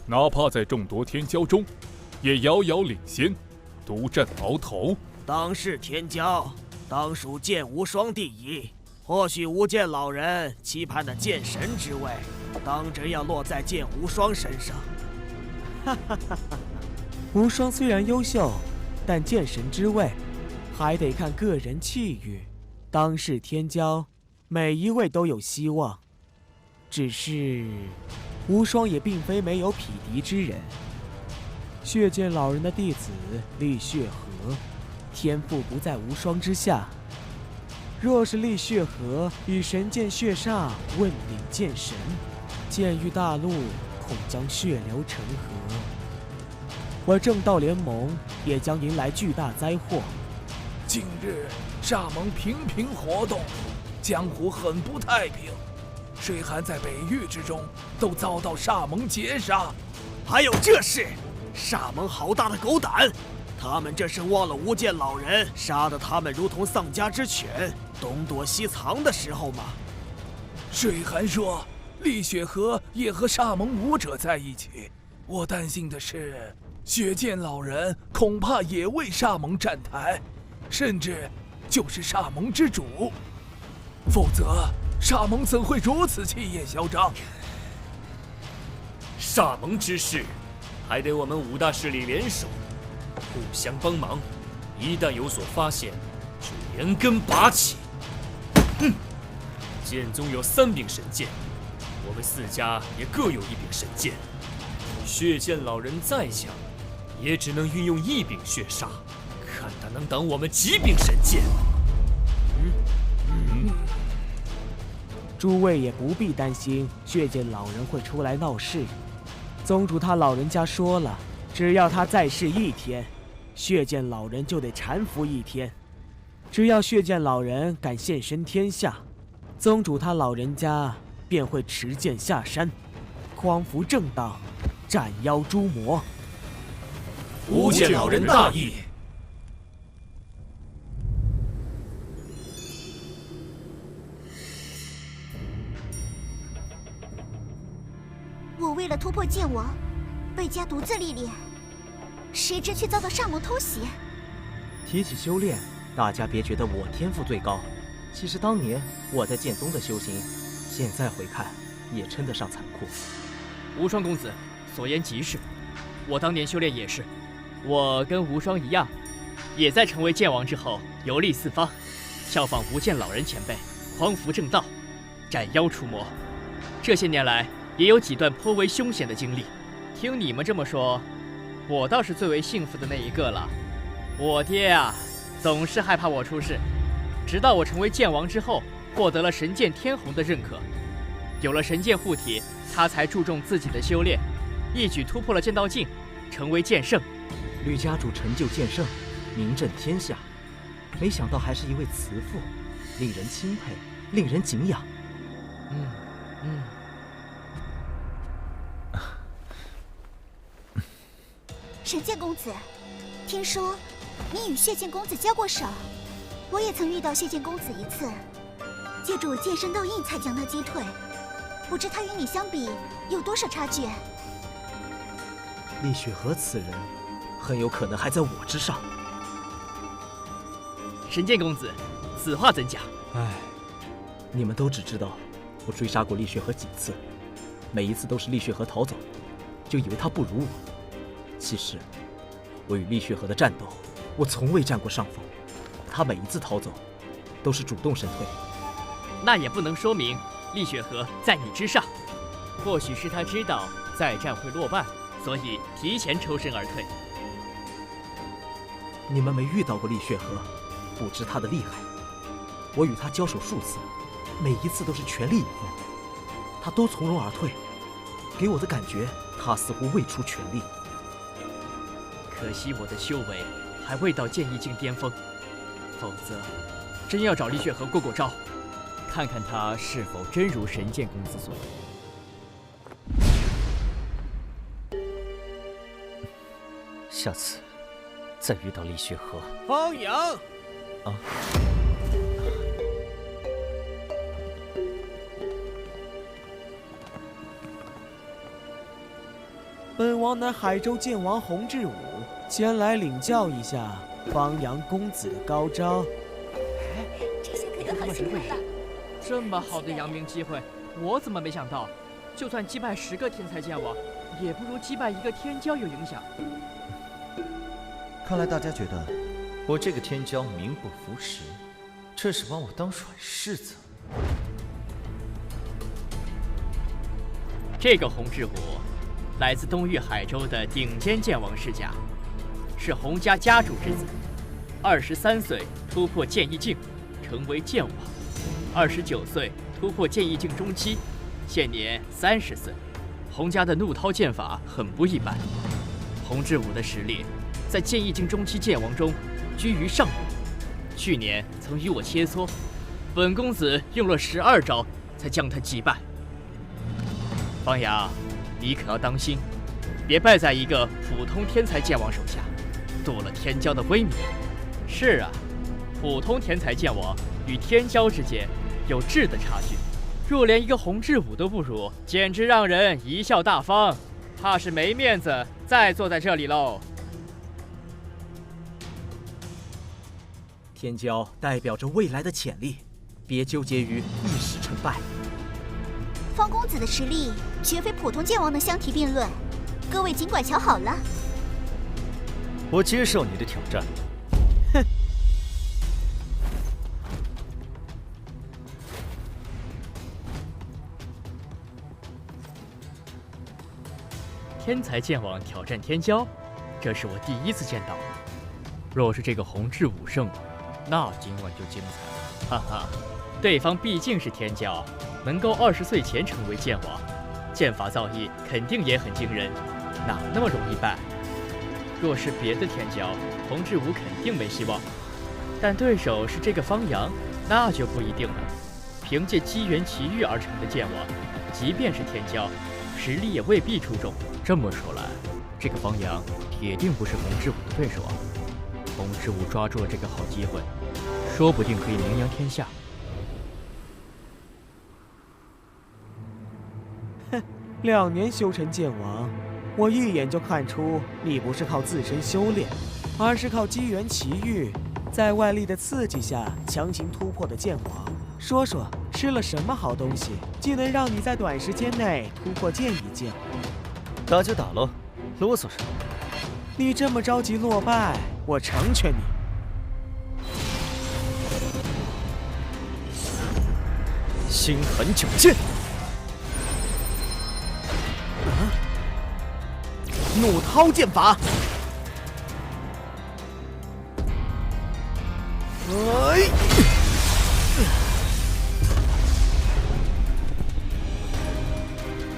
哪怕在众多天骄中，也遥遥领先，独占鳌头。当世天骄，当属剑无双第一。或许无间老人期盼的剑神之位，当真要落在剑无双身上。哈哈哈哈！无双虽然优秀，但剑神之位还得看个人气运。当世天骄，每一位都有希望，只是无双也并非没有匹敌之人。血剑老人的弟子厉血河，天赋不在无双之下。若是厉血河以神剑血煞问鼎剑神，剑域大陆恐将血流成河，而正道联盟也将迎来巨大灾祸。近日煞盟频频活动，江湖很不太平，水寒在北域之中都遭到煞盟劫杀。还有这事，煞盟好大的狗胆！他们这是忘了无间老人杀得他们如同丧家之犬，东躲西藏的时候吗？水寒说，厉血河也和煞盟武者在一起。我担心的是，血剑老人恐怕也为煞盟站台，甚至就是煞盟之主。否则，煞盟怎会如此气焰嚣张？煞盟之事，还得我们五大势力联手，互相帮忙。一旦有所发现，就连根拔起。哼！剑宗有3柄神剑，我们4家也各有1柄神剑。血剑老人再强，也只能运用1柄血煞，看他能挡我们几柄神剑。诸位也不必担心血剑老人会出来闹事。宗主他老人家说了，只要他在世1天，血剑老人就得搀扶1天。只要血剑老人敢现身天下，宗主他老人家便会持剑下山，匡扶正道，斩妖诛魔。无间老人大义。我为了突破剑王，被家独自历练，谁知却遭到煞盟偷袭。提起修炼，大家别觉得我天赋最高，其实当年我在剑宗的修行，现在回看也称得上残酷。无双公子所言极是，我当年修炼也是，我跟无双一样，也在成为剑王之后游历四方，效仿无间老人前辈，匡扶正道，斩妖除魔。这些年来，也有几段颇为凶险的经历。听你们这么说，我倒是最为幸福的那一个了。我爹啊，总是害怕我出事，直到我成为剑王之后，获得了神剑天虹的认可，有了神剑护体，他才注重自己的修炼，一举突破了剑道境，成为剑圣。吕家主成就剑圣，名震天下，没想到还是一位慈父，令人钦佩，令人敬仰。神剑公子，听说你与血剑公子交过手，我也曾遇到血剑公子一次，借助剑圣烙印才将他击退，不知他与你相比有多少差距？厉雪河此人，很有可能还在我之上。神剑公子，此话怎讲？唉，你们都只知道我追杀过厉雪河几次，每一次都是厉雪河逃走，就以为他不如我。其实，我与厉雪河的战斗，我从未占过上风。他每一次逃走，都是主动身退。那也不能说明厉雪河在你之上，或许是他知道再战会落败，所以提前抽身而退。你们没遇到过厉雪河，不知他的厉害。我与他交手数次，每一次都是全力以赴，他都从容而退，给我的感觉，他似乎未出全力。可惜我的修为还未到剑意境巅峰，否则真要找厉雪河过过招，看看他是否真如神剑公子所言。下次再遇到厉雪河，方颖本王乃海州剑王洪志武，前来领教一下方阳公子的高招。这下可就好兴奋了。这么好的扬名机会，我怎么没想到？就算击败10个天才剑王，也不如击败一个天骄有影响。看来大家觉得我这个天骄名不符实，这是把我当软柿子。这个洪志武，来自东域海州的顶尖剑王世家，是洪家家主之子。23岁突破剑意境，成为剑王；29岁突破剑意境中期，现年30岁。洪家的怒涛剑法很不一般，洪志武的实力在剑意境中期剑王中居于上位。去年曾与我切磋，本公子用了12招才将他击败。方阳，你可要当心，别败在一个普通天才剑王手下，夺了天骄的威名。是啊，普通天才剑王与天骄之间有质的差距，若连一个洪志武都不如，简直让人贻笑大方，怕是没面子再坐在这里喽。天骄代表着未来的潜力，别纠结于一时成败。方公子的实力绝非普通剑王能相提并论，各位尽管瞧好了。我接受你的挑战。哼！天才剑王挑战天骄，这是我第一次见到。若是这个洪志武胜了，那今晚就精彩了。哈哈，对方毕竟是天骄，能够20岁前成为剑王，剑法造诣肯定也很惊人，哪那么容易败？若是别的天骄，洪志武肯定没希望。但对手是这个方阳，那就不一定了。凭借机缘奇遇而成的剑王，即便是天骄，实力也未必出众。这么说来，这个方阳铁定不是洪志武的对手啊！洪志武抓住了这个好机会，说不定可以名扬天下。哼，2年修成剑王，我一眼就看出你不是靠自身修炼，而是靠机缘奇遇，在外力的刺激下强行突破的剑王。说说吃了什么好东西，既能让你在短时间内突破剑意境？打就打喽，啰嗦什么？你这么着急落败，我成全你。心狠矫健。怒涛剑法。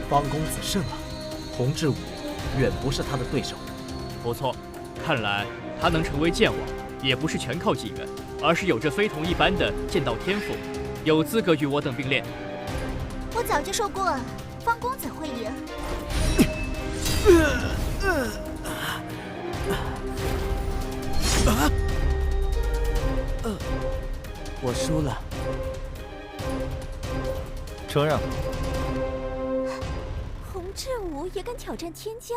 方公子胜了，洪志武远不是他的对手。不错，看来他能成为剑王，也不是全靠机缘，而是有着非同一般的剑道天赋，有资格与我等并列。我早就说过，方公子会赢。我输了。承让。洪志武也敢挑战天骄？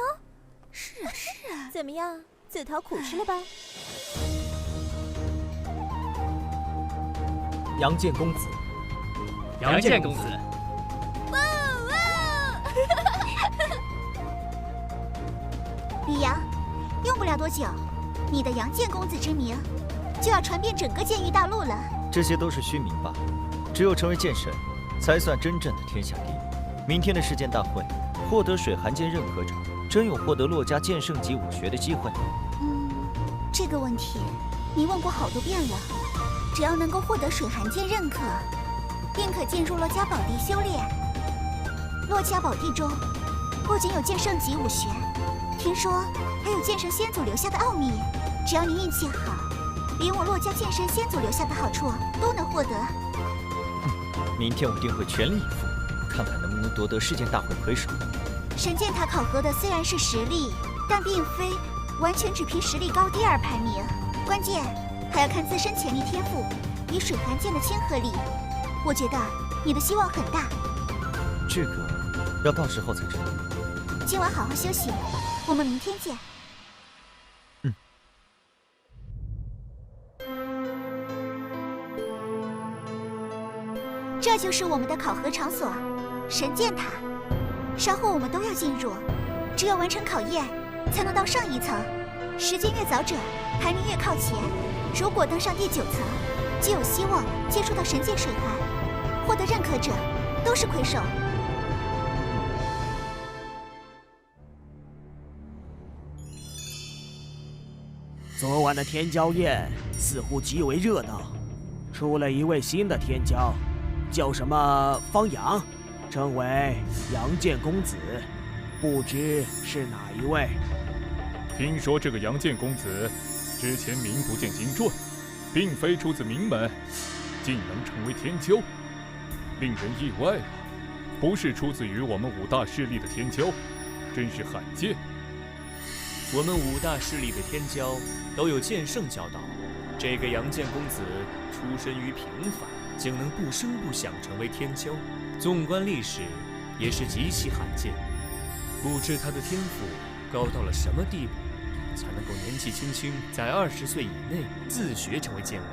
是啊，怎么样，自讨苦吃了吧？杨建公子，杨建公子，李阳，用不了多久，你的杨建公子之名就要传遍整个剑域大陆了。这些都是虚名罢了，只有成为剑神，才算真正的天下第一。明天的世剑大会，获得水寒剑认可者，真有获得洛家剑圣级武学的机会。这个问题你问过好多遍了。只要能够获得水寒剑认可，便可进入洛家宝地修炼。洛家宝地中不仅有剑圣级武学，听说还有剑神先祖留下的奥秘。只要你运气好，连我洛家剑神先祖留下的好处都能获得。明天我定会全力以赴，看看能不能夺得世剑大会魁首。神剑塔考核的虽然是实力，但并非完全只凭实力高低而排名，关键还要看自身潜力天赋与水寒剑的亲和力。我觉得你的希望很大。这个要到时候才知道。今晚好好休息，我们明天见。这就是我们的考核场所——神剑塔。稍后我们都要进入，只有完成考验，才能到上一层。时间越早者，排名越靠前。如果登上第9层，就有希望接触到神剑水寒，获得认可者都是魁首。昨晚的天骄宴似乎极为热闹，出了一位新的天骄，叫什么方阳，称为阳剑公子，不知是哪一位？听说这个阳剑公子之前名不见经传，并非出自名门，竟能成为天骄，令人意外啊！不是出自于我们5大势力的天骄，真是罕见。我们5大势力的天骄都有剑圣教导，这个阳剑公子出身于平凡，竟能不声不响成为天骄，纵观历史也是极其罕见。不知他的天赋高到了什么地步，才能够年纪轻轻在20岁以内自学成为剑王。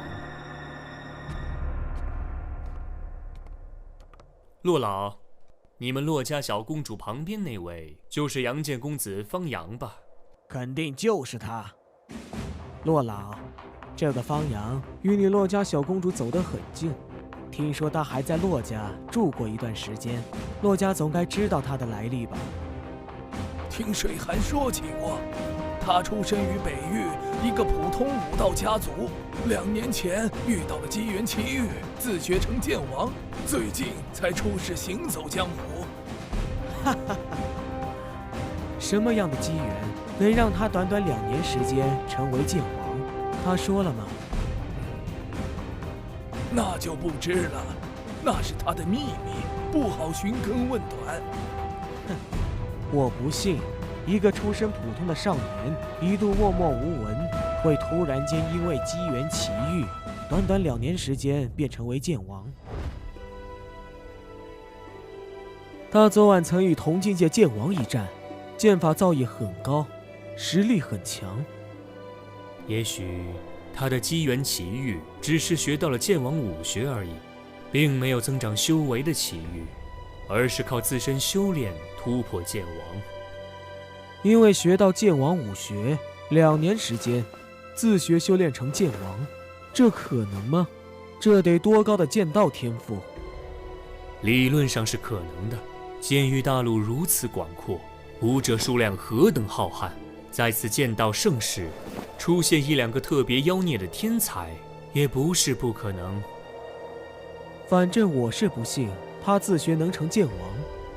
洛老，你们洛家小公主旁边那位就是阳剑公子方阳吧？肯定就是他。洛老，这个方阳与你洛家小公主走得很近，听说他还在洛家住过一段时间，洛家总该知道他的来历吧？听水寒说起过，他出身于北域一个普通武道家族，2年前遇到了机缘奇遇，自学成剑王，最近才出世行走江湖。哈哈哈！什么样的机缘能让他短短2年时间成为剑王？他说了吗？那就不知了，那是他的秘密，不好寻根问短。哼，我不信，一个出身普通的少年，一度默默无闻，会突然间因为机缘奇遇，短短2年时间便成为剑王。他昨晚曾与同境界剑王一战，剑法造诣很高，实力很强。也许他的机缘奇遇只是学到了剑王武学而已，并没有增长修为的奇遇，而是靠自身修炼突破剑王。因为学到剑王武学，2年时间自学修炼成剑王，这可能吗？这得多高的剑道天赋？理论上是可能的。剑域大陆如此广阔，武者数量何等浩瀚，在此剑道盛世，出现1-2个特别妖孽的天才，也不是不可能。反正我是不信他自学能成剑王，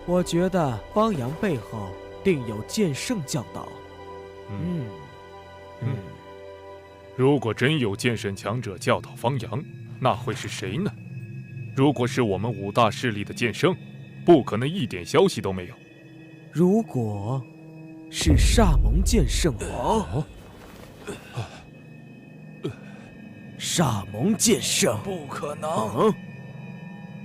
我觉得方阳背后定有剑圣教导。如果真有剑圣强者教导方阳，那会是谁呢？如果是我们5大势力的剑圣，不可能一点消息都没有。如果是煞蒙剑圣煞蒙剑圣，不可能。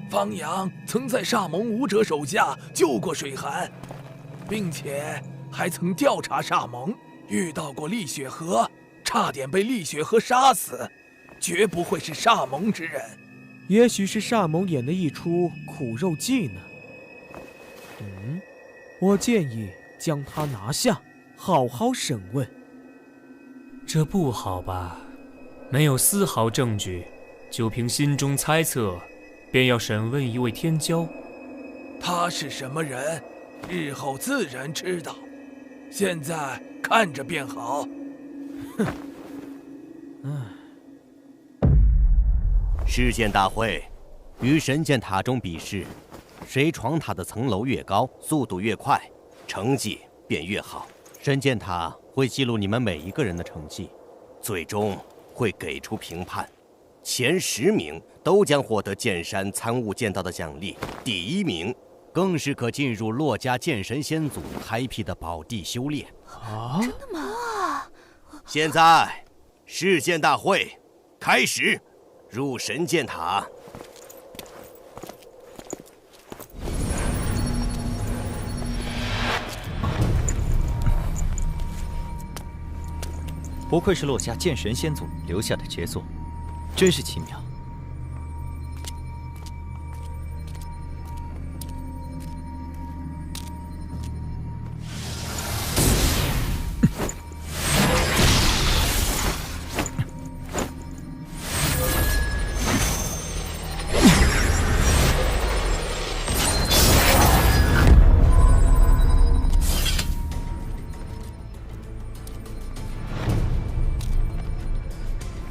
方阳曾在煞蒙武者手下救过水寒，并且还曾调查煞蒙，遇到过厉雪河，差点被厉雪河杀死，绝不会是煞蒙之人。也许是煞蒙演的一出苦肉计呢。我建议将他拿下，好好审问。这不好吧？没有丝毫证据，就凭心中猜测，便要审问一位天骄。他是什么人，日后自然知道。现在看着便好。试剑大会，于神剑塔中比试，谁闯塔的层楼越高，速度越快，成绩便越好。神剑塔会记录你们每一个人的成绩，最终会给出评判。前10名都将获得剑山参悟剑道的奖励，第1名更是可进入洛家剑神仙祖开辟的宝地修炼。真的吗？现在试剑大会开始，入神剑塔。不愧是洛家剑神先祖留下的杰作，真是奇妙。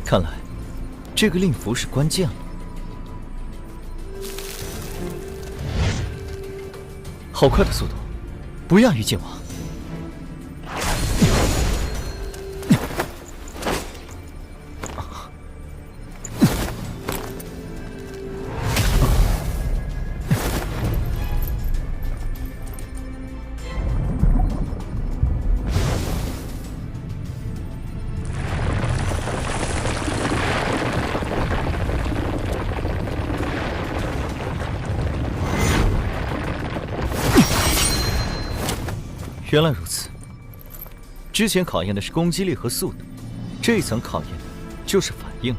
看来，这个令符是关键了。好快的速度，不亚于剑王。原来如此，之前考验的是攻击力和速度，这一层考验的就是反应。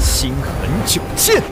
心痕九剑，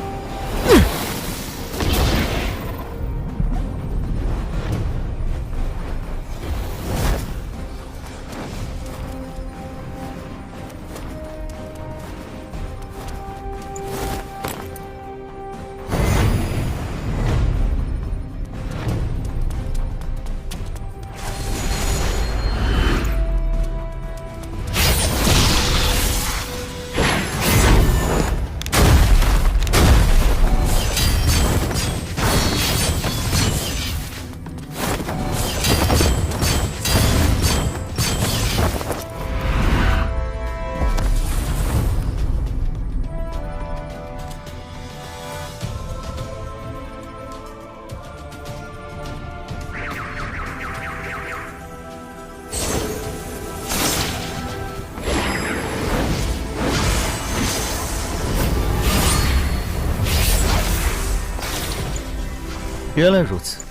原来如此，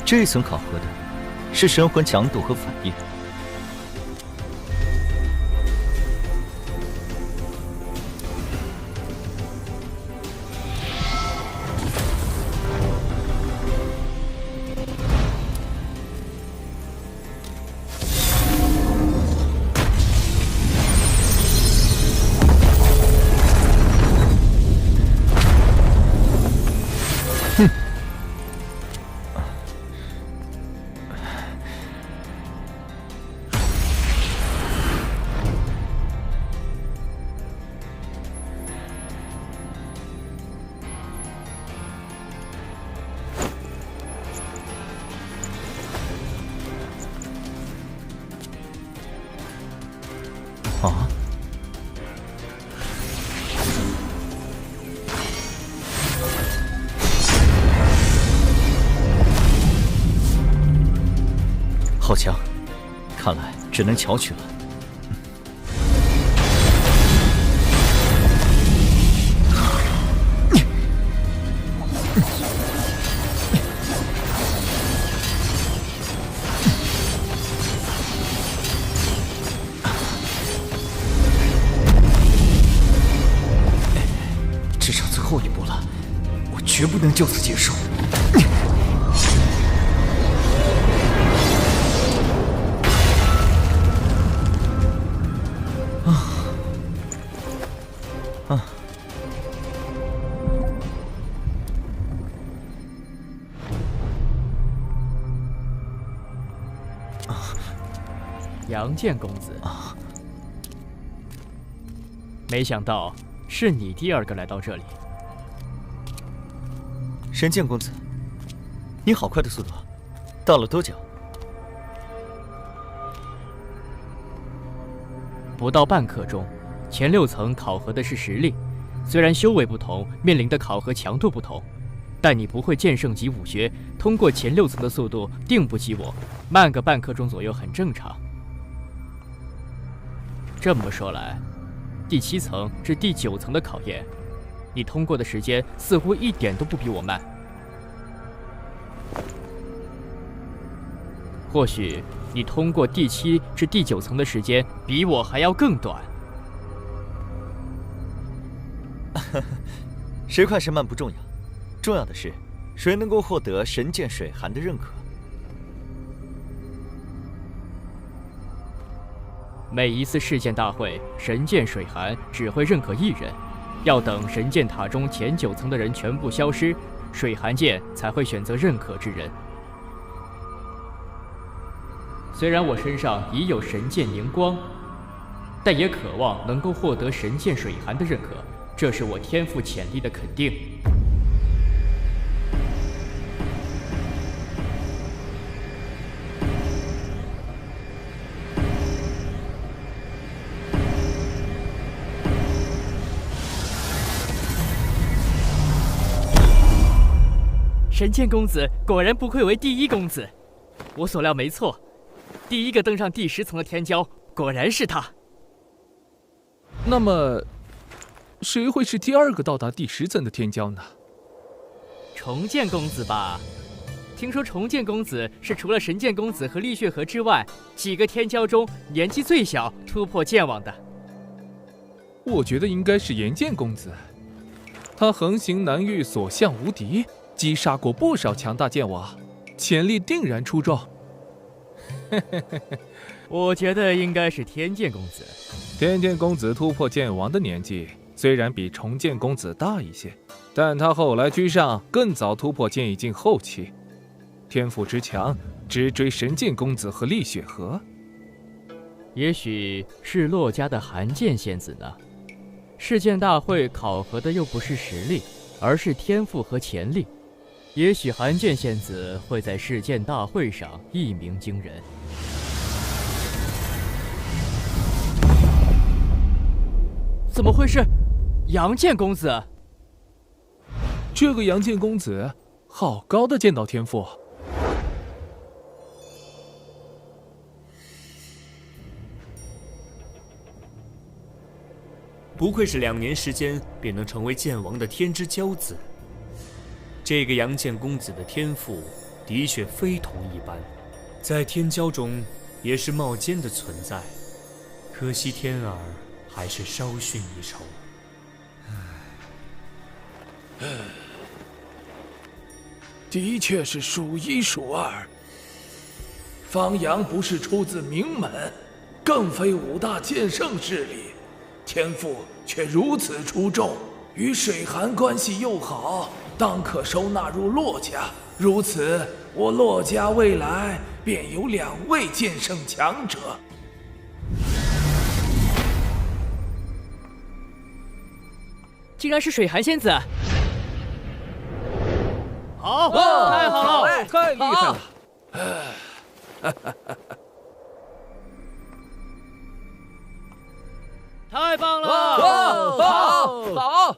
这一层考核的是神魂强度和反应。啊！好强，看来只能巧取了。只剩最后一步了，我绝不能就此结束。杨剑公子，没想到是你第二个来到这里。神剑公子，你好快的速度，到了多久？不到半刻钟。前6层考核的是实力，虽然修为不同，面临的考核强度不同，但你不会剑圣级武学，通过前6层的速度定不及我，慢个半刻钟左右很正常。这么说来，第7层至第9层的考验，你通过的时间似乎一点都不比我慢。或许你通过第7至第9层的时间比我还要更短。谁快谁慢不重要，重要的是谁能够获得神剑水寒的认可。每一次试剑大会，神剑水寒只会认可1人，要等神剑塔中前9层的人全部消失，水寒剑才会选择认可之人。虽然我身上已有神剑凝光，但也渴望能够获得神剑水寒的认可，这是我天赋潜力的肯定。神剑公子果然不愧为第1公子，我所料没错，第1个登上第10层的天骄果然是他。那么，谁会是第2个到达第10层的天骄呢？重剑公子吧？听说重剑公子是除了神剑公子和厉血河之外，几个天骄中年纪最小突破剑网的。我觉得应该是炎剑公子，他横行南域，所向无敌，击杀过不少强大剑王，潜力定然出众。我觉得应该是天剑公子。天剑公子突破剑王的年纪虽然比重剑公子大一些，但他后来居上，更早突破剑意境后期，天赋之强，直追神剑公子和厉雪河。也许是洛家的寒剑仙子呢？试剑大会考核的又不是实力，而是天赋和潜力。也许寒剑仙子会在试剑大会上一鸣惊人。怎么会是杨剑公子？这个杨剑公子，好高的剑道天赋！不愧是2年时间便能成为剑王的天之骄子。这个杨剑公子的天赋的确非同一般，在天骄中也是冒尖的存在。可惜天儿还是稍逊一筹。的确是数1数2。方阳不是出自名门，更非5大剑圣势力，天赋却如此出众，与水寒关系又好，当可收纳入洛家。如此，我洛家未来便有2位剑圣强者。竟然是水寒仙子！好，太好了，太厉害了！太棒了！好！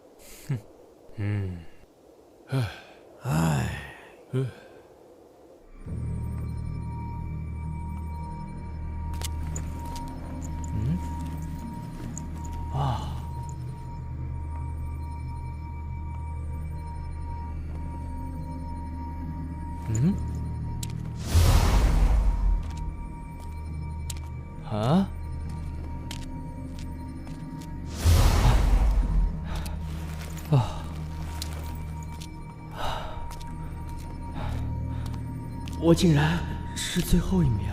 我竟然是最后一名。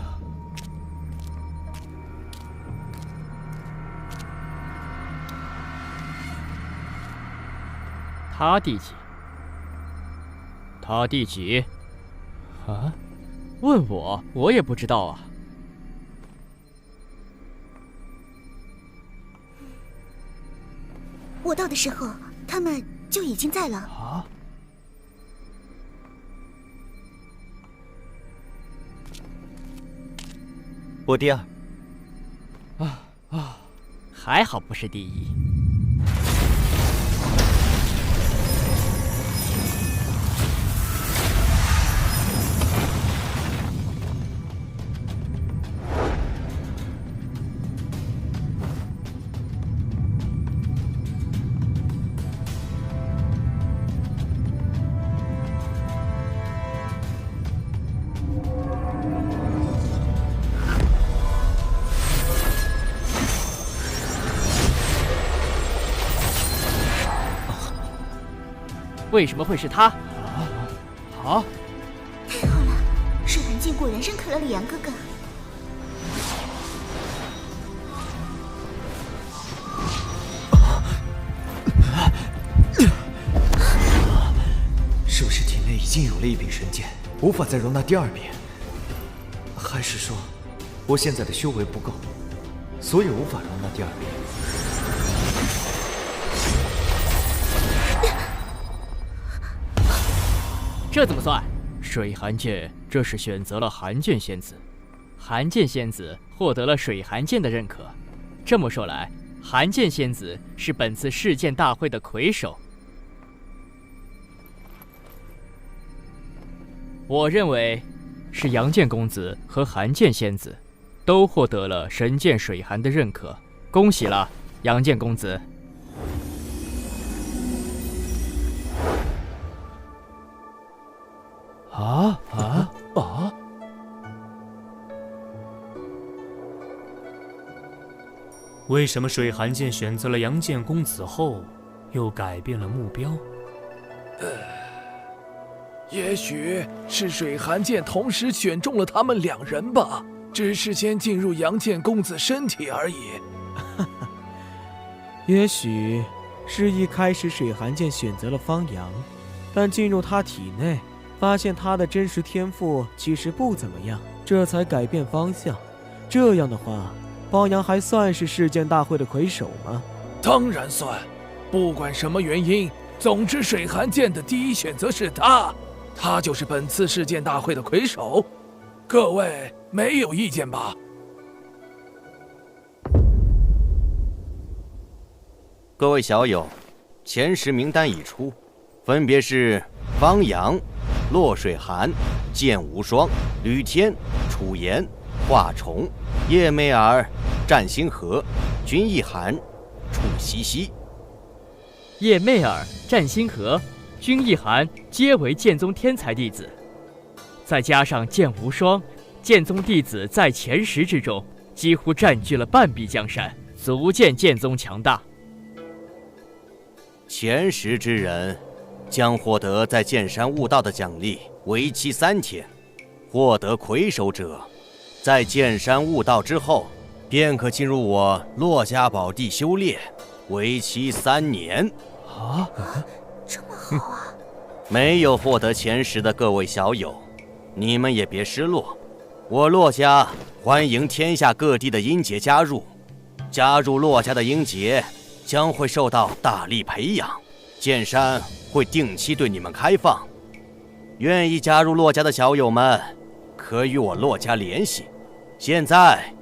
他第几？他第几？啊？问我，我也不知道啊。我到的时候，他们就已经在了。啊？我第2。还好不是第1。为什么会是他？啊！太好了，水寒剑果然认可了李阳哥哥。是不是体内已经有了一柄神剑，无法再容纳第二柄？还是说，我现在的修为不够，所以无法容纳第二柄？这怎么算？水寒剑这是选择了寒剑仙子，寒剑仙子获得了水寒剑的认可。这么说来，寒剑仙子是本次世剑大会的魁首。我认为是杨剑公子和寒剑仙子都获得了神剑水寒的认可，恭喜了，杨剑公子。为什么水寒剑选择了杨剑公子后，又改变了目标？也许是水寒剑同时选中了他们两人吧，只是先进入杨剑公子身体而已。也许是一开始水寒剑选择了方阳，但进入他体内，发现他的真实天赋其实不怎么样，这才改变方向。这样的话，方阳还算是世剑大会的魁首吗？当然算，不管什么原因，总之水寒剑的第一选择是他，他就是本次世剑大会的魁首。各位没有意见吧？各位小友，前10名单已出，分别是方阳、洛水寒、剑无双、吕天、楚言、华虫、叶媚儿、战星河、君一寒、楚西西。叶媚儿、战星河、君一寒皆为剑宗天才弟子，再加上剑无双，剑宗弟子在前10之中几乎占据了半壁江山，足见剑宗强大。前10之人将获得在剑山悟道的奖励，为期3天。获得魁首者，在剑山悟道之后，便可进入我洛家宝地修炼，为期3年。这么好啊！没有获得前10的各位小友，你们也别失落。我洛家欢迎天下各地的阴杰加入，加入洛家的阴杰将会受到大力培养，剑山会定期对你们开放。愿意加入洛家的小友们，可与我洛家联系。现在，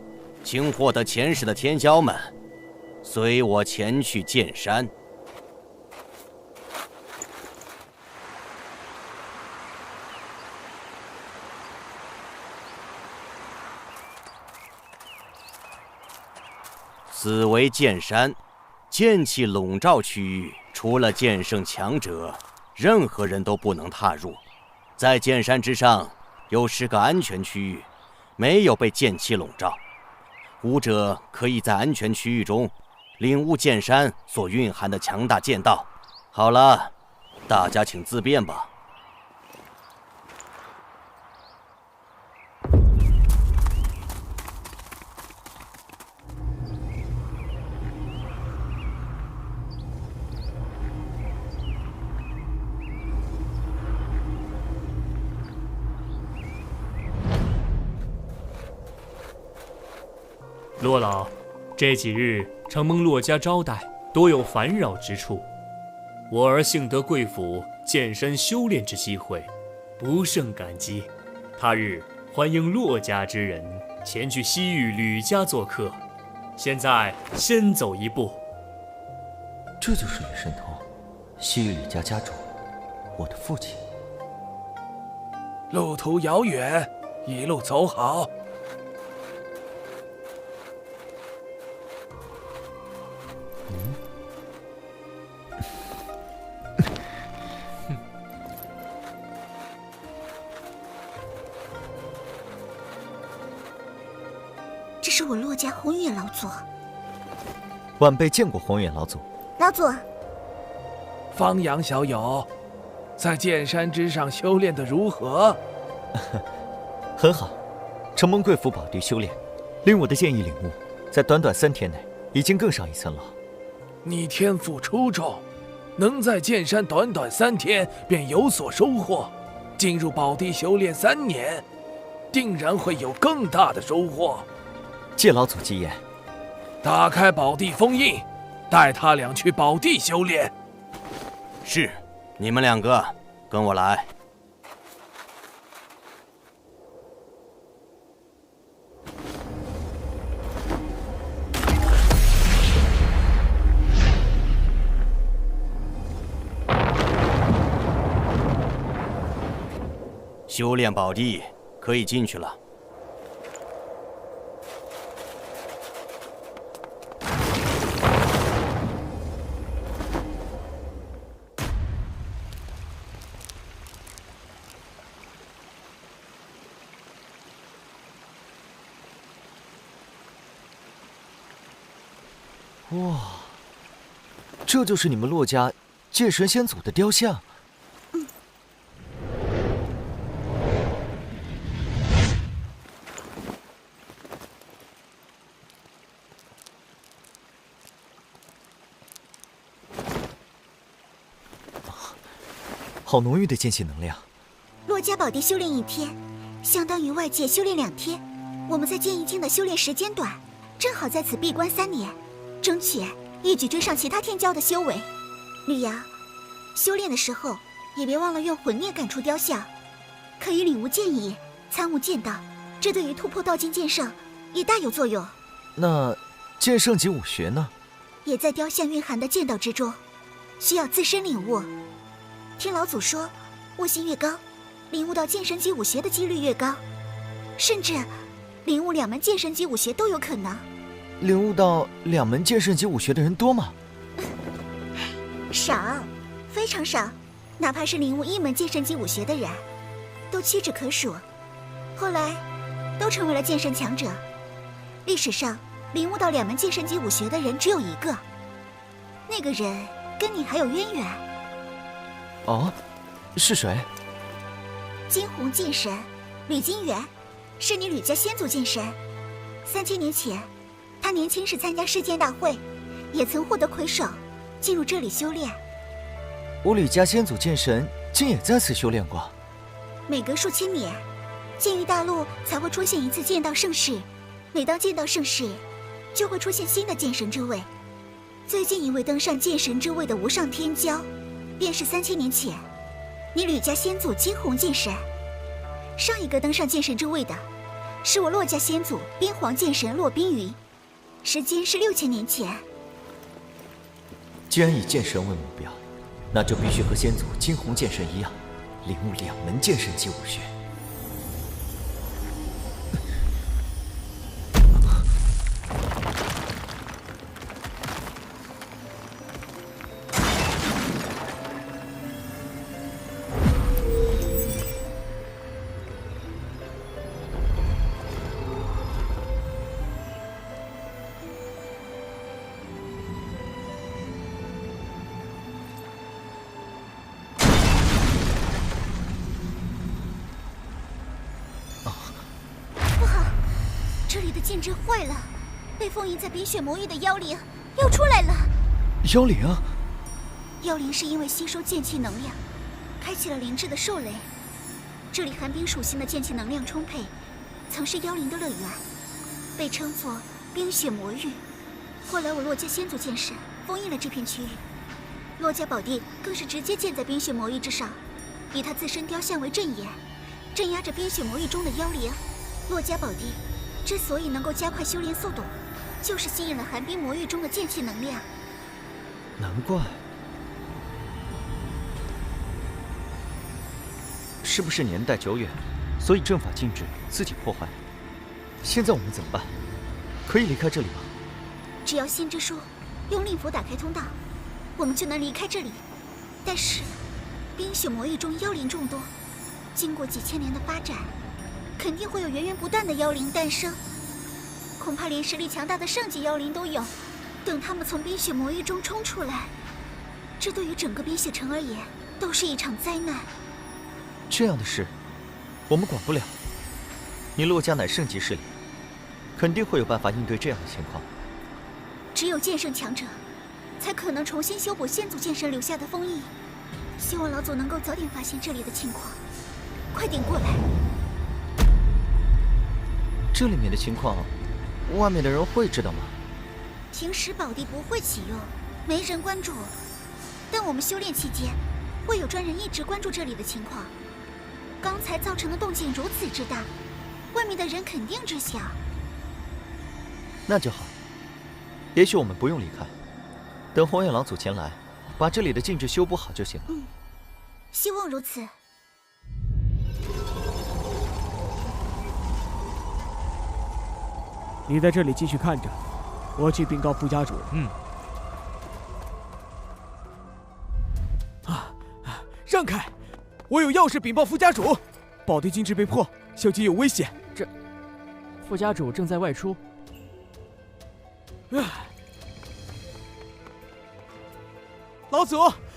请获得前10的天骄们，随我前去剑山。此为剑山，剑气笼罩区域，除了剑圣强者，任何人都不能踏入。在剑山之上，有10个安全区域，没有被剑气笼罩。武者可以在安全区域中领悟剑山所蕴含的强大剑道。好了，大家请自便吧。洛老，这几日承蒙洛家招待，多有烦扰之处。我儿幸得贵府剑山修炼之机会，不胜感激。他日欢迎洛家之人前去西域吕家做客。现在先走一步。这就是吕神通，西域吕家家主，我的父亲。路途遥远，一路走好。这是我洛家宏远老祖。晚辈见过宏远老祖。老祖，方阳小友，在剑山之上修炼的如何？很好，承蒙贵府宝地修炼，令我的剑意领悟，在短短3天内已经更上一层楼。你天赋出众，能在剑山短短3天便有所收获，进入宝地修炼3年，定然会有更大的收获。借老祖吉言。打开宝地封印，带他俩去宝地修炼。是，你们2个跟我来。修炼宝地可以进去了。哇，这就是你们洛家剑神先祖的雕像。好浓郁的剑气能量。洛家宝地修炼1天，相当于外界修炼2天。我们在剑意境的修炼时间短，正好在此闭关3年，争取一举追上其他天骄的修为。吕阳，修炼的时候也别忘了用魂念感出雕像，可以领悟剑意，参悟剑道，这对于突破道境剑圣也大有作用。那剑圣级武学呢？也在雕像蕴含的剑道之中，需要自身领悟。听老祖说，悟性越高，领悟到剑神级武学的几率越高，甚至领悟2门剑神级武学都有可能。领悟到2门剑圣级武学的人多吗？少，非常少。哪怕是领悟1门剑神级武学的人，都屈指可数。后来，都成为了剑圣强者。历史上领悟到2门剑神级武学的人只有1个，那个人跟你还有渊源。哦，是谁？金鸿剑神吕金元，是你吕家先祖剑神。3000年前，他年轻时参加世剑大会，也曾获得魁首，进入这里修炼。我吕家先祖剑神竟也在此修炼过。每隔数千年，剑域大陆才会出现一次剑道盛世。每当剑道盛世，就会出现新的剑神之位。最近一位登上剑神之位的无上天骄，便是3000年前你吕家先祖金鸿剑神。上一个登上剑神之位的，是我洛家先祖边黄剑神骆冰云，时间是6000年前。既然以剑神为目标，那就必须和先祖金鸿剑神一样，领悟2门剑神级武学。这里的剑阵坏了，被封印在冰雪魔域的妖灵又出来了。妖灵？妖灵是因为吸收剑气能量，开启了灵智的兽雷。这里寒冰属性的剑气能量充沛，曾是妖灵的乐园，被称作冰雪魔域。后来我洛家先祖剑神封印了这片区域，洛家宝地更是直接建在冰雪魔域之上，以他自身雕像为阵眼，镇压着冰雪魔域中的妖灵。洛家宝地之所以能够加快修炼速度，就是吸引了寒冰魔域中的剑气能量。难怪。是不是年代久远，所以阵法禁止自己破坏？现在我们怎么办？可以离开这里吗？只要先知书用令符打开通道，我们就能离开这里。但是，冰雪魔域中妖灵众多，经过几千年的发展，肯定会有源源不断的妖灵诞生，恐怕连实力强大的圣级妖灵都有。等他们从冰雪魔域中冲出来，这对于整个冰雪城而言都是一场灾难。这样的事，我们管不了。你洛家乃圣级势力，肯定会有办法应对这样的情况。只有剑圣强者，才可能重新修补先祖剑神留下的封印。希望老祖能够早点发现这里的情况，快点过来。这里面的情况，外面的人会知道吗？平时宝地不会启用，没人关注。但我们修炼期间，会有专人一直关注这里的情况。刚才造成的动静如此之大，外面的人肯定知晓。那就好，也许我们不用离开，等红眼老祖前来，把这里的禁制修补好就行了。希望如此。你在这里继续看着，我去禀告副家主。让开！我有要事禀报副家主，宝地禁制被破，小姐有危险。这，副家主正在外出。老祖，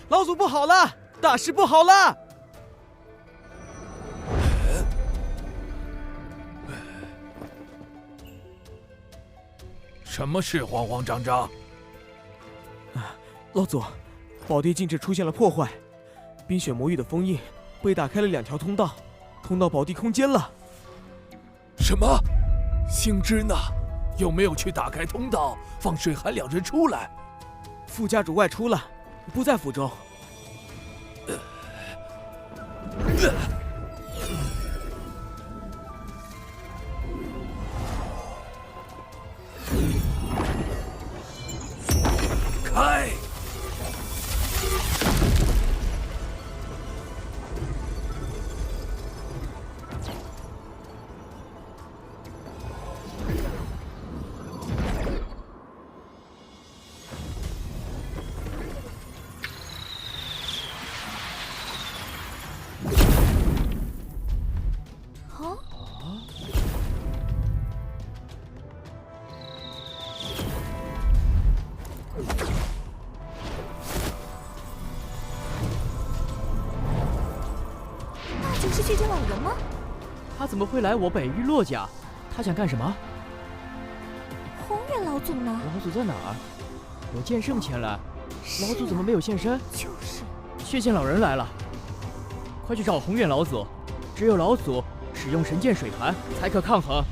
老祖不好了，大事不好了！什么事慌慌张张？老祖，宝地禁制出现了破坏，冰雪魔域的封印被打开了2条通道，通到宝地空间了。什么？星之呢？有没有去打开通道，放水寒2人出来？副家主外出了，不在府中。开！是血间老人吗？他怎么会来我北域洛家？他想干什么？红眼老祖呢？老祖在哪儿？有剑圣前来，老祖怎么没有现身？就是。血剑老人来了，快去找红远老祖。只有老祖使用神剑水寒，才可抗衡。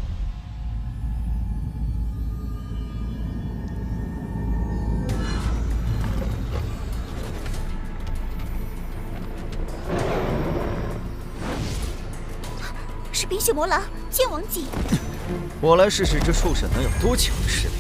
是冰雪魔狼剑王级。我来试试这畜生能有多强的实力。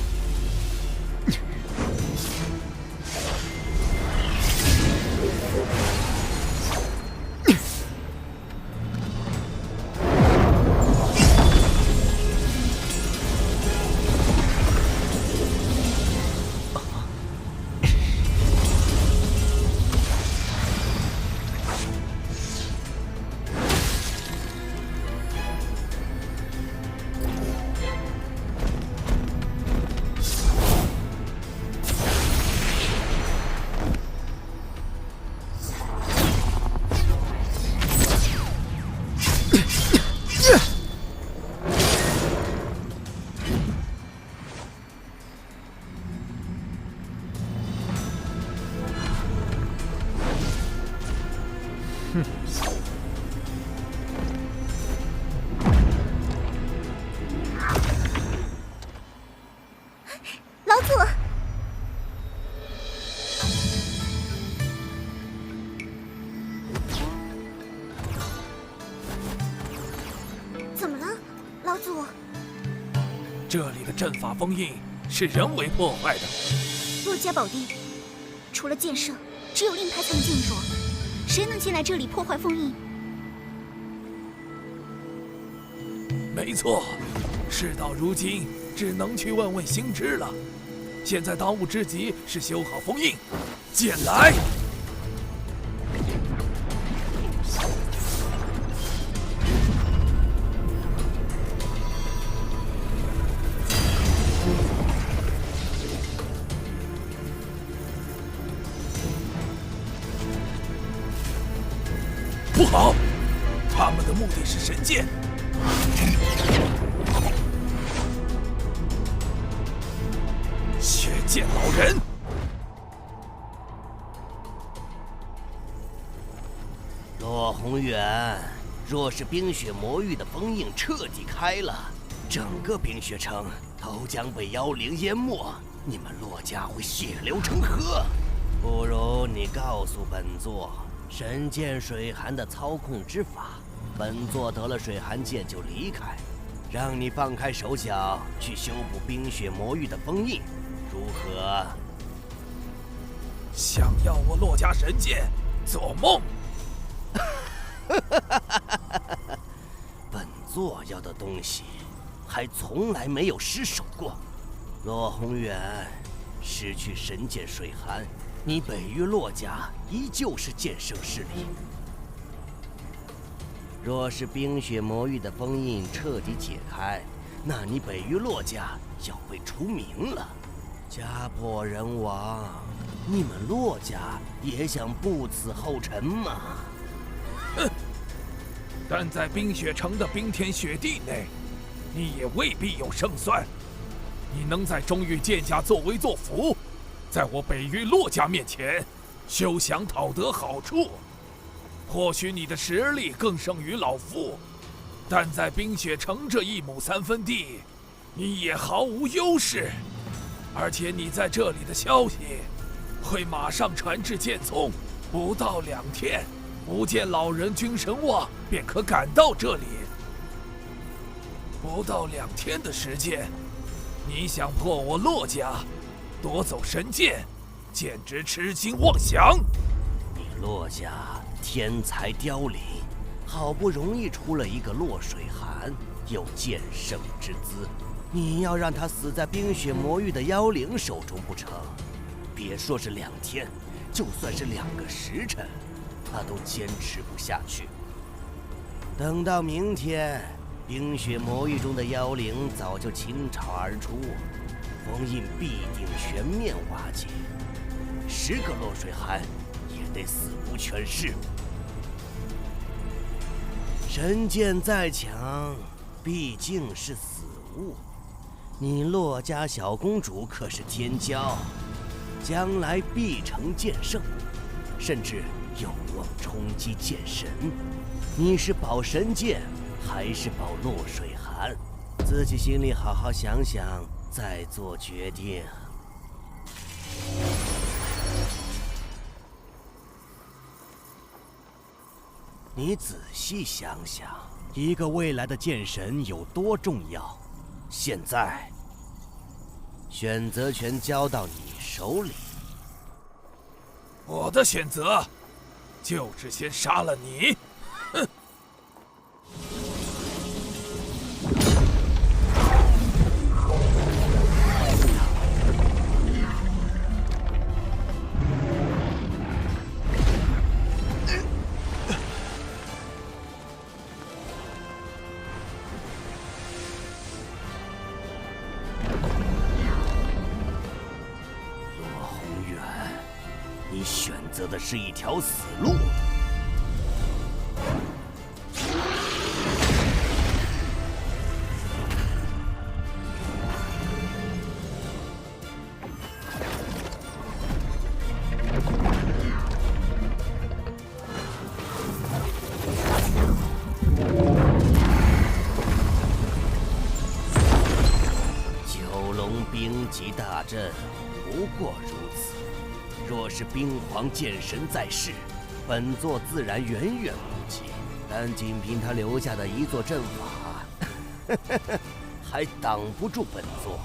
老祖，怎么了，老祖？这里的阵法封印是人为破坏的。洛家宝地，除了剑圣，只有令牌才能进入，谁能进来这里破坏封印？没错，事到如今，只能去问问星之了。现在当务之急是修好封印，剑来！好，他们的目的是神剑。血剑老人。骆宏远，若是冰雪魔域的封印彻底开了，整个冰雪城都将被妖灵淹没，你们骆家会血流成河。不如你告诉本座，神剑水寒的操控之法，本座得了水寒剑就离开，让你放开手脚去修补冰雪魔域的封印，如何？想要我骆家神剑，做梦！本座要的东西，还从来没有失手过。骆宏远，失去神剑水寒，你北域骆家依旧是剑圣势力。若是冰雪魔域的封印彻底解开，那你北域骆家要被除名了。家破人亡，你们骆家也想不死后尘吗？哼！但在冰雪城的冰天雪地内，你也未必有胜算。你能在中域剑家作威作福，在我北域骆家面前休想讨得好处。或许你的实力更胜于老夫，但在冰雪城这1亩3分地，你也毫无优势。而且你在这里的消息会马上传至剑宗，不到2天。不见老人君神望便可赶到这里，不到2天的时间，你想破我骆家，夺走神剑，简直痴心妄想！你骆家天才凋零，好不容易出了一个骆水寒，有剑圣之姿，你要让他死在冰雪魔域的妖灵手中不成？别说是2天，就算是2个时辰。他都坚持不下去。等到明天，冰雪魔域中的妖灵早就倾巢而出，封印必定全面瓦解，10个落水寒也得死无全尸。神剑再强，毕竟是死物。你骆家小公主可是天骄，将来必成剑圣，甚至有望冲击剑神。你是保神剑还是保落水寒？自己心里好好想想，再做决定。你仔细想想，一个未来的剑神有多重要？现在，选择权交到你手里。我的选择就是先杀了你。哼！你选择的是一条死路。九龙冰级大阵不过如此。若是冰皇剑神在世，本座自然远远不及。但仅凭他留下的一座阵法，还挡不住本座。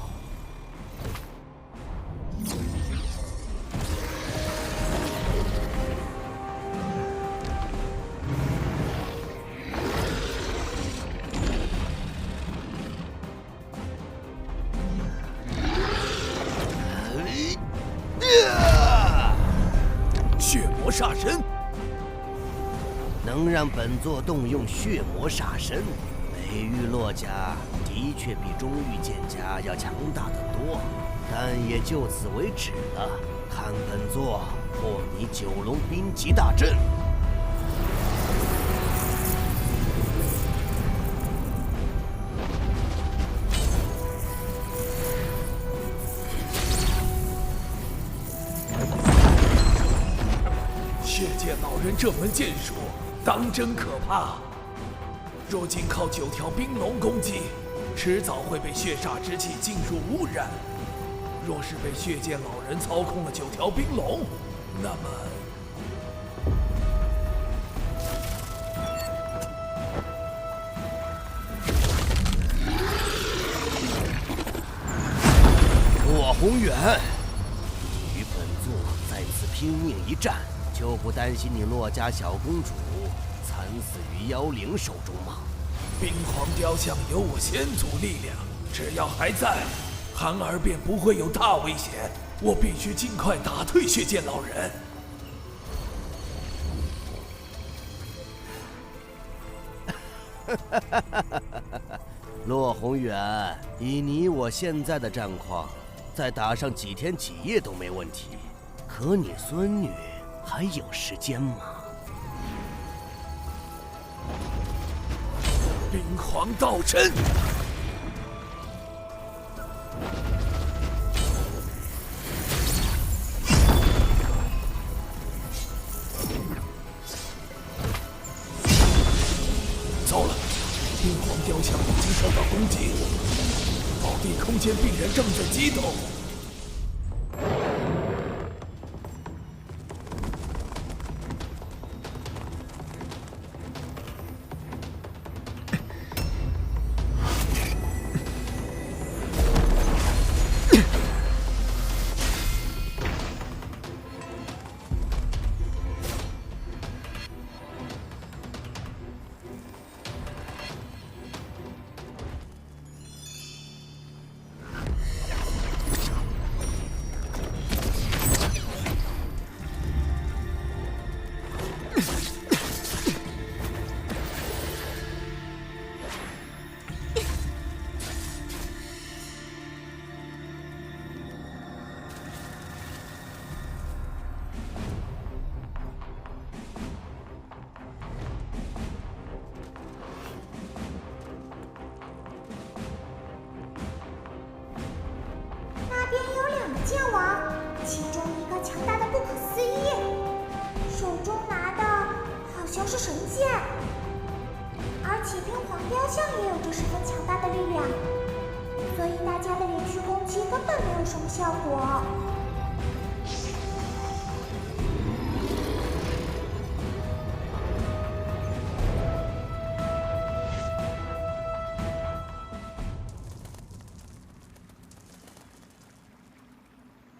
血魔煞神，能让本座动用血魔煞神，北域骆家的确比中域剑家要强大得多，但也就此为止了。看本座破你九龙冰级大阵！剑老人这门剑术当真可怕。若仅靠9条冰龙攻击，迟早会被血煞之气进入污染。若是被血剑老人操控了9条冰龙，那么……洛宏远，你与本座在此拼命一战，就不担心你洛家小公主惨死于妖灵手中吗？冰皇雕像有我先祖力量，只要还在，寒儿便不会有大危险。我必须尽快打退血剑老人。洛宏远，以你我现在的战况，再打上几天几夜都没问题。可你孙女还有时间吗？冰皇道真，糟了！冰皇雕像已经受到攻击，宝地空间病人正在激动。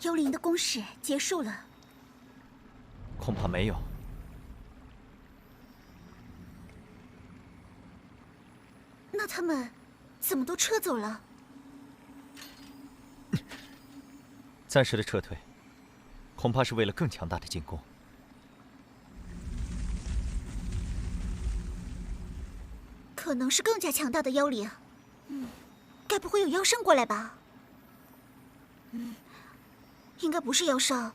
幽灵的攻势结束了，恐怕没有。那他们怎么都撤走了？暂时的撤退，恐怕是为了更强大的进攻。可能是更加强大的妖灵。该不会有妖圣过来吧？应该不是妖圣。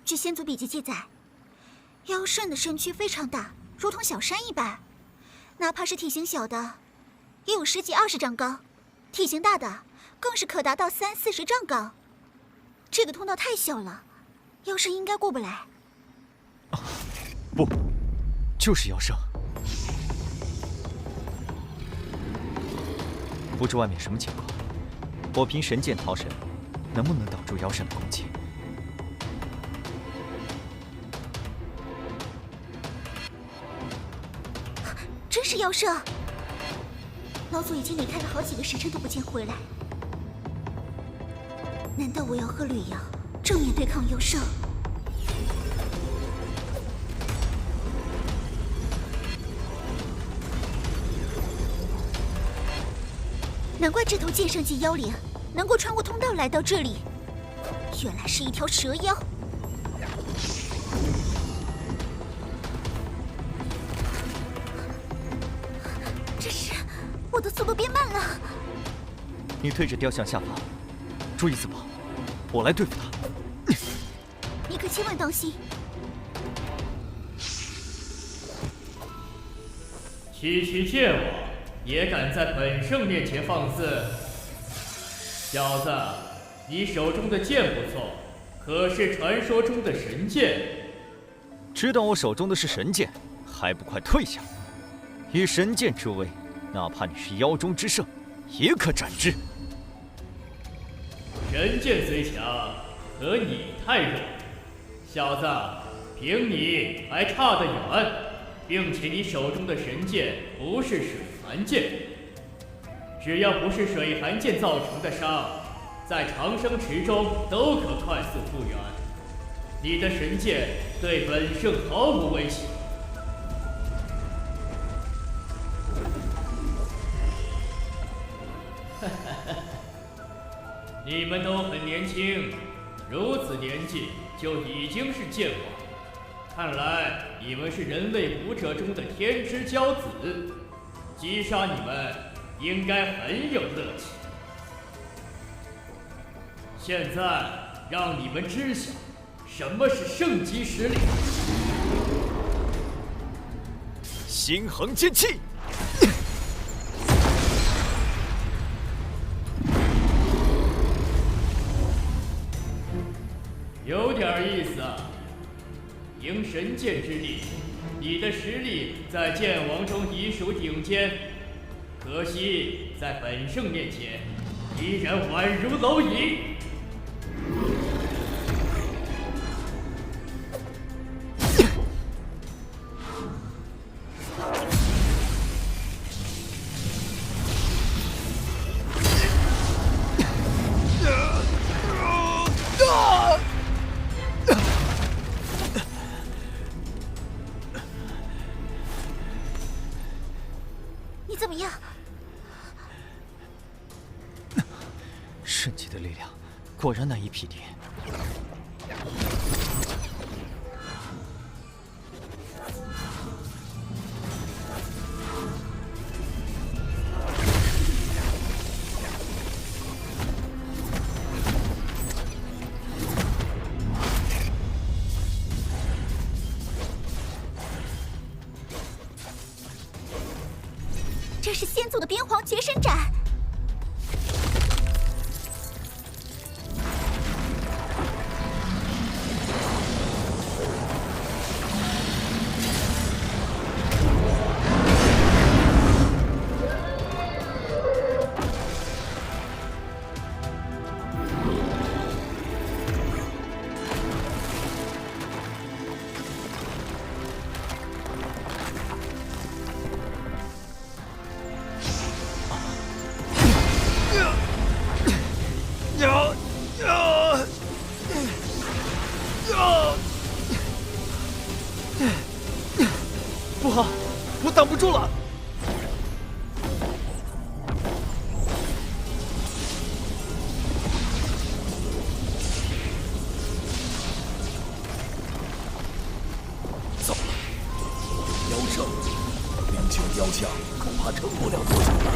据先祖笔记记载，妖圣的身躯非常大，如同小山一般，哪怕是体型小的，也有10几20丈高；体型大的更是可达到30、40丈高。这个通道太小了，妖圣应该过不来。不，就是妖圣。不知外面什么情况，我凭神剑逃神，能不能挡住妖圣的攻击？真是妖圣！老祖已经离开了好几个时辰都不见回来，难道我要和吕阳正面对抗妖圣？难怪这头剑圣级妖灵能够穿过通道来到这里，原来是一条蛇妖。这是我的速度变慢了。你对着雕像下法，注意自保，我来对付他。你可千万当心！区剑王也敢在本圣面前放肆！小子，你手中的剑不错，可是传说中的神剑。知道我手中的是神剑，还不快退下！以神剑之威，哪怕你是妖中之圣，也可斩之。神剑虽强，可你太弱，小子，凭你还差得远，并且你手中的神剑不是水寒剑，只要不是水寒剑造成的伤，在长生池中都可快速复原。你的神剑对本圣毫无威胁。你们都很年轻，如此年纪就已经是剑王，看来你们是人类武者中的天之骄子，击杀你们应该很有乐趣。现在让你们知晓什么是圣级实力。星恒剑气。有点意思啊！凭神剑之力，你的实力在剑王中已属顶尖，可惜在本圣面前，依然宛如蝼蚁。你怎么样？圣级的力量果然难以匹敌。这是先祖的边皇绝身斩。不好，我挡不住了！糟了，妖圣，灵丘雕像恐怕撑不了多久了。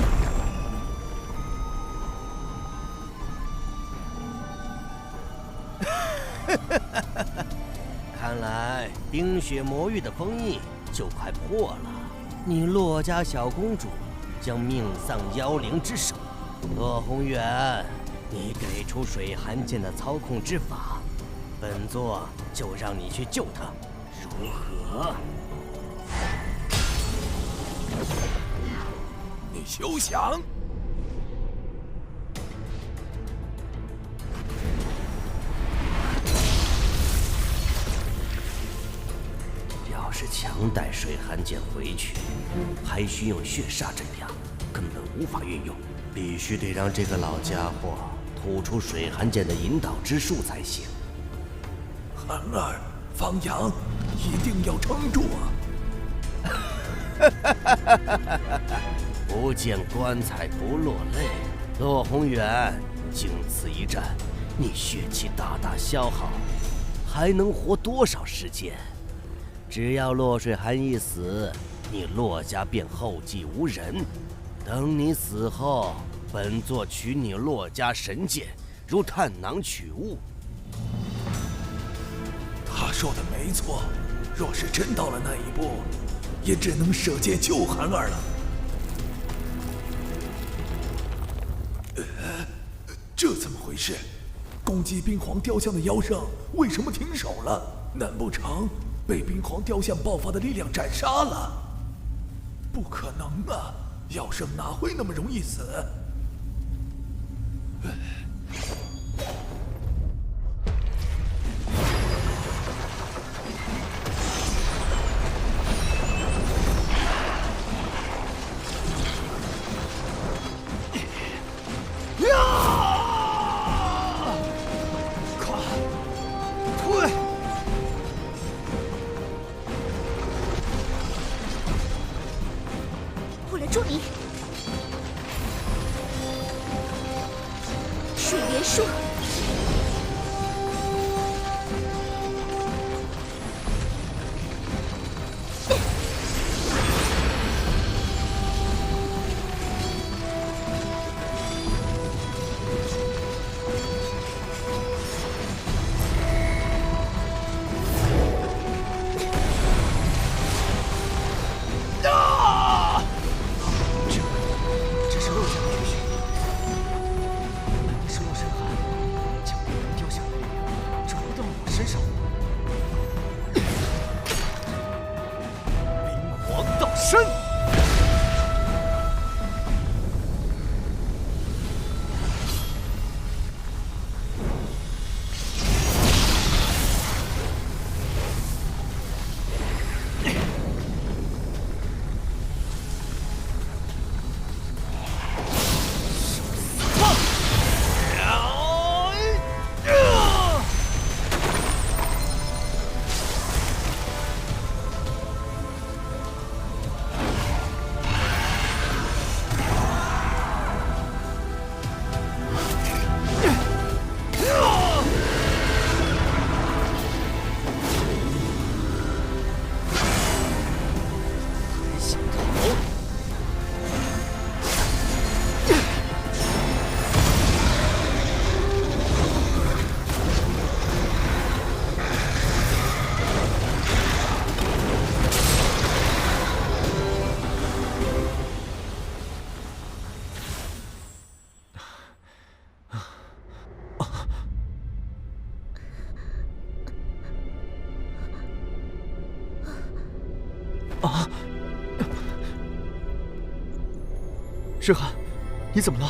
看来冰雪魔域的封印就快破了，你洛家小公主将命丧妖灵之手。洛宏远，你给出水寒剑的操控之法，本座就让你去救她，如何？你休想！要是强带水寒剑回去，还需用血煞镇量，根本无法运用。必须得让这个老家伙吐出水寒剑的引导之术才行。寒儿、方阳，一定要撑住啊！不见棺材不落泪。洛宏远，经此一战，你血气大大消耗，还能活多少时间？只要洛水寒一死，你洛家便后继无人。等你死后，本座取你洛家神剑，如探囊取物。他说的没错，若是真到了那一步，也只能舍剑救寒儿了。这怎么回事？攻击冰皇雕像的妖圣为什么停手了？难不成被冰皇雕像爆发的力量斩杀了。不可能啊！药圣哪会那么容易死？助你！水莲术，诗涵，你怎么了？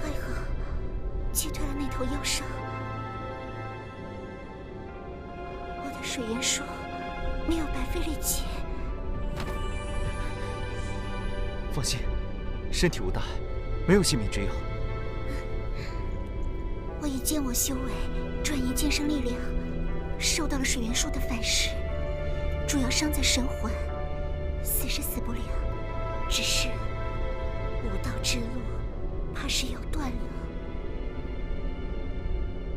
还好，击退了那头妖兽。我的水元术没有白费力气。放心，身体无大碍，没有性命之忧。我以剑网修为转移剑圣力量，受到了水元术的反噬。主要伤在神魂，死是死不了，只是武道之路怕是要断了。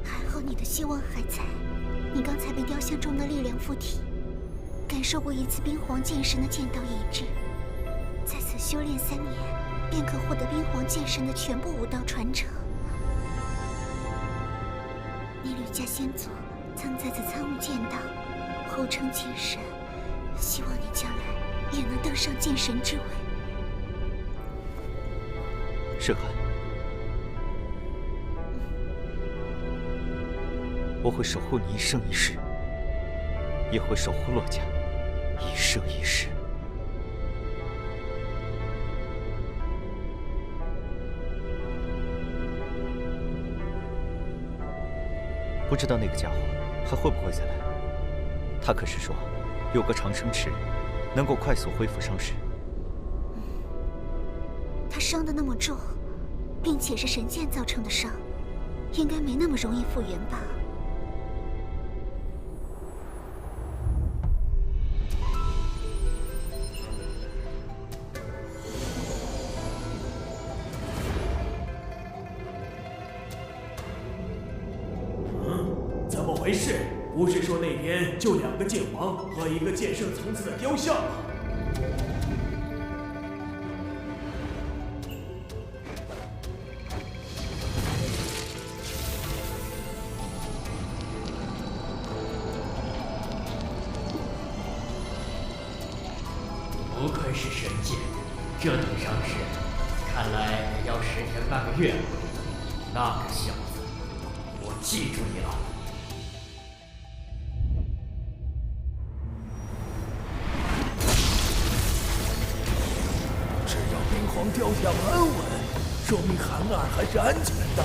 还好你的希望还在，你刚才被雕像中的力量附体，感受过一次冰皇剑神的剑道意志，在此修炼3年，便可获得冰皇剑神的全部武道传承。你吕家先祖曾在此参悟剑道，后称剑神。希望你将来也能登上剑神之位。诗涵，我会守护你一生一世，也会守护洛家一生一世。不知道那个家伙还会不会再来？他可是说有个长生池，能够快速恢复伤势。他伤得那么重，并且是神剑造成的伤，应该没那么容易复原吧？怎么回事？不是说那边就2个剑王和1个剑圣层次的雕像吗？不愧是神剑，这等伤势，看来得要10天半个月了。那个小子，我记住你了。只要冰皇雕像安稳，说明韩二还是安全的。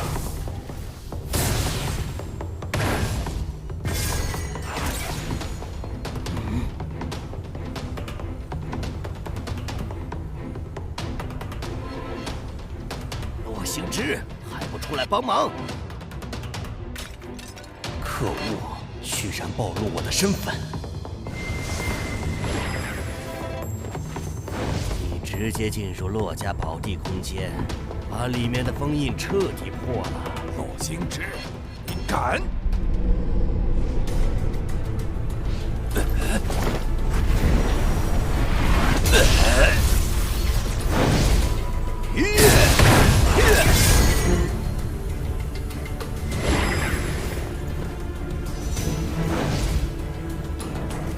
洛星之还不出来帮忙！可恶，居然暴露我的身份！你直接进入洛家宝地空间，把里面的封印彻底破了。洛星之，你敢！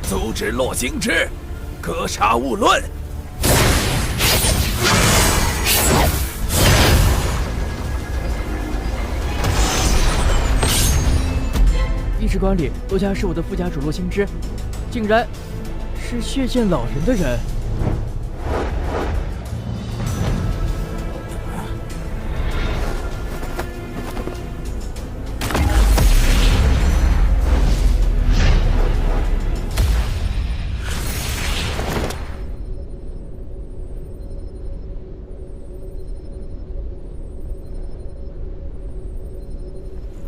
阻止洛星之，格杀勿论。一直管理洛家是我的副家主洛星之，竟然是血剑老人的人。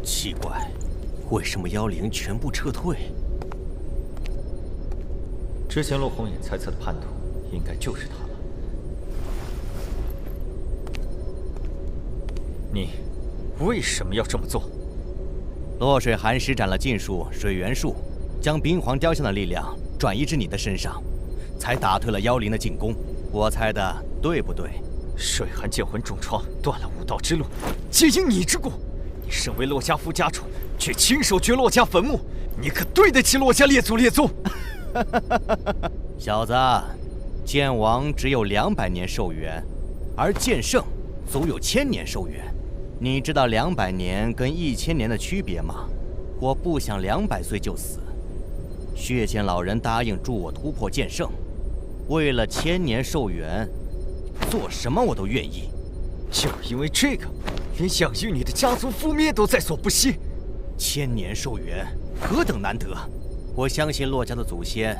奇怪，为什么妖灵全部撤退？之前洛红眼猜测的叛徒，应该就是他了。你为什么要这么做？洛水寒施展了禁术水元术，将冰皇雕像的力量转移至你的身上，才打退了妖灵的进攻。我猜的对不对？水寒剑魂重创，断了武道之路，皆因你之故。你身为洛家副家主，却亲手掘洛家坟墓，你可对得起洛家列祖列宗？小子，剑王只有200年寿元，而剑圣足有1000年寿元。你知道200年跟1000年的区别吗？我不想200岁就死。血剑老人答应助我突破剑圣，为了1000年寿元，做什么我都愿意。就因为这个，连养育你的家族覆灭都在所不惜。1000年寿元何等难得！我相信洛家的祖先，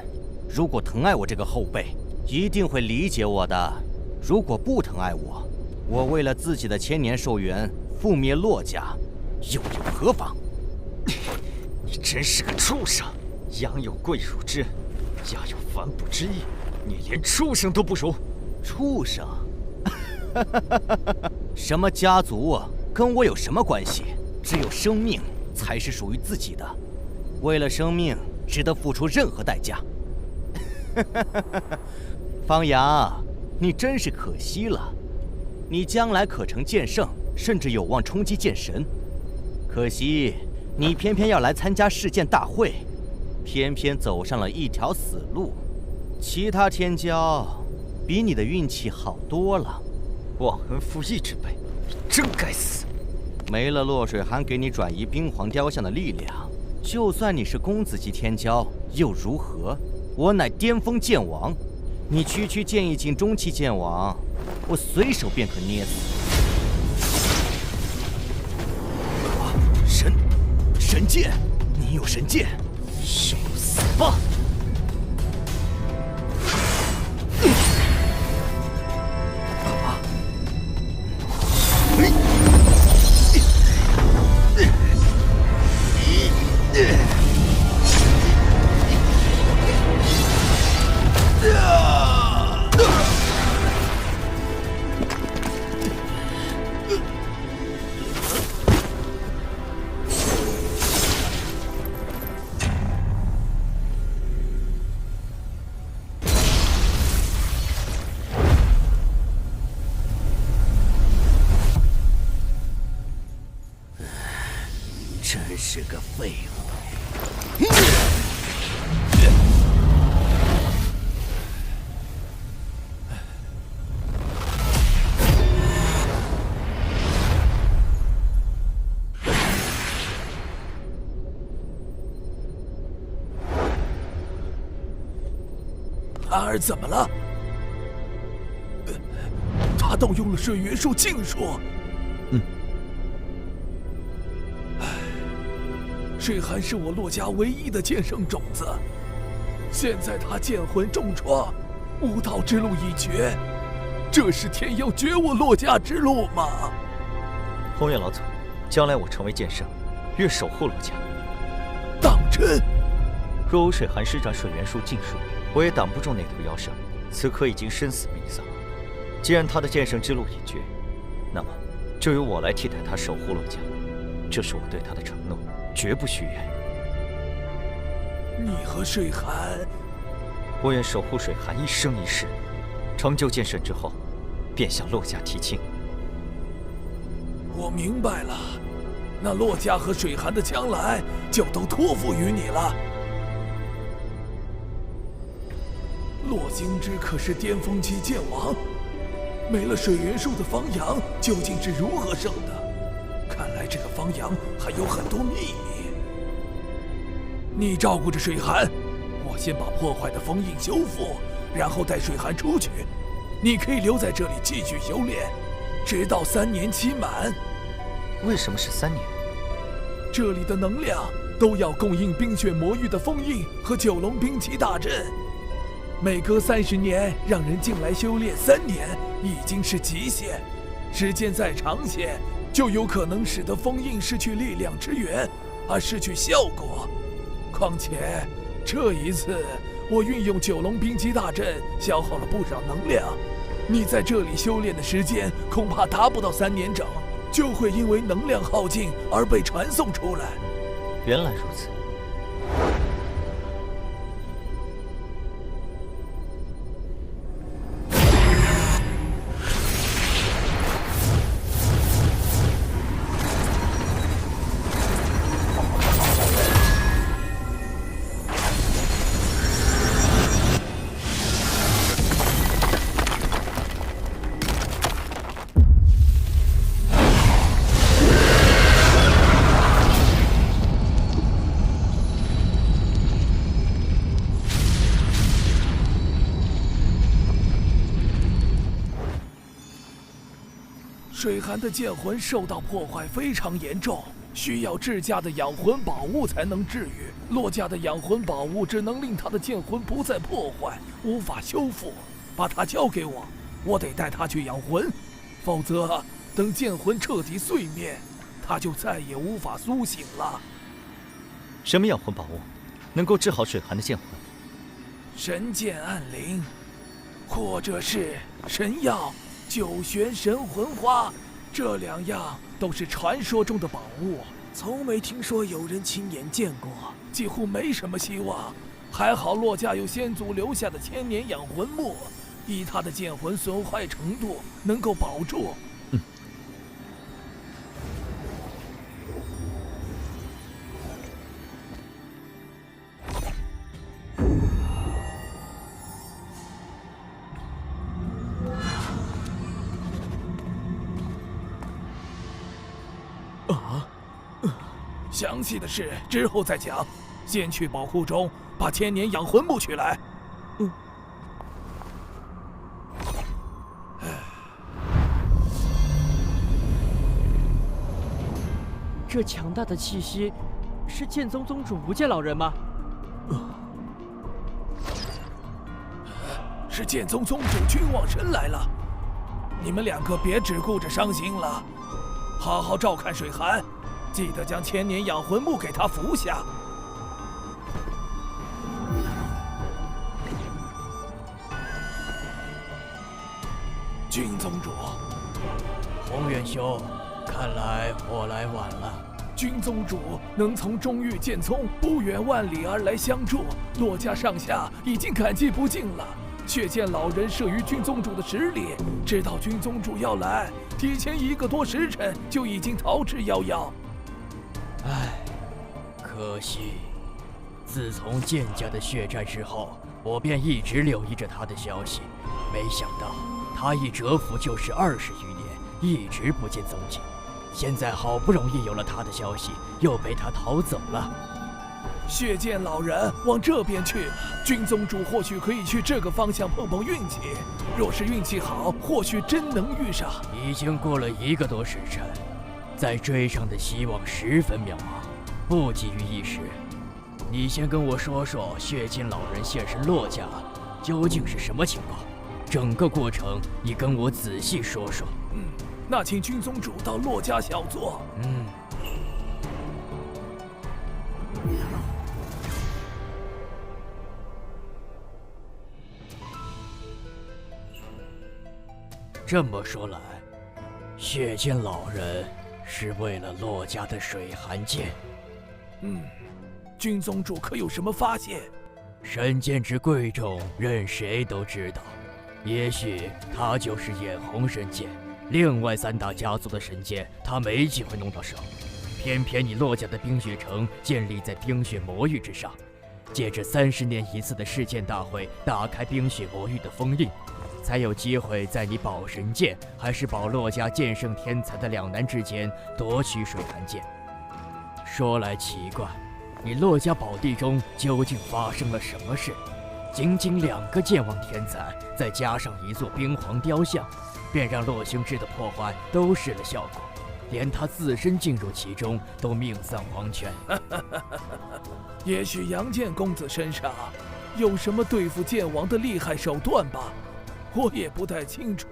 如果疼爱我这个后辈，一定会理解我的。如果不疼爱我，我为了自己的1000年寿元覆灭洛家，又有何妨？你真是个畜生！养有贵辱之恩，家有反哺之意，你连畜生都不如！畜生？什么家族跟我有什么关系？只有生命才是属于自己的，为了生命值得付出任何代价。方阳，你真是可惜了，你将来可成剑圣，甚至有望冲击剑神。可惜你偏偏要来参加世剑大会，偏偏走上了一条死路。其他天骄比你的运气好多了。忘恩负义之辈，你真该死！没了洛水寒给你转移冰皇雕像的力量，就算你是公子级天骄又如何？我乃巅峰剑王，你区区剑意境中期剑王，我随手便可捏死。神剑，你有神剑，受死吧！真是个废物！兰儿怎么了？他动用了水元术禁术。水寒是我洛家唯一的剑圣种子，现在他剑魂重创，武道之路已绝，这是天要绝我洛家之路吗？宏远老祖，将来我成为剑圣，愿守护洛家。当真？若无水寒施展水元术禁术，我也挡不住那头妖圣，此刻已经身死命丧。既然他的剑圣之路已绝，那么就由我来替代他守护洛家，这是我对他的承诺。绝不许愿。你和水寒，我愿守护水寒一生一世，成就剑圣之后，便向洛家提亲。我明白了，那洛家和水寒的将来就都托付于你了。洛京之可是巅峰期剑王，没了水元术的方阳究竟是如何生的？看来这个方阳还有很多秘密。你照顾着水寒，我先把破坏的封印修复，然后带水寒出去。你可以留在这里继续修炼，直到3年期满。为什么是3年？这里的能量都要供应冰雪魔域的封印和9龙冰旗大阵。每隔30年让人进来修炼3年已经是极限，时间再长些，就有可能使得封印失去力量之源，而失去效果。况且这一次我运用9龙冰击大阵，消耗了不少能量。你在这里修炼的时间恐怕达不到3年整，就会因为能量耗尽而被传送出来。原来如此。水寒的剑魂受到破坏非常严重，需要至价的养魂宝物才能治愈。洛家的养魂宝物只能令他的剑魂不再破坏，无法修复。把它交给我，我得带他去养魂，否则等剑魂彻底碎灭，他就再也无法苏醒了。什么养魂宝物能够治好水寒的剑魂？神剑暗灵，或者是神药九玄神魂花，这2样都是传说中的宝物，从没听说有人亲眼见过，几乎没什么希望。还好洛家有先祖留下的千年养魂木，以他的剑魂损坏程度能够保住。详细的事之后再讲，先去宝库中把千年养魂木取来。这强大的气息，是剑宗宗主无剑老人吗？是剑宗宗主君望神来了。你们2个别只顾着伤心了，好好照看水寒。记得将千年养魂木给他服下。君宗主，宏远兄，看来我来晚了。君宗主能从中域剑宗不远万里而来相助，洛家上下已经感激不尽了。却见老人慑于君宗主的实力，知道君宗主要来，提前1个多时辰就已经逃之夭夭。唉，可惜，自从剑家的血债之后，我便一直留意着他的消息，没想到他一蛰伏就是20余年，一直不见踪迹。现在好不容易有了他的消息，又被他逃走了。血剑老人往这边去，君宗主或许可以去这个方向碰碰运气。若是运气好，或许真能遇上。已经过了1个多时辰，再追上的希望十分渺茫，不急于一时。你先跟我说说血剑老人现身洛家究竟是什么情况，整个过程你跟我仔细说说。那请君宗主到洛家小坐。这么说来，血剑老人是为了洛家的水寒剑。君宗主可有什么发现？神剑之贵重，任谁都知道。也许他就是眼红神剑，另外3大家族的神剑他没机会弄到手。偏偏你洛家的冰雪城建立在冰雪魔域之上，借着30年一次的世剑大会打开冰雪魔域的封印，才有机会在你保神剑还是保洛家剑圣天才的两难之间夺取水寒剑。说来奇怪，你洛家宝地中究竟发生了什么事？仅仅2个剑王天才，再加上1座冰皇雕像，便让洛兄之的破坏都失了效果，连他自身进入其中都命丧黄泉。也许杨剑公子身上有什么对付剑王的厉害手段吧，我也不太清楚。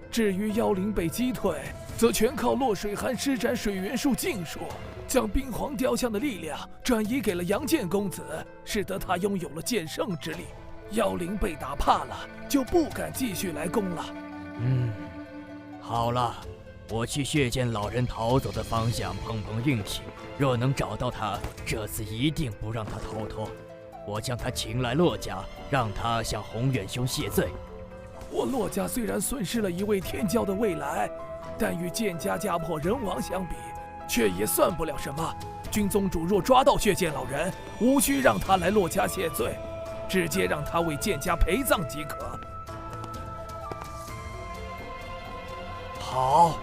至于妖灵被击退，则全靠洛水寒施展水元术禁术，将冰皇雕像的力量转移给了杨剑公子，使得他拥有了剑圣之力。妖灵被打怕了，就不敢继续来攻了。好了，我去血剑老人逃走的方向碰碰运气，若能找到他，这次一定不让他逃脱。我将他请来洛家，让他向宏远兄谢罪。我洛家虽然损失了1位天骄的未来，但与剑家家破人亡相比，却也算不了什么。君宗主若抓到血剑老人，无需让他来洛家谢罪，直接让他为剑家陪葬即可。好。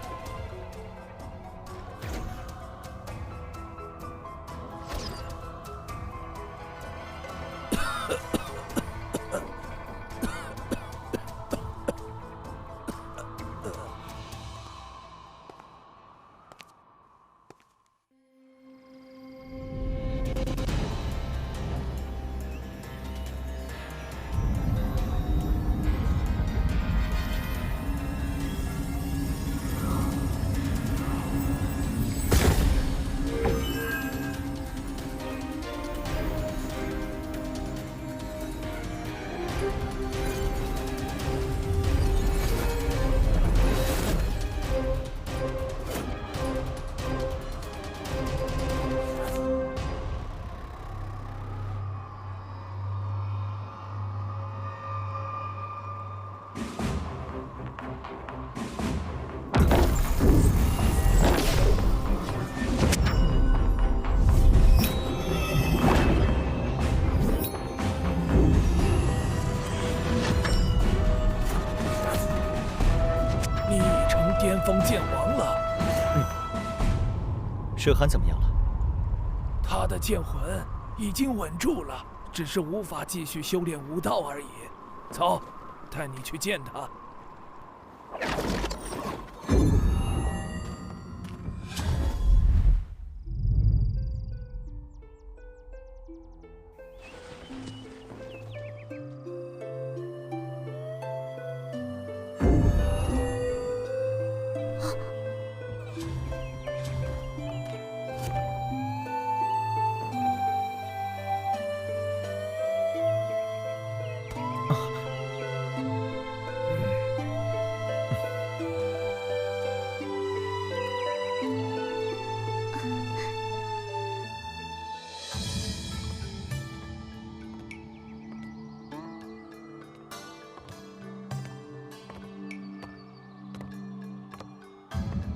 巅峰剑王了。水寒怎么样了？他的剑魂已经稳住了，只是无法继续修炼武道而已。走，带你去见他。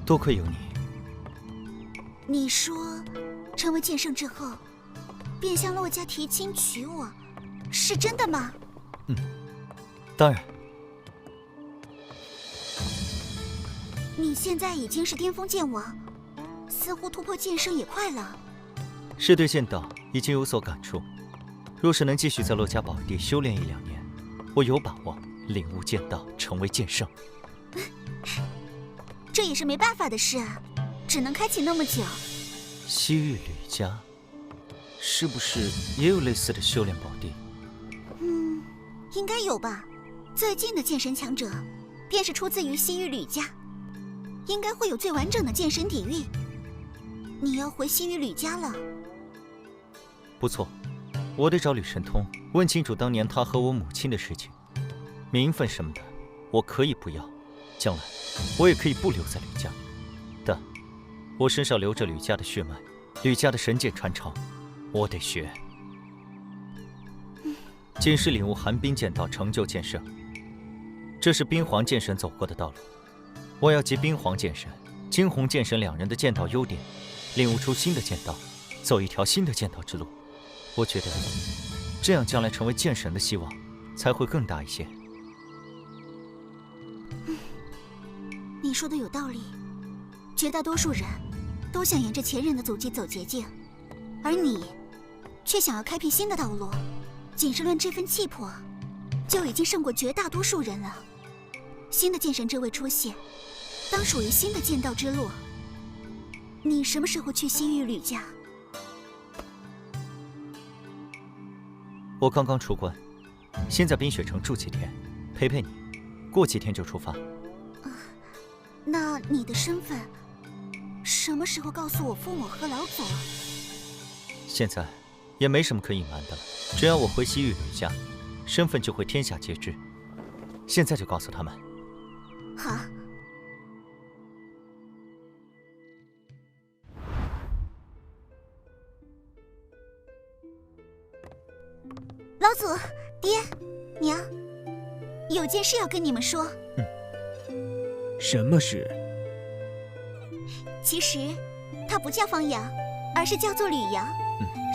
多亏有你。你说，成为剑圣之后，便向洛家提亲娶我，是真的吗？当然。你现在已经是巅峰剑王，似乎突破剑圣也快了。是对剑道已经有所感触。若是能继续在洛家宝地修炼1-2年，我有把握领悟剑道，成为剑圣。这也是没办法的事啊，只能开启那么久。西域吕家，是不是也有类似的修炼宝地？应该有吧。最近的剑神强者，便是出自于西域吕家，应该会有最完整的剑神底蕴。你要回西域吕家了？不错，我得找吕神通问清楚当年他和我母亲的事情，名分什么的我可以不要，将来我也可以不留在吕家，但我身上流着吕家的血脉，吕家的神剑传承，我得学。仅是领悟寒冰剑道，成就剑圣，这是冰皇剑神走过的道路。我要集冰皇剑神、惊鸿剑神2人的剑道优点，领悟出新的剑道，走一条新的剑道之路。我觉得这样将来成为剑神的希望才会更大一些。你说的有道理，绝大多数人都想沿着前人的足迹走捷径，而你却想要开辟新的道路。仅是论这份气魄，就已经胜过绝大多数人了。新的剑神之位出现，当属于新的剑道之路。你什么时候去西域吕家？我刚刚出关，先在冰雪城住几天，陪陪你，过几天就出发。那你的身份什么时候告诉我父母和老祖？现在也没什么可隐瞒的了，只要我回西域吕家，身份就会天下皆知。现在就告诉他们。好。老祖，爹，娘，有件事要跟你们说。什么事？其实他不叫方阳，而是叫做吕阳，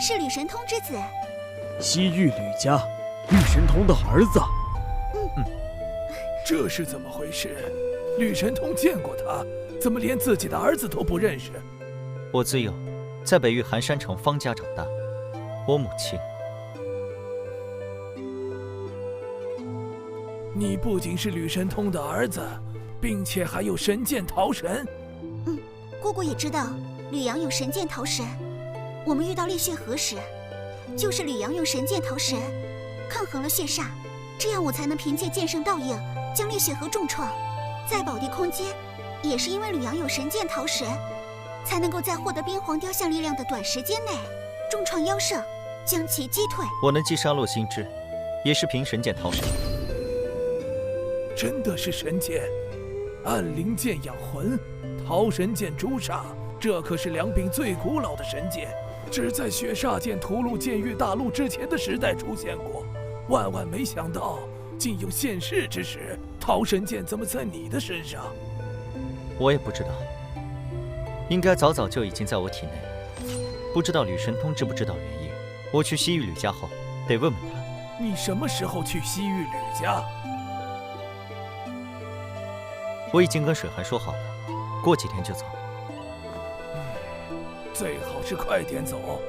是吕神通之子。西域吕家，吕神通的儿子。这是怎么回事？吕神通见过他，怎么连自己的儿子都不认识？我自幼在北域寒山城方家长大，我母亲。你不仅是吕神通的儿子，并且还有神剑桃神。姑姑也知道吕阳有神剑桃神。我们遇到烈血河时，就是吕阳用神剑桃神抗衡了血煞，这样我才能凭借剑圣倒影将烈血河重创。在宝地空间，也是因为吕阳有神剑桃神，才能够在获得冰皇雕像力量的短时间内重创妖圣，将其击退。我能击杀洛心之，也是凭神剑桃神。真的是神剑，暗灵剑养魂，桃神剑诛煞，这可是2柄最古老的神剑，只在雪煞剑屠戮剑域大陆之前的时代出现过。万万没想到，竟有现世之时，桃神剑怎么在你的身上？我也不知道，应该早早就已经在我体内。不知道吕神通知不知道原因？我去西域吕家后，得问问他。你什么时候去西域吕家？我已经跟水寒说好了，过几天就走。最好是快点走。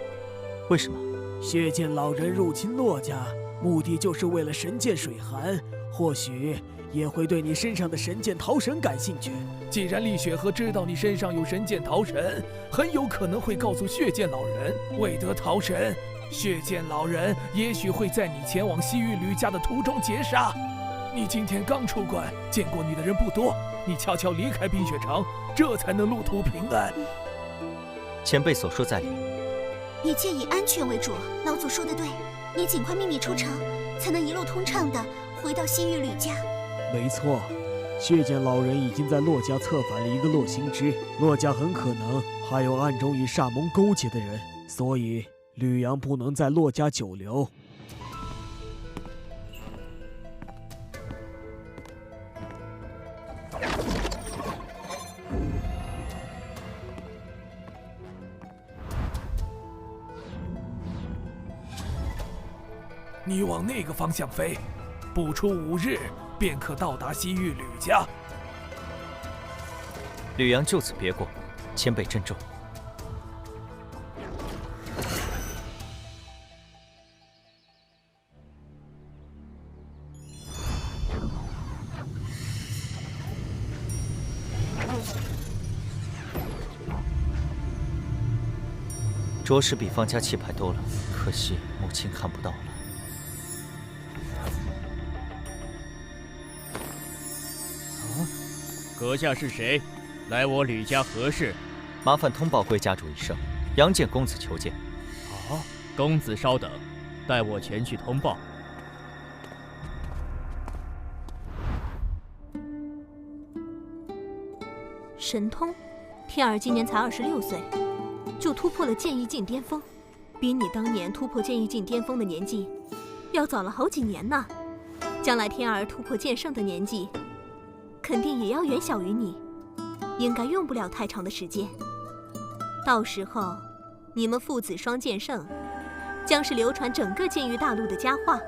为什么？血剑老人入侵洛家，目的就是为了神剑水寒，或许也会对你身上的神剑桃神感兴趣。既然厉雪河知道你身上有神剑桃神，很有可能会告诉血剑老人，为得桃神，血剑老人也许会在你前往西域吕家的途中截杀。你今天刚出关，见过你的人不多，你悄悄离开冰雪城，这才能路途平安。前辈所说在理，一切以安全为主。老祖说的对，你尽快秘密出城，才能一路通畅地回到西域吕家。没错，血剑老人已经在洛家策反了一个洛心之，洛家很可能还有暗中与煞盟勾结的人，所以吕阳不能在洛家久留。你往那个方向飞，不出5日，便可到达西域吕家。吕阳就此别过，前辈珍重。着实比方家气派多了，可惜母亲看不到了。阁下是谁？来我吕家何事？麻烦通报贵家主一声，杨建公子求见。好，公子稍等，带我前去通报。神通，天儿今年才26岁，就突破了剑意境巅峰，比你当年突破剑意境巅峰的年纪要早了好几年呢。将来天儿突破剑圣的年纪，肯定也要远小于你，应该用不了太长的时间。到时候，你们父子双剑圣，将是流传整个剑域大陆的佳话。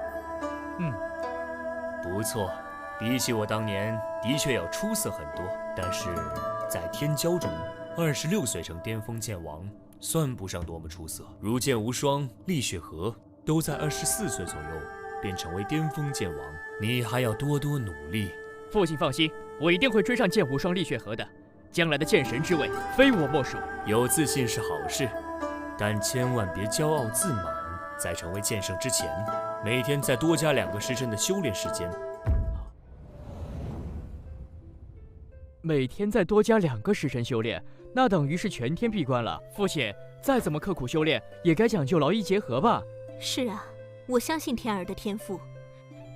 不错，比起我当年的确要出色很多，但是在天骄中，26岁成巅峰剑王，算不上多么出色。如剑无双、厉雪河都在24岁左右便成为巅峰剑王，你还要多多努力。父亲放心，我一定会追上剑无双、厉雪河的。将来的剑神之位，非我莫属。有自信是好事，但千万别骄傲自满。在成为剑圣之前，每天再多加2个时辰的修炼时间。每天再多加2个时辰修炼，那等于是全天闭关了。父亲，再怎么刻苦修炼，也该讲究劳逸结合吧？是啊，我相信天儿的天赋，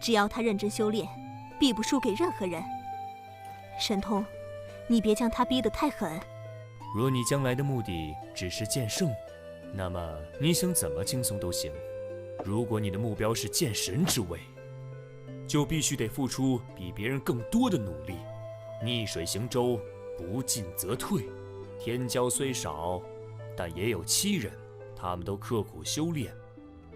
只要他认真修炼，必不输给任何人。神通，你别将他逼得太狠。若你将来的目的只是剑圣，那么你想怎么轻松都行。如果你的目标是剑神之位，就必须得付出比别人更多的努力。逆水行舟，不进则退。天骄虽少，但也有7人，他们都刻苦修炼。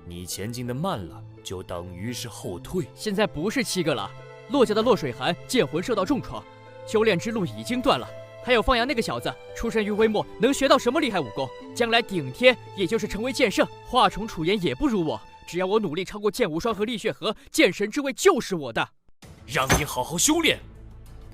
你前进的慢了，就等于是后退。现在不是7个了，洛家的洛水寒剑魂受到重创，修炼之路已经断了。还有方阳那个小子，出身于微末，能学到什么厉害武功？将来顶天也就是成为剑圣，华宠楚言也不如我。只要我努力超过剑无双和厉血河，剑神之位就是我的。让你好好修炼，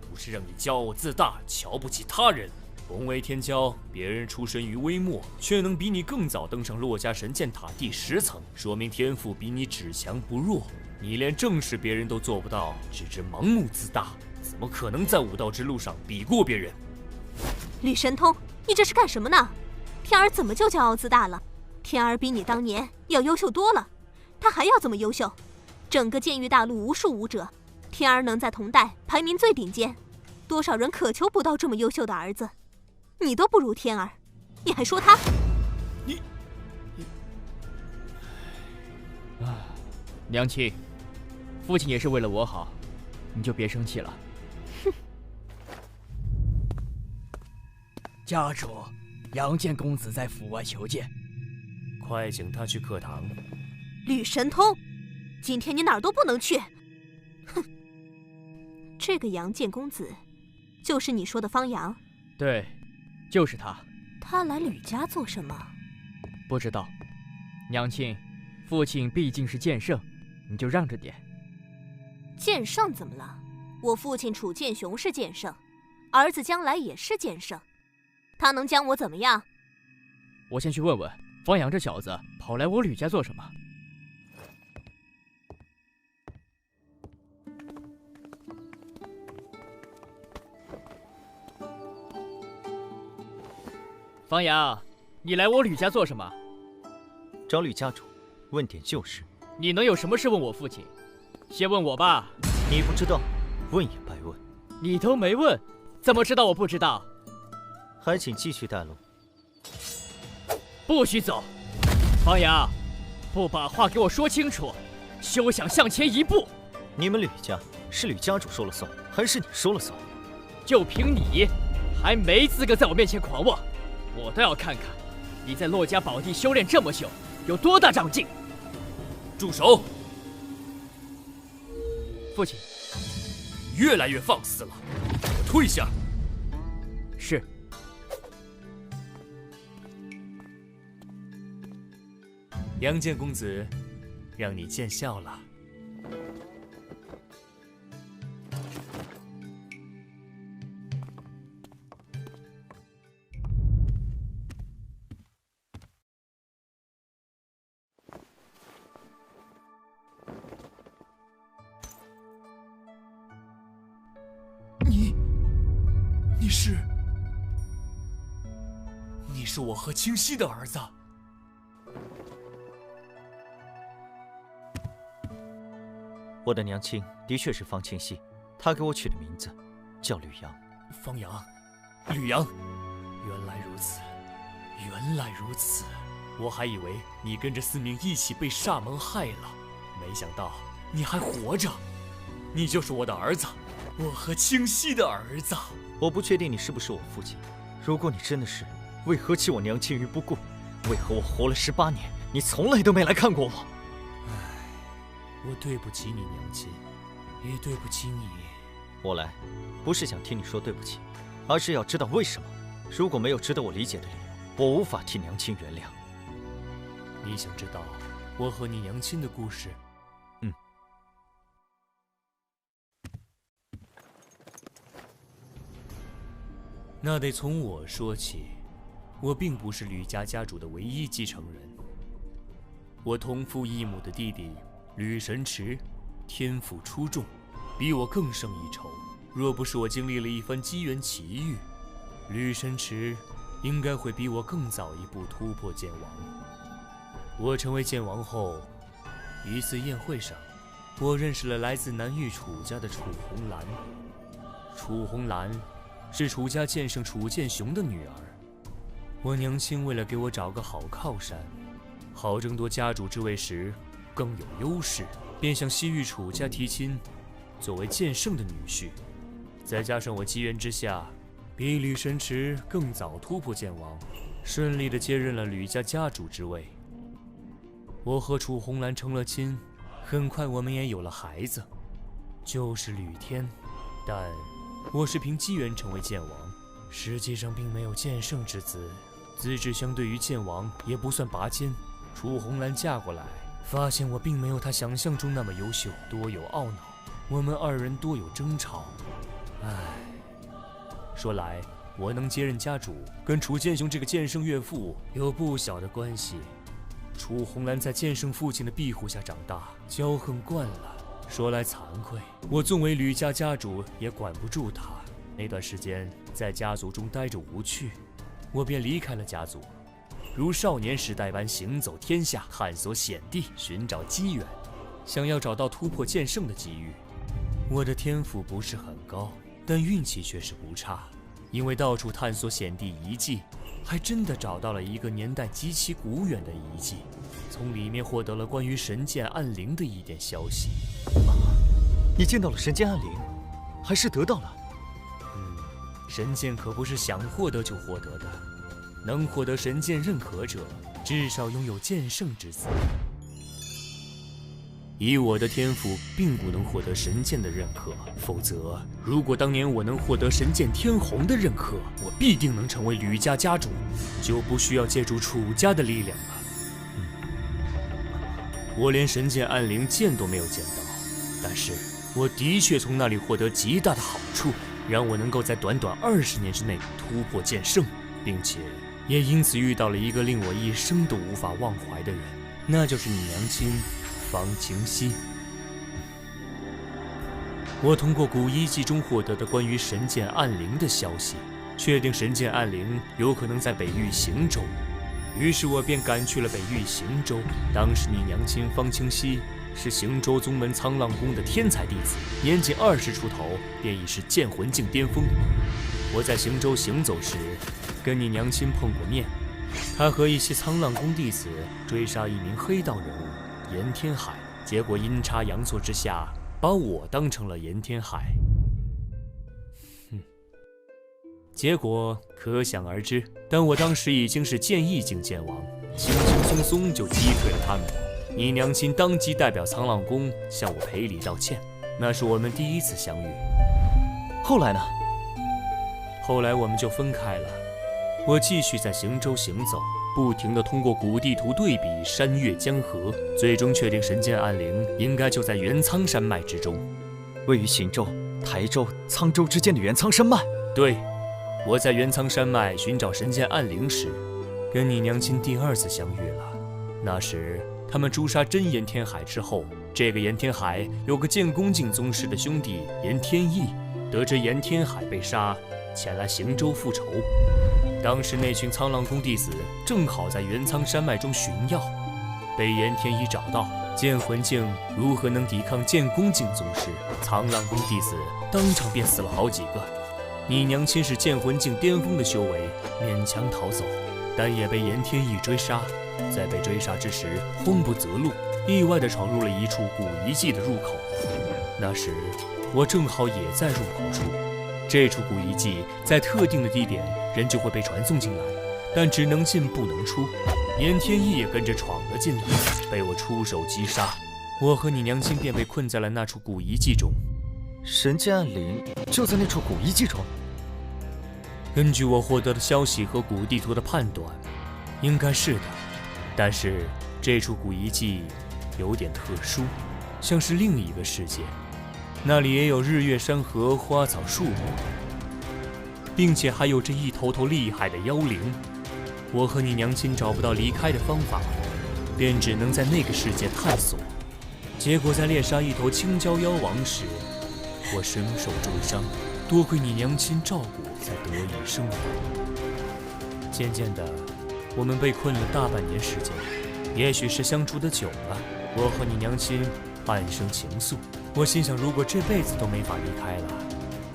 不是让你骄傲自大，瞧不起他人。同为天骄，别人出身于微末，却能比你更早登上洛家神剑塔第10层，说明天赋比你只强不弱。你连正视别人都做不到，只知盲目自大，怎么可能在武道之路上比过别人？吕神通，你这是干什么呢？天儿怎么就骄傲自大了？天儿比你当年要优秀多了，他还要这么优秀？整个剑域大陆无数武者，天儿能在同代排名最顶尖，多少人渴求不到这么优秀的儿子。你都不如天儿，你还说他？娘亲，父亲也是为了我好，你就别生气了。家主，杨建公子在府外求见，快请他去课堂。吕神通，今天你哪儿都不能去。哼，这个杨建公子，就是你说的方阳？对，就是他。他来吕家做什么？不知道。娘亲，父亲毕竟是剑圣，你就让着点。剑圣怎么了？我父亲楚剑雄是剑圣，儿子将来也是剑圣。他能将我怎么样？我先去问问方阳这小子跑来我吕家做什么。方阳，你来我吕家做什么？找吕家主，问点旧事。你能有什么事问我父亲？先问我吧。你不知道，问也白问。你都没问，怎么知道我不知道？还请继续带路。不许走！方阳，不把话给我说清楚，休想向前一步！你们吕家是吕家主说了算，还是你说了算？就凭你，还没资格在我面前狂妄！我倒要看看你在洛家宝地修炼这么久，有多大长进！住手！父亲，越来越放肆了，给我退下！是。杨建公子，让你见笑了。是我和清溪的儿子。我的娘亲的确是方清溪，她给我取的名字叫吕阳。方阳，吕阳，原来如此，原来如此。我还以为你跟着司明一起被煞门害了，没想到你还活着。你就是我的儿子，我和清溪的儿子。我不确定你是不是我父亲。如果你真的是，为何弃我娘亲于不顾？为何我活了18年，你从来都没来看过我？我对不起你娘亲，也对不起你。我来，不是想听你说对不起，而是要知道为什么。如果没有值得我理解的理由，我无法替娘亲原谅。你想知道我和你娘亲的故事？那得从我说起。我并不是吕家家主的唯一继承人。我同父异母的弟弟吕神池，天赋出众，比我更胜一筹。若不是我经历了一番机缘奇遇，吕神池应该会比我更早一步突破剑王。我成为剑王后，一次宴会上，我认识了来自南域楚家的楚红兰。楚红兰是楚家剑圣楚剑雄的女儿。我娘亲为了给我找个好靠山，好争夺家主之位时更有优势，便向西域楚家提亲，作为剑圣的女婿。再加上我机缘之下，比吕神池更早突破剑王，顺利地接任了吕家家主之位。我和楚红兰成了亲，很快我们也有了孩子，就是吕天。但我是凭机缘成为剑王，实际上并没有剑圣之资，资质相对于剑王也不算拔尖。楚红兰嫁过来，发现我并没有她想象中那么优秀，多有懊恼。我们二人多有争吵。说来我能接任家主，跟楚剑雄这个剑圣岳父有不小的关系。楚红兰在剑圣父亲的庇护下长大，骄横惯了。说来惭愧，我纵为吕家家主，也管不住她。那段时间在家族中待着无趣，我便离开了家族，如少年时代般行走天下，探索险地，寻找机缘，想要找到突破剑圣的机遇。我的天赋不是很高，但运气却是不差，因为到处探索险地遗迹，还真的找到了一个年代极其古远的遗迹，从里面获得了关于神剑暗灵的一点消息。你见到了神剑暗灵，还是得到了？神剑可不是想获得就获得的，能获得神剑认可者，至少拥有剑圣之资。以我的天赋，并不能获得神剑的认可，否则，如果当年我能获得神剑天虹的认可，我必定能成为吕家家主，就不需要借助楚家的力量了。我连神剑暗灵见都没有见到，但是我的确从那里获得极大的好处，让我能够在短短20年之内突破剑圣，并且也因此遇到了一个令我一生都无法忘怀的人，那就是你娘亲方清溪。我通过古遗迹中获得的关于神剑暗灵的消息，确定神剑暗灵有可能在北域行舟，于是我便赶去了北域行舟。当时你娘亲方清溪是行舟宗门沧浪宫的天才弟子，年仅20出头便已是剑魂境巅峰。我在行舟行走时，跟你娘亲碰过面，她和一些沧浪宫弟子追杀一名黑道人物严天海，结果阴差阳错之下，把我当成了严天海。结果可想而知，但我当时已经是剑意境剑王，轻轻松松就击退了他们。你娘亲当即代表沧浪宫向我赔礼道歉，那是我们第一次相遇。后来呢？后来我们就分开了。我继续在行舟行走，不停地通过古地图对比山岳江河，最终确定神剑暗灵应该就在元苍山脉之中，位于行舟、台州、沧州之间的元苍山脉。对，我在元苍山脉寻找神剑暗灵时，跟你娘亲第2次相遇了。那时他们诛杀真严天海之后，这个严天海有个剑宫境宗师的兄弟严天意，得知严天海被杀，前来行舟复仇。当时那群苍浪宫弟子正好在元苍山脉中寻药，被严天一找到。剑魂镜如何能抵抗剑宫镜宗师？苍浪宫弟子当场便死了好几个。你娘亲是剑魂镜巅峰的修为，勉强逃走，但也被严天意追杀。在被追杀之时，慌不择路，意外地闯入了一处古遗迹的入口。那时我正好也在入口处。这处古遗迹在特定的地点，人就会被传送进来，但只能进不能出。严天意也跟着闯了进来，被我出手击杀。我和你娘亲便被困在了那处古遗迹中。神剑暗灵就在那处古遗迹中。根据我获得的消息和古地图的判断，应该是的。但是这处古遗迹有点特殊，像是另一个世界。那里也有日月山河、花草树木，并且还有着一头头厉害的妖灵。我和你娘亲找不到离开的方法，便只能在那个世界探索。结果在猎杀一头青蛟妖王时，我身受重伤，多亏你娘亲照顾，才得以生还。渐渐的，我们被困了大半年时间，也许是相处的久了，我和你娘亲暗生情愫。我心想，如果这辈子都没法离开了，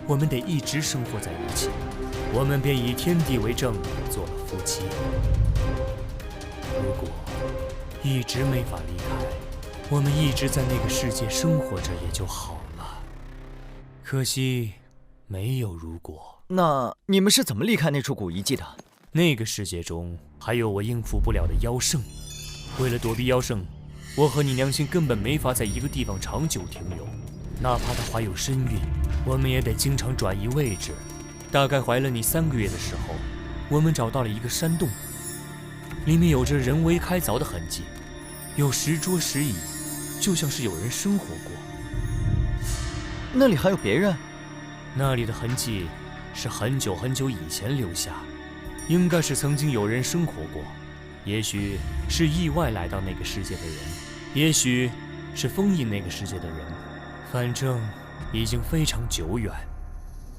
我们得一直生活在一起。我们便以天地为证，做了夫妻。如果一直没法离开，我们一直在那个世界生活着也就好了。可惜没有如果。那你们是怎么离开那处古遗迹的？那个世界中还有我应付不了的妖圣，为了躲避妖圣，我和你娘亲根本没法在一个地方长久停留，哪怕她怀有身孕，我们也得经常转移位置。大概怀了你3个月的时候，我们找到了一个山洞，里面有着人为开凿的痕迹，有石桌石椅，就像是有人生活过。那里还有别人？那里的痕迹是很久很久以前留下，应该是曾经有人生活过，也许是意外来到那个世界的人，也许是封印那个世界的人，反正已经非常久远。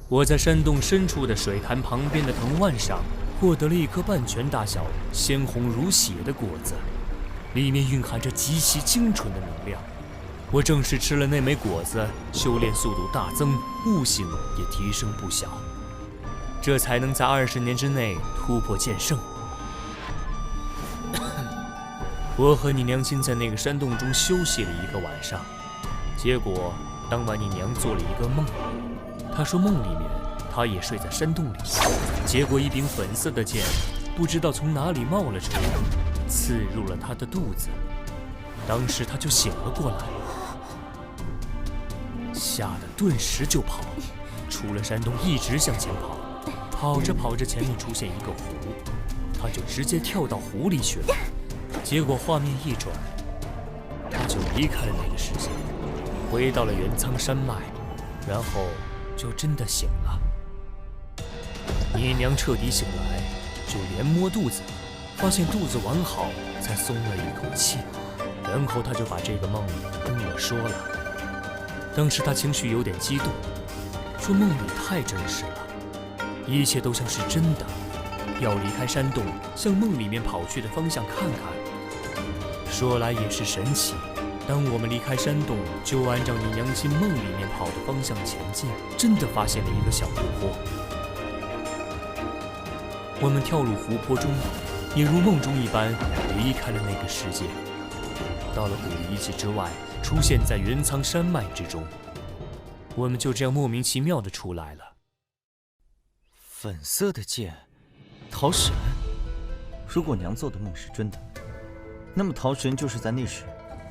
我在山洞深处的水潭旁边的藤蔓上获得了一颗半拳大小、鲜红如血的果子，里面蕴含着极其精纯的能量。我正是吃了那枚果子，修炼速度大增，悟性也提升不小，这才能在20年之内突破剑圣。我和你娘亲在那个山洞中休息了1个晚上，结果当晚你娘做了一个梦。她说梦里面她也睡在山洞里，结果一柄粉色的剑不知道从哪里冒了出来，刺入了她的肚子。当时她就醒了过来，吓得顿时就跑，出了山洞一直向前跑，跑着跑着前面出现一个湖，她就直接跳到湖里去了。结果画面一转，她就离开了那个世界，回到了元苍山脉，然后就真的醒了。你娘彻底醒来，就连摸肚子，发现肚子完好，才松了一口气。然后她就把这个梦跟我说了。当时她情绪有点激动，说梦里太真实了，一切都像是真的。要离开山洞，向梦里面跑去的方向看看。说来也是神奇，当我们离开山洞，就按照你娘亲梦里面跑的方向前进，真的发现了一个小湖泊。我们跳入湖泊中，也如梦中一般离开了那个世界，到了古遗迹之外，出现在元苍山脉之中。我们就这样莫名其妙的出来了。粉色的剑，桃神。如果娘做的梦是真的，那么桃神就是在那时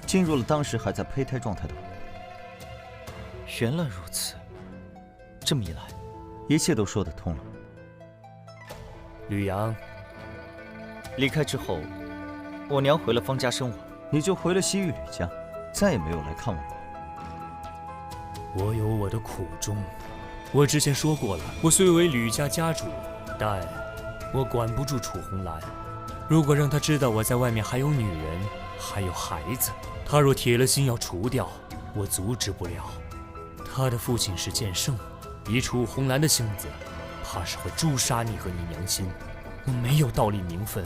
进入了当时还在胚胎状态的我。原来如此，这么一来，一切都说得通了。吕阳，离开之后，我娘回了方家生我，你就回了西域吕家，再也没有来看我过。我有我的苦衷，我之前说过了，我虽为吕家家主，但我管不住楚红兰。如果让她知道我在外面还有女人，还有孩子，她若铁了心要除掉，我阻止不了。她的父亲是剑圣，以楚红兰的性子，怕是会诛杀你和你娘亲。我没有道理名分，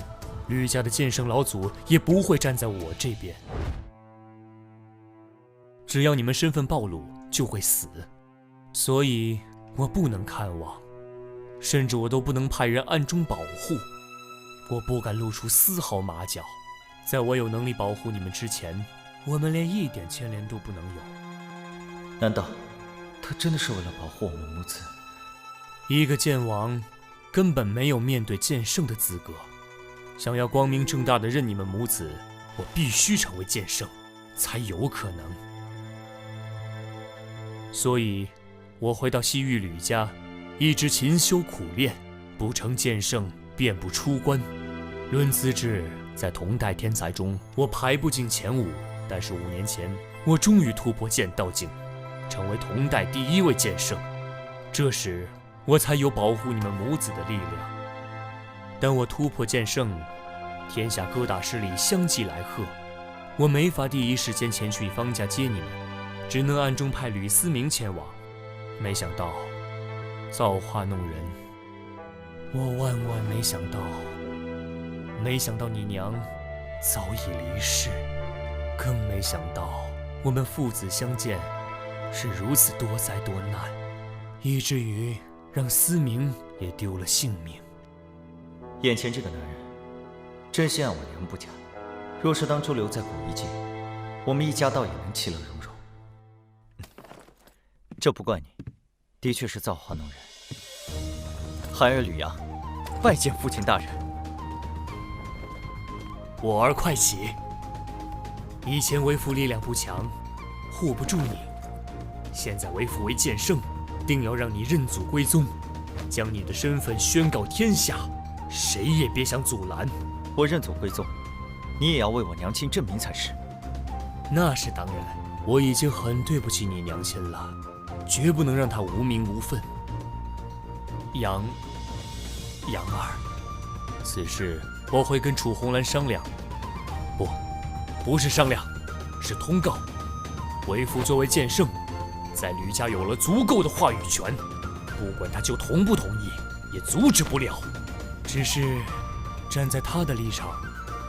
吕家的剑圣老祖也不会站在我这边。只要你们身份暴露，就会死，所以我不能看望，甚至我都不能派人暗中保护。我不敢露出丝毫马脚，在我有能力保护你们之前，我们连一点牵连都不能有。难道他真的是为了保护我们母子？一个剑王根本没有面对剑圣的资格。想要光明正大的认你们母子，我必须成为剑圣，才有可能。所以，我回到西域吕家，一直勤修苦练，不成剑圣便不出关。论资质，在同代天才中，我排不进前5，但是5年前，我终于突破剑道境，成为同代第1位剑圣。这时，我才有保护你们母子的力量。但我突破剑圣，天下各大势力相继来贺，我没法第一时间前去方家接你们，只能暗中派吕思明前往。没想到，造化弄人，我万万没想到你娘早已离世，更没想到我们父子相见是如此多灾多难，以至于让思明也丢了性命。眼前这个男人，真心爱我娘不假。若是当初留在古一界，我们一家倒也能其乐融融。这不怪你，的确是造化弄人。孩儿吕阳，拜见父亲大人。我儿快起！以前为父力量不强，护不住你，现在为父为剑圣，定要让你认祖归宗，将你的身份宣告天下，谁也别想阻拦。我认祖归宗，你也要为我娘亲证明才是。那是当然，我已经很对不起你娘亲了，绝不能让她无名无分。杨儿，此事我会跟楚红兰商量。不是商量，是通告。为父作为剑圣，在吕家有了足够的话语权，不管他就同不同意，也阻止不了。只是站在他的立场，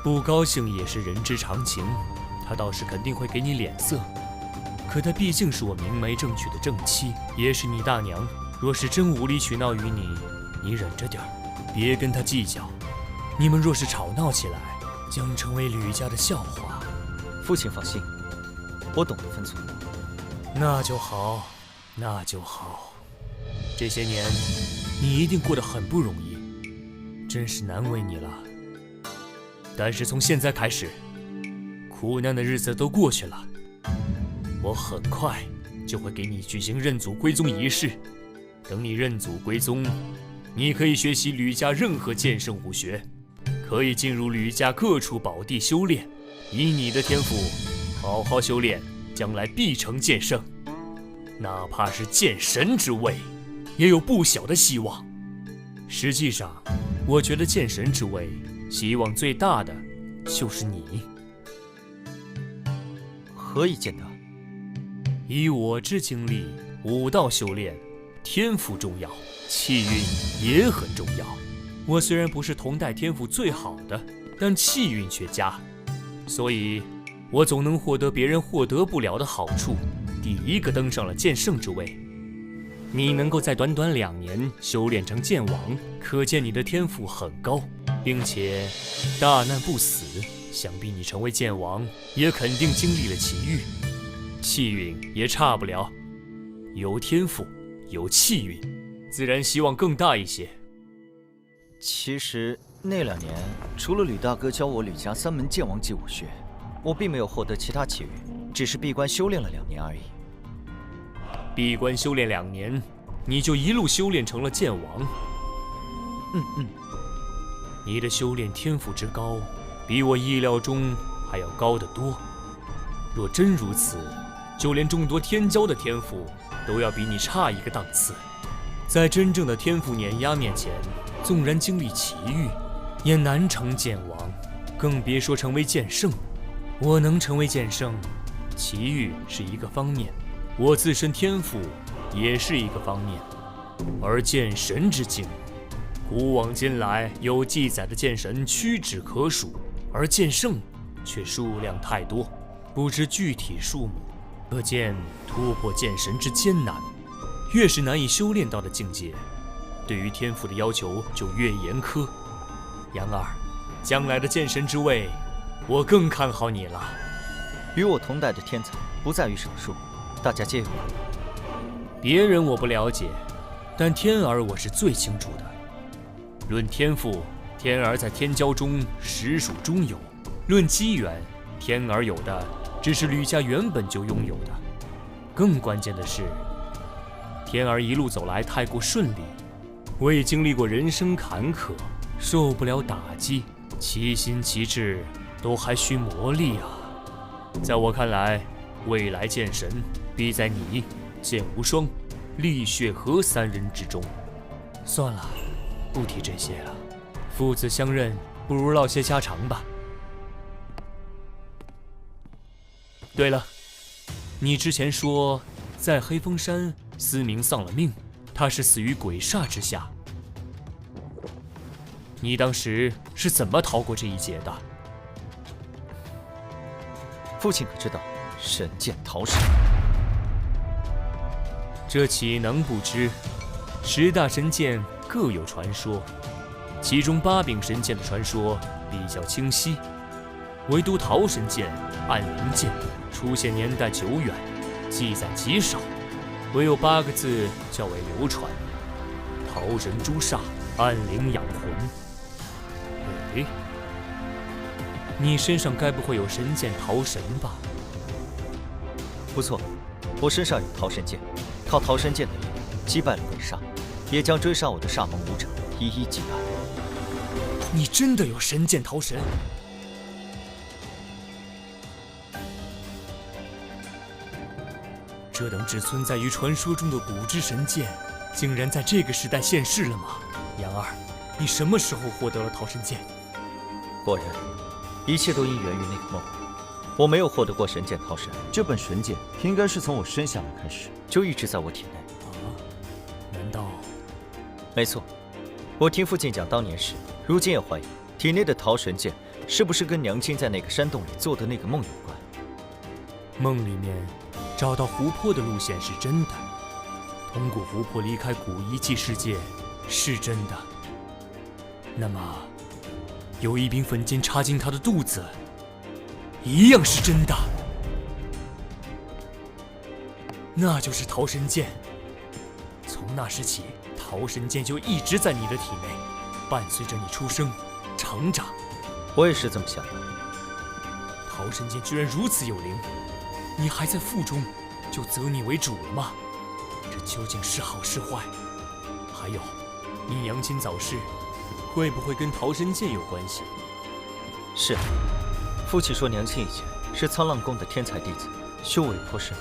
不高兴也是人之常情，他倒是肯定会给你脸色。可他毕竟是我明媒正娶的正妻，也是你大娘。若是真无理取闹于你，你忍着点儿，别跟他计较。你们若是吵闹起来，将成为吕家的笑话。父亲放心，我懂得分寸。那就好，那就好。这些年，你一定过得很不容易，真是难为你了。但是从现在开始，苦难的日子都过去了，我很快就会给你举行认祖归宗仪式。等你认祖归宗，你可以学习吕家任何剑圣武学，可以进入吕家各处宝地修炼。以你的天赋，好好修炼，将来必成剑圣，哪怕是剑神之位，也有不小的希望。实际上，我觉得剑神之位，希望最大的就是你。何以见得？以我之经历，武道修炼，天赋重要，气运也很重要。我虽然不是同代天赋最好的，但气运却佳。所以，我总能获得别人获得不了的好处，第一个登上了剑圣之位。你能够在短短2年修炼成剑王，可见你的天赋很高，并且大难不死。想必你成为剑王，也肯定经历了奇遇，气运也差不了。有天赋，有气运，自然希望更大一些。其实那2年，除了吕大哥教我吕家3门剑王级武学，我并没有获得其他奇遇，只是闭关修炼了2年而已。闭关修炼2年，你就一路修炼成了剑王。你的修炼天赋之高，比我意料中还要高得多。若真如此，就连众多天骄的天赋都要比你差一个档次。在真正的天赋碾压面前，纵然经历奇遇，也难成剑王，更别说成为剑圣。我能成为剑圣，奇遇是一个方面，我自身天赋也是一个方面。而剑神之境，古往今来有记载的剑神屈指可数，而剑圣却数量太多，不知具体数目，可见突破剑神之艰难。越是难以修炼到的境界，对于天赋的要求就越严苛。杨儿，将来的剑神之位，我更看好你了。与我同代的天才不在于少数，大家皆有可能。别人我不了解，但天儿我是最清楚的。论天赋，天儿在天骄中实属中游；论机缘，天儿有的只是吕家原本就拥有的。更关键的是，天儿一路走来太过顺利，我也经历过人生坎坷，受不了打击，其心其志都还需磨砺啊。在我看来，未来剑神必在你、剑无双、厉血河三人之中。算了，不提这些了。父子相认，不如唠些家常吧。对了，你之前说在黑风山思明丧了命，他是死于鬼煞之下。你当时是怎么逃过这一劫的？父亲可知道神剑逃神？这岂能不知？10大神剑各有传说，其中8柄神剑的传说比较清晰，唯独桃神剑、暗灵剑出现年代久远，记载极少，唯有8个字较为流传：桃神诛煞，暗灵养魂。哎，你身上该不会有神剑桃神吧？不错，我身上有桃神剑，靠桃神剑的力量击败了鬼煞，也将追杀我的煞盟武者一一击败。你真的有神剑桃神？这等只存在于传说中的古之神剑，竟然在这个时代现世了吗？杨儿，你什么时候获得了桃神剑？果然，一切都因源于那个梦。我没有获得过神剑桃神，这本神剑应该是从我生下来开始就一直在我体内。难道？没错，我听父亲讲当年时，如今也怀疑体内的桃神剑是不是跟娘亲在那个山洞里做的那个梦有关。梦里面找到湖泊的路线是真的，通过湖泊离开古遗迹世界是真的。那么，有一柄粉剑插进他的肚子，一样是真的。那就是桃神剑。从那时起，桃神剑就一直在你的体内，伴随着你出生、成长。我也是这么想的。桃神剑居然如此有灵，你还在腹中就择你为主了吗？这究竟是好是坏？还有，你娘亲早逝，会不会跟桃神剑有关系？是，父亲说娘亲以前是沧浪宫的天才弟子，修为颇深，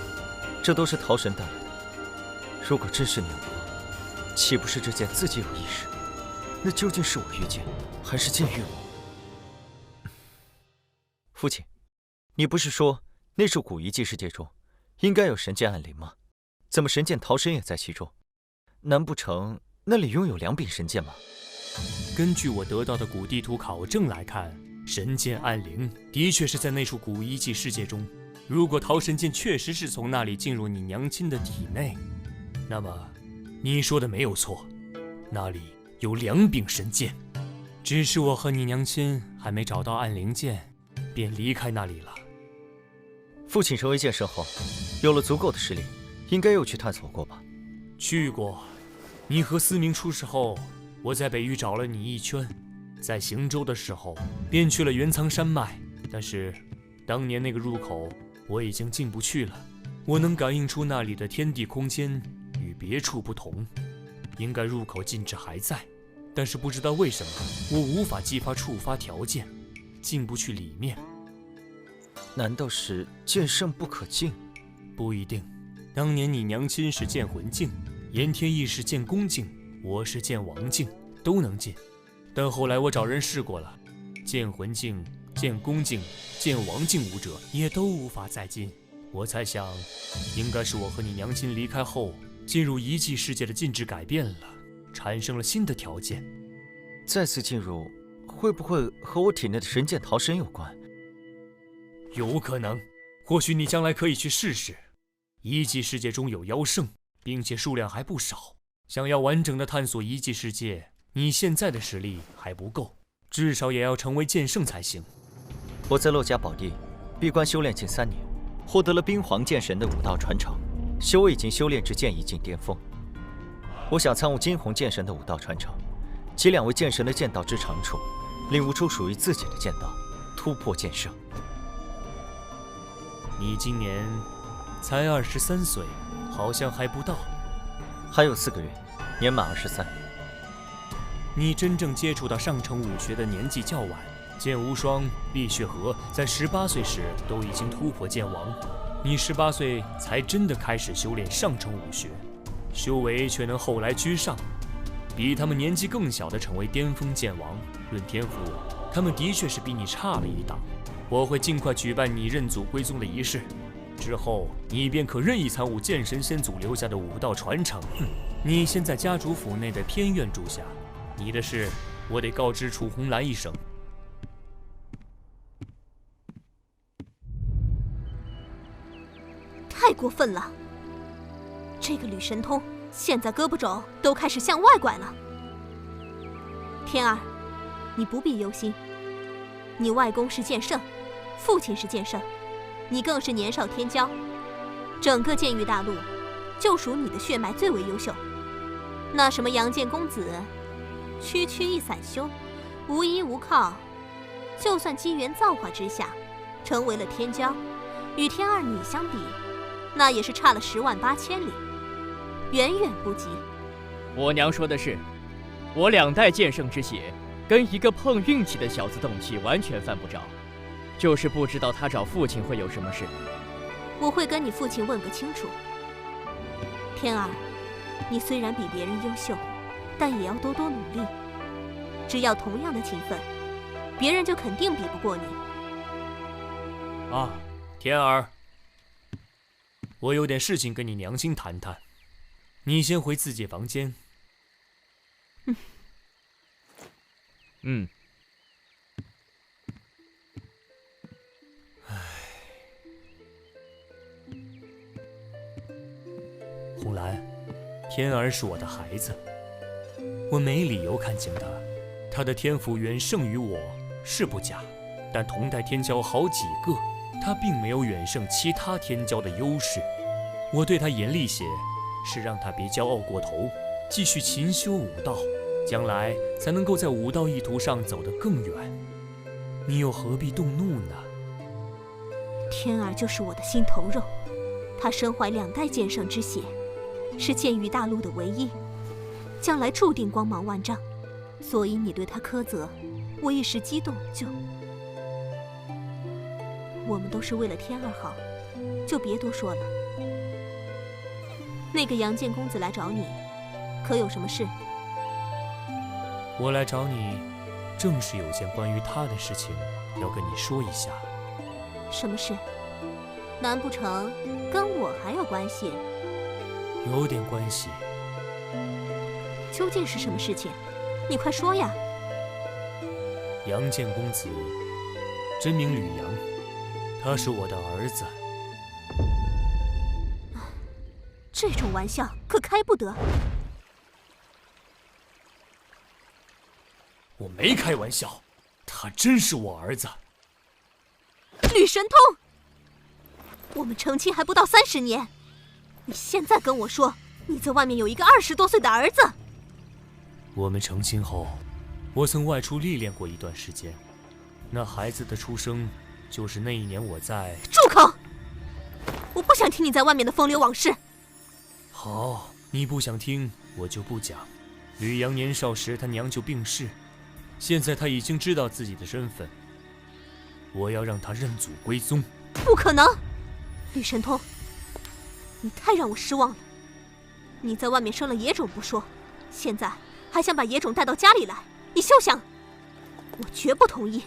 这都是桃神带来的。如果真是那样的话，岂不是这剑自己有意识？那究竟是我御剑，还是剑御我？父亲，你不是说那处古遗迹世界中应该有神剑暗灵吗？怎么神剑桃神也在其中？难不成那里拥有2柄神剑吗？根据我得到的古地图考证来看，神剑暗灵的确是在那处古遗迹世界中。如果桃神剑确实是从那里进入你娘亲的体内，那么你说的没有错，那里有2柄神剑。只是我和你娘亲还没找到暗灵剑，便离开那里了。父亲成为剑圣后，有了足够的实力，应该又去探索过吧？去过。你和思明出事后，我在北域找了你一圈，在行舟的时候便去了元苍山脉，但是当年那个入口我已经进不去了。我能感应出那里的天地空间与别处不同，应该入口禁制还在，但是不知道为什么我无法激发触发条件，进不去里面。难道是剑圣不可进？不一定。当年你娘亲是剑魂境，炎天意是剑宫境，我是剑王境，都能进。但后来我找人试过了，剑魂境、剑宫境、剑王境武者也都无法再进。我猜想，应该是我和你娘亲离开后，进入遗迹世界的禁制改变了，产生了新的条件。再次进入，会不会和我体内的神剑逃生有关？有可能，或许你将来可以去试试。遗迹世界中有妖圣，并且数量还不少。想要完整的探索遗迹世界，你现在的实力还不够，至少也要成为剑圣才行。我在洛家宝地闭关修炼近3年，获得了冰皇剑神的武道传承，修为已经修炼至剑意境巅峰。我想参悟金红剑神的武道传承，集2位剑神的剑道之长处，领悟出属于自己的剑道，突破剑圣。你今年才23岁，好像还不到。还有4个月，年满23。你真正接触到上乘武学的年纪较晚，剑无双、碧血河在18岁时都已经突破剑王，你18岁才真的开始修炼上乘武学，修为却能后来居上，比他们年纪更小的成为巅峰剑王。论天赋，他们的确是比你差了一档。我会尽快举办你认祖归宗的仪式，之后你便可任意参悟剑神先祖留下的武道传承。你先在家主府内的偏院住下，你的事我得告知楚红兰一声。太过分了！这个吕神通现在胳膊肘都开始向外拐了。天儿，你不必忧心，你外公是剑圣，父亲是剑圣，你更是年少天骄，整个剑域大陆就属你的血脉最为优秀。那什么杨剑公子，区区一散修，无依无靠，就算机缘造化之下成为了天骄，与天儿你相比，那也是差了10万8千里，远远不及。我娘说的是，我2代剑圣之血，跟一个碰运气的小子动气完全犯不着，就是不知道他找父亲会有什么事。我会跟你父亲问个清楚。天儿，你虽然比别人优秀，但也要多多努力。只要同样的勤奋，别人就肯定比不过你。啊，天儿，我有点事情跟你娘亲谈谈，你先回自己房间。嗯。红兰，天儿是我的孩子，我没理由看轻他。他的天赋远胜于我是不假，但同代天骄好几个，他并没有远胜其他天骄的优势。我对他严厉些，是让他别骄傲过头，继续勤修武道，将来才能够在武道一途上走得更远。你又何必动怒呢？天儿就是我的心头肉，他身怀2代剑圣之血，是剑域大陆的唯一，将来注定光芒万丈。所以你对他苛责，我一时激动就……我们都是为了天儿好，就别多说了。那个杨剑公子来找你，可有什么事？我来找你，正是有件关于他的事情要跟你说一下。什么事？难不成跟我还有关系？有点关系。究竟是什么事情？你快说呀！杨剑公子，真名吕阳，他是我的儿子。这种玩笑可开不得。我没开玩笑，他真是我儿子。吕神通，我们成亲还不到30年，你现在跟我说你在外面有一个20多岁的儿子？我们成亲后，我曾外出历练过一段时间，那孩子的出生就是那一年我在……住口！我不想听你在外面的风流往事。好，你不想听，我就不讲。吕阳年少时，他娘就病逝，现在他已经知道自己的身份，我要让他认祖归宗。不可能！吕神通，你太让我失望了。你在外面生了野种不说，现在还想把野种带到家里来，你休想！我绝不同意，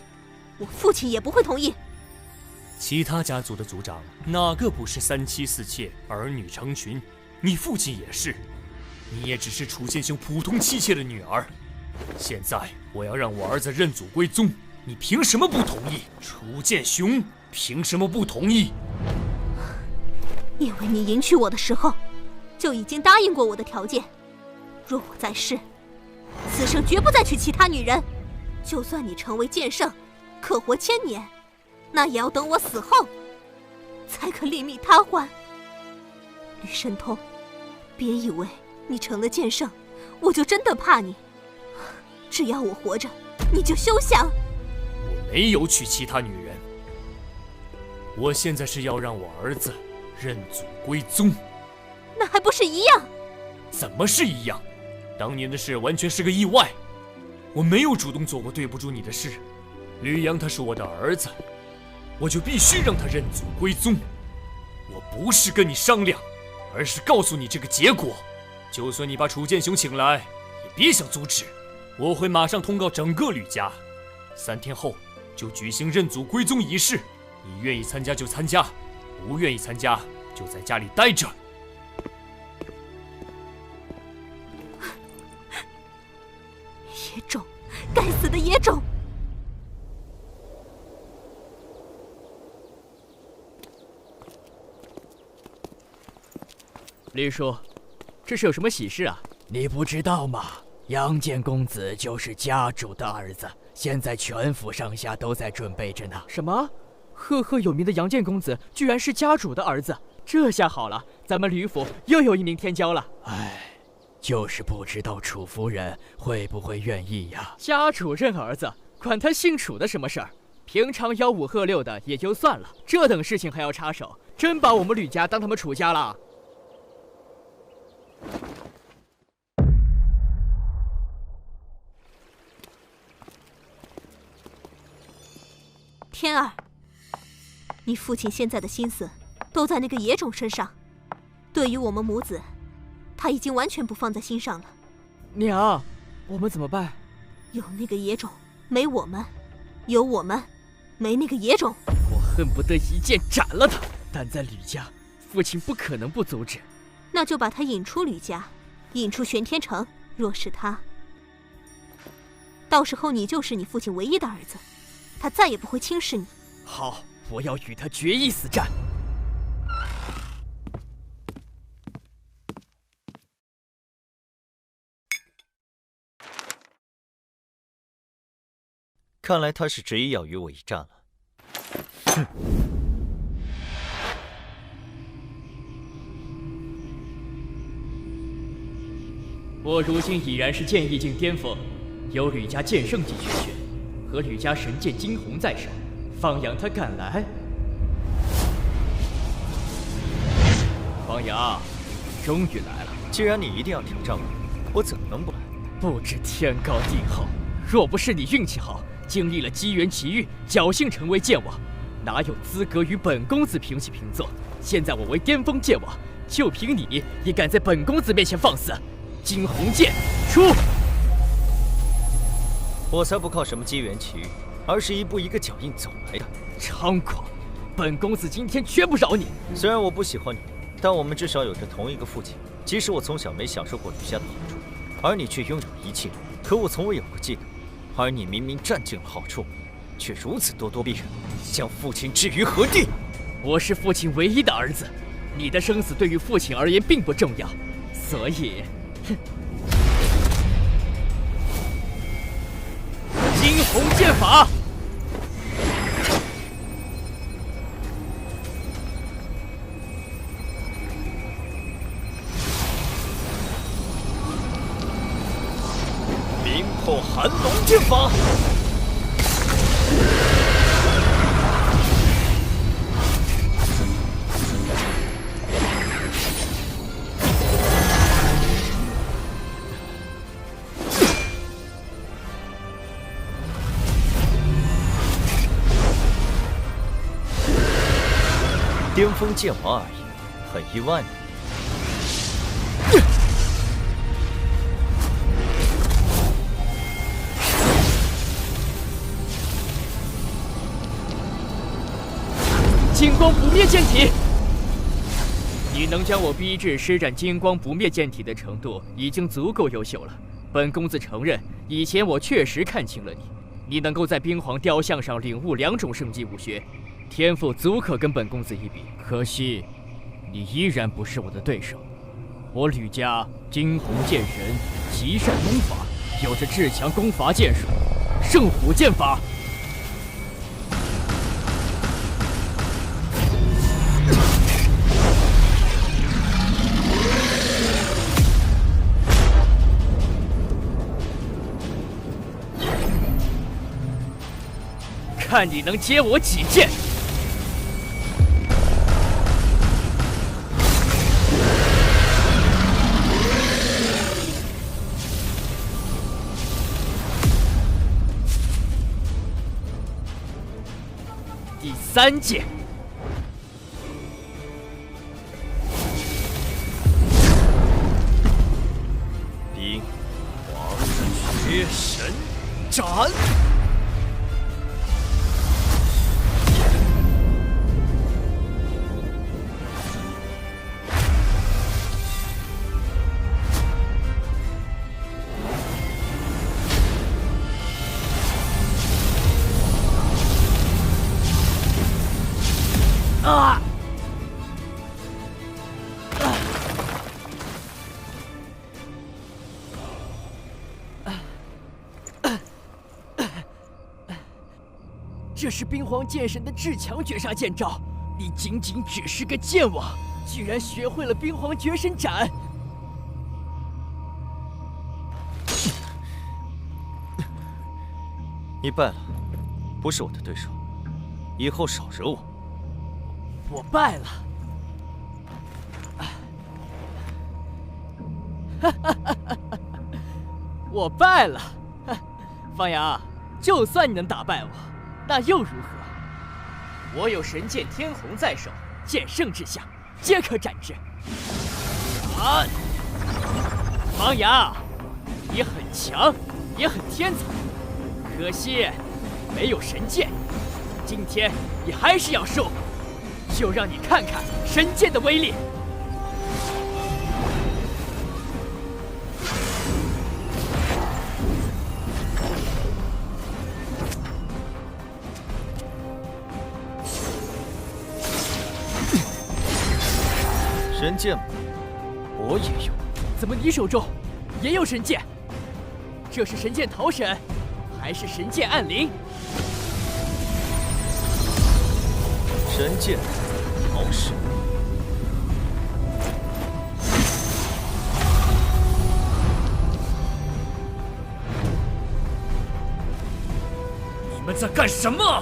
我父亲也不会同意。其他家族的族长哪个不是3妻4妾，儿女成群？你父亲也是，你也只是楚剑雄普通妻妾的女儿。现在我要让我儿子认祖归宗，你凭什么不同意？楚剑雄凭什么不同意？因为你迎娶我的时候，就已经答应过我的条件。若我在世，此生绝不再娶其他女人。就算你成为剑圣，可活1000年，那也要等我死后，才可另觅他欢。吕神通，别以为你成了剑圣，我就真的怕你。只要我活着，你就休想。我没有娶其他女人，我现在是要让我儿子认祖归宗。那还不是一样？怎么是一样？当年的事完全是个意外，我没有主动做过对不住你的事。吕阳他是我的儿子，我就必须让他认祖归宗。我不是跟你商量，而是告诉你这个结果。就算你把楚剑雄请来，也别想阻止。我会马上通告整个吕家，3天后就举行认祖归宗仪式。你愿意参加就参加，不愿意参加就在家里待着。野种，该死的野种！吕叔，这是有什么喜事啊？你不知道吗？杨建公子就是家主的儿子，现在全府上下都在准备着呢。什么？赫赫有名的杨建公子居然是家主的儿子？这下好了，咱们吕府又有一名天骄了。唉，就是不知道楚夫人会不会愿意呀？家主认儿子，管他姓楚的什么事儿？平常吆五喝六的也就算了，这等事情还要插手，真把我们吕家当他们楚家了？天儿，你父亲现在的心思都在那个野种身上，对于我们母子，他已经完全不放在心上了。娘，我们怎么办？有那个野种，没我们；有我们，没那个野种。我恨不得一剑斩了他，但在吕家，父亲不可能不阻止。那就把他引出吕家，引出玄天城。若是他，到时候你就是你父亲唯一的儿子。他再也不会轻视你。好，我要与他决一死战。看来他是执意要与我一战了。哼！我如今已然是剑意境巅峰，有吕家剑圣级绝学和吕家神剑惊鸿在手，方阳他敢来？方阳，终于来了。既然你一定要挑战我，我怎能不来？不知天高地厚，若不是你运气好，经历了机缘奇遇，侥幸成为剑王，哪有资格与本公子平起平坐？现在我为巅峰剑王，就凭你也敢在本公子面前放肆？惊鸿剑出！我才不靠什么机缘奇遇，而是一步一个脚印走来的。猖狂！本公子今天绝不饶你。虽然我不喜欢你，但我们至少有着同一个父亲。即使我从小没享受过吕家的好处，而你却拥有一切，可我从未有过技能。而你明明占尽了好处，却如此咄咄逼人，将父亲置于何地？我是父亲唯一的儿子，你的生死对于父亲而言并不重要，所以，哼！惊鸿剑法！明破寒龙剑法！巅峰剑王而已，很意外呢。金光不灭剑体！你能将我逼至施展金光不灭剑体的程度，已经足够优秀了。本公子承认，以前我确实看清了你。你能够在冰皇雕像上领悟2种圣级武学，天赋足可跟本公子一比。可惜，你依然不是我的对手。我吕家惊鸿剑神极善功法，有着至强攻伐剑术——圣虎剑法。看你能接我几剑！第3剑，冰皇绝神斩！啊！这是冰皇剑神的至强绝杀剑招，你仅仅只是个剑王，居然学会了冰皇绝神斩！你败了，不是我的对手，以后少惹我。我败了。我败了，方阳，就算你能打败我，那又如何？我有神剑天虹在手，剑圣之下，皆可斩之。啊！方阳，你很强，也很天才，可惜没有神剑，今天你还是要输。就让你看看神剑的威力！神剑，我也有。怎么你手中也有神剑？这是神剑桃神，还是神剑暗灵？神剑桃神。你们在干什么？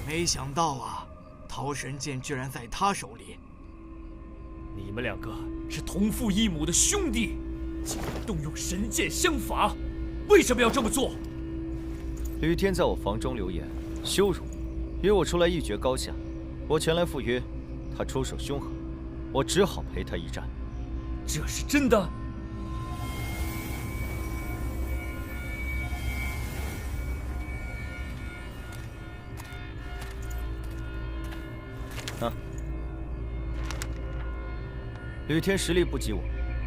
没想到啊，桃神剑居然在他手里。你们两个是同父异母的兄弟，竟然动用神剑相伐，为什么要这么做？吕天在我房中留言羞辱，约我出来一决高下。我前来赴约，他出手凶狠，我只好陪他一战。这是真的？啊！吕天实力不及我，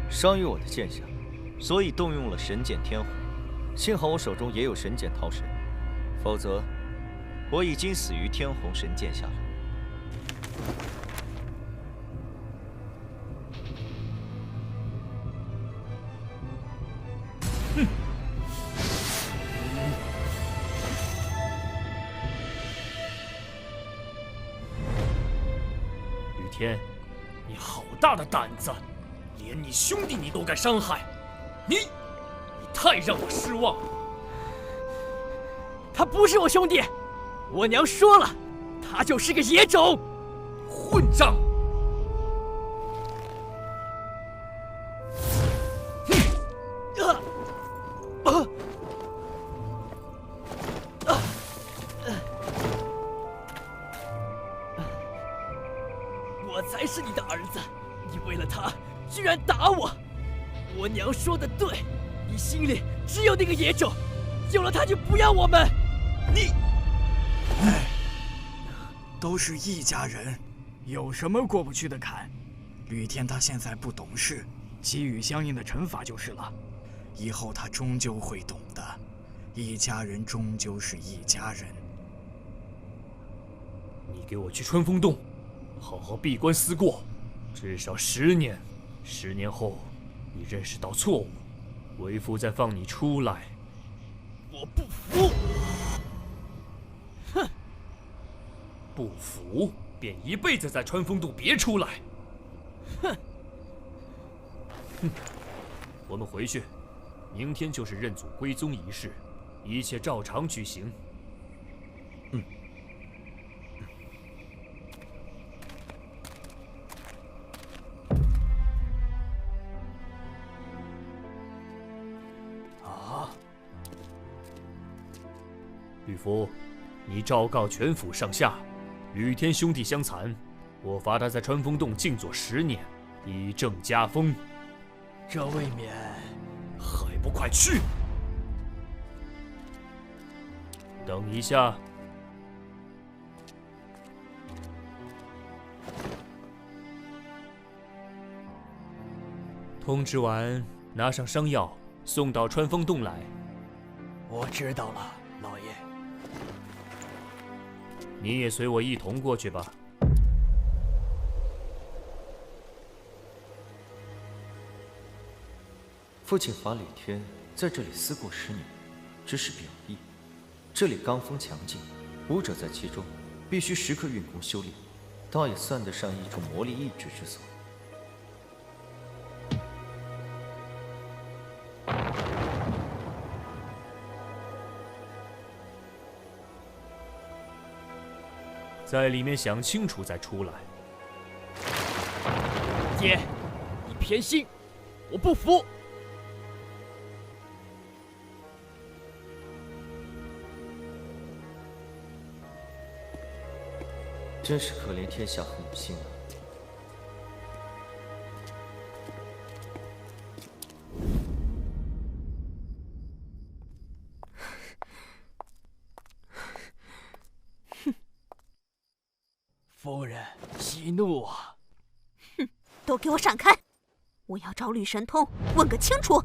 伤于我的剑下，所以动用了神剑天虹。幸好我手中也有神剑桃神，否则我已经死于天虹神剑下了。哼！雨天，你好大的胆子，连你兄弟你都敢伤害，你太让我失望了。他不是我兄弟，我娘说了，他就是个野种，混账！说的对，你心里只有那个野种，有了它就不要我们。你，哎，都是一家人，有什么过不去的坎？吕天他现在不懂事，给予相应的惩罚就是了。以后他终究会懂的，一家人终究是一家人。你给我去春风洞，好好闭关思过，至少10年。10年后，你认识到错误，为父再放你出来。我不服！哼！不服便一辈子在穿风洞别出来。哼！我们回去，明天就是认祖归宗仪式，一切照常举行。吕福，你昭告全府上下，吕天兄弟相残，我罚他在穿风洞静坐10年，以正家风。这未免……还不快去！等一下。通知完，拿上伤药，送到穿风洞来。我知道了，老爷。你也随我一同过去吧。父亲罚吕天在这里思过10年，只是表意。这里罡风强劲，武者在其中，必须时刻运功修炼，倒也算得上一种魔力抑制之所。在里面想清楚再出来。爹，你偏心，我不服。真是可怜天下父母心啊！夫人，息怒啊！哼，都给我闪开！我要找吕神通问个清楚。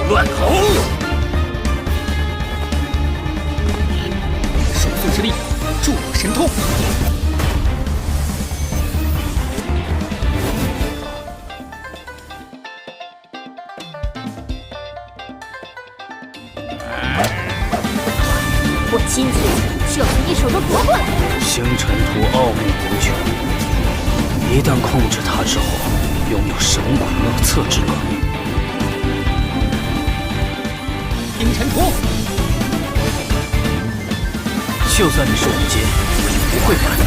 乱吼！手速之力，助我神通。我今天就要把一手都夺过来！星辰图奥秘无穷，一旦控制它之后，拥有神武莫测之能力。星辰图，就算你是武阶，我也不会怕你。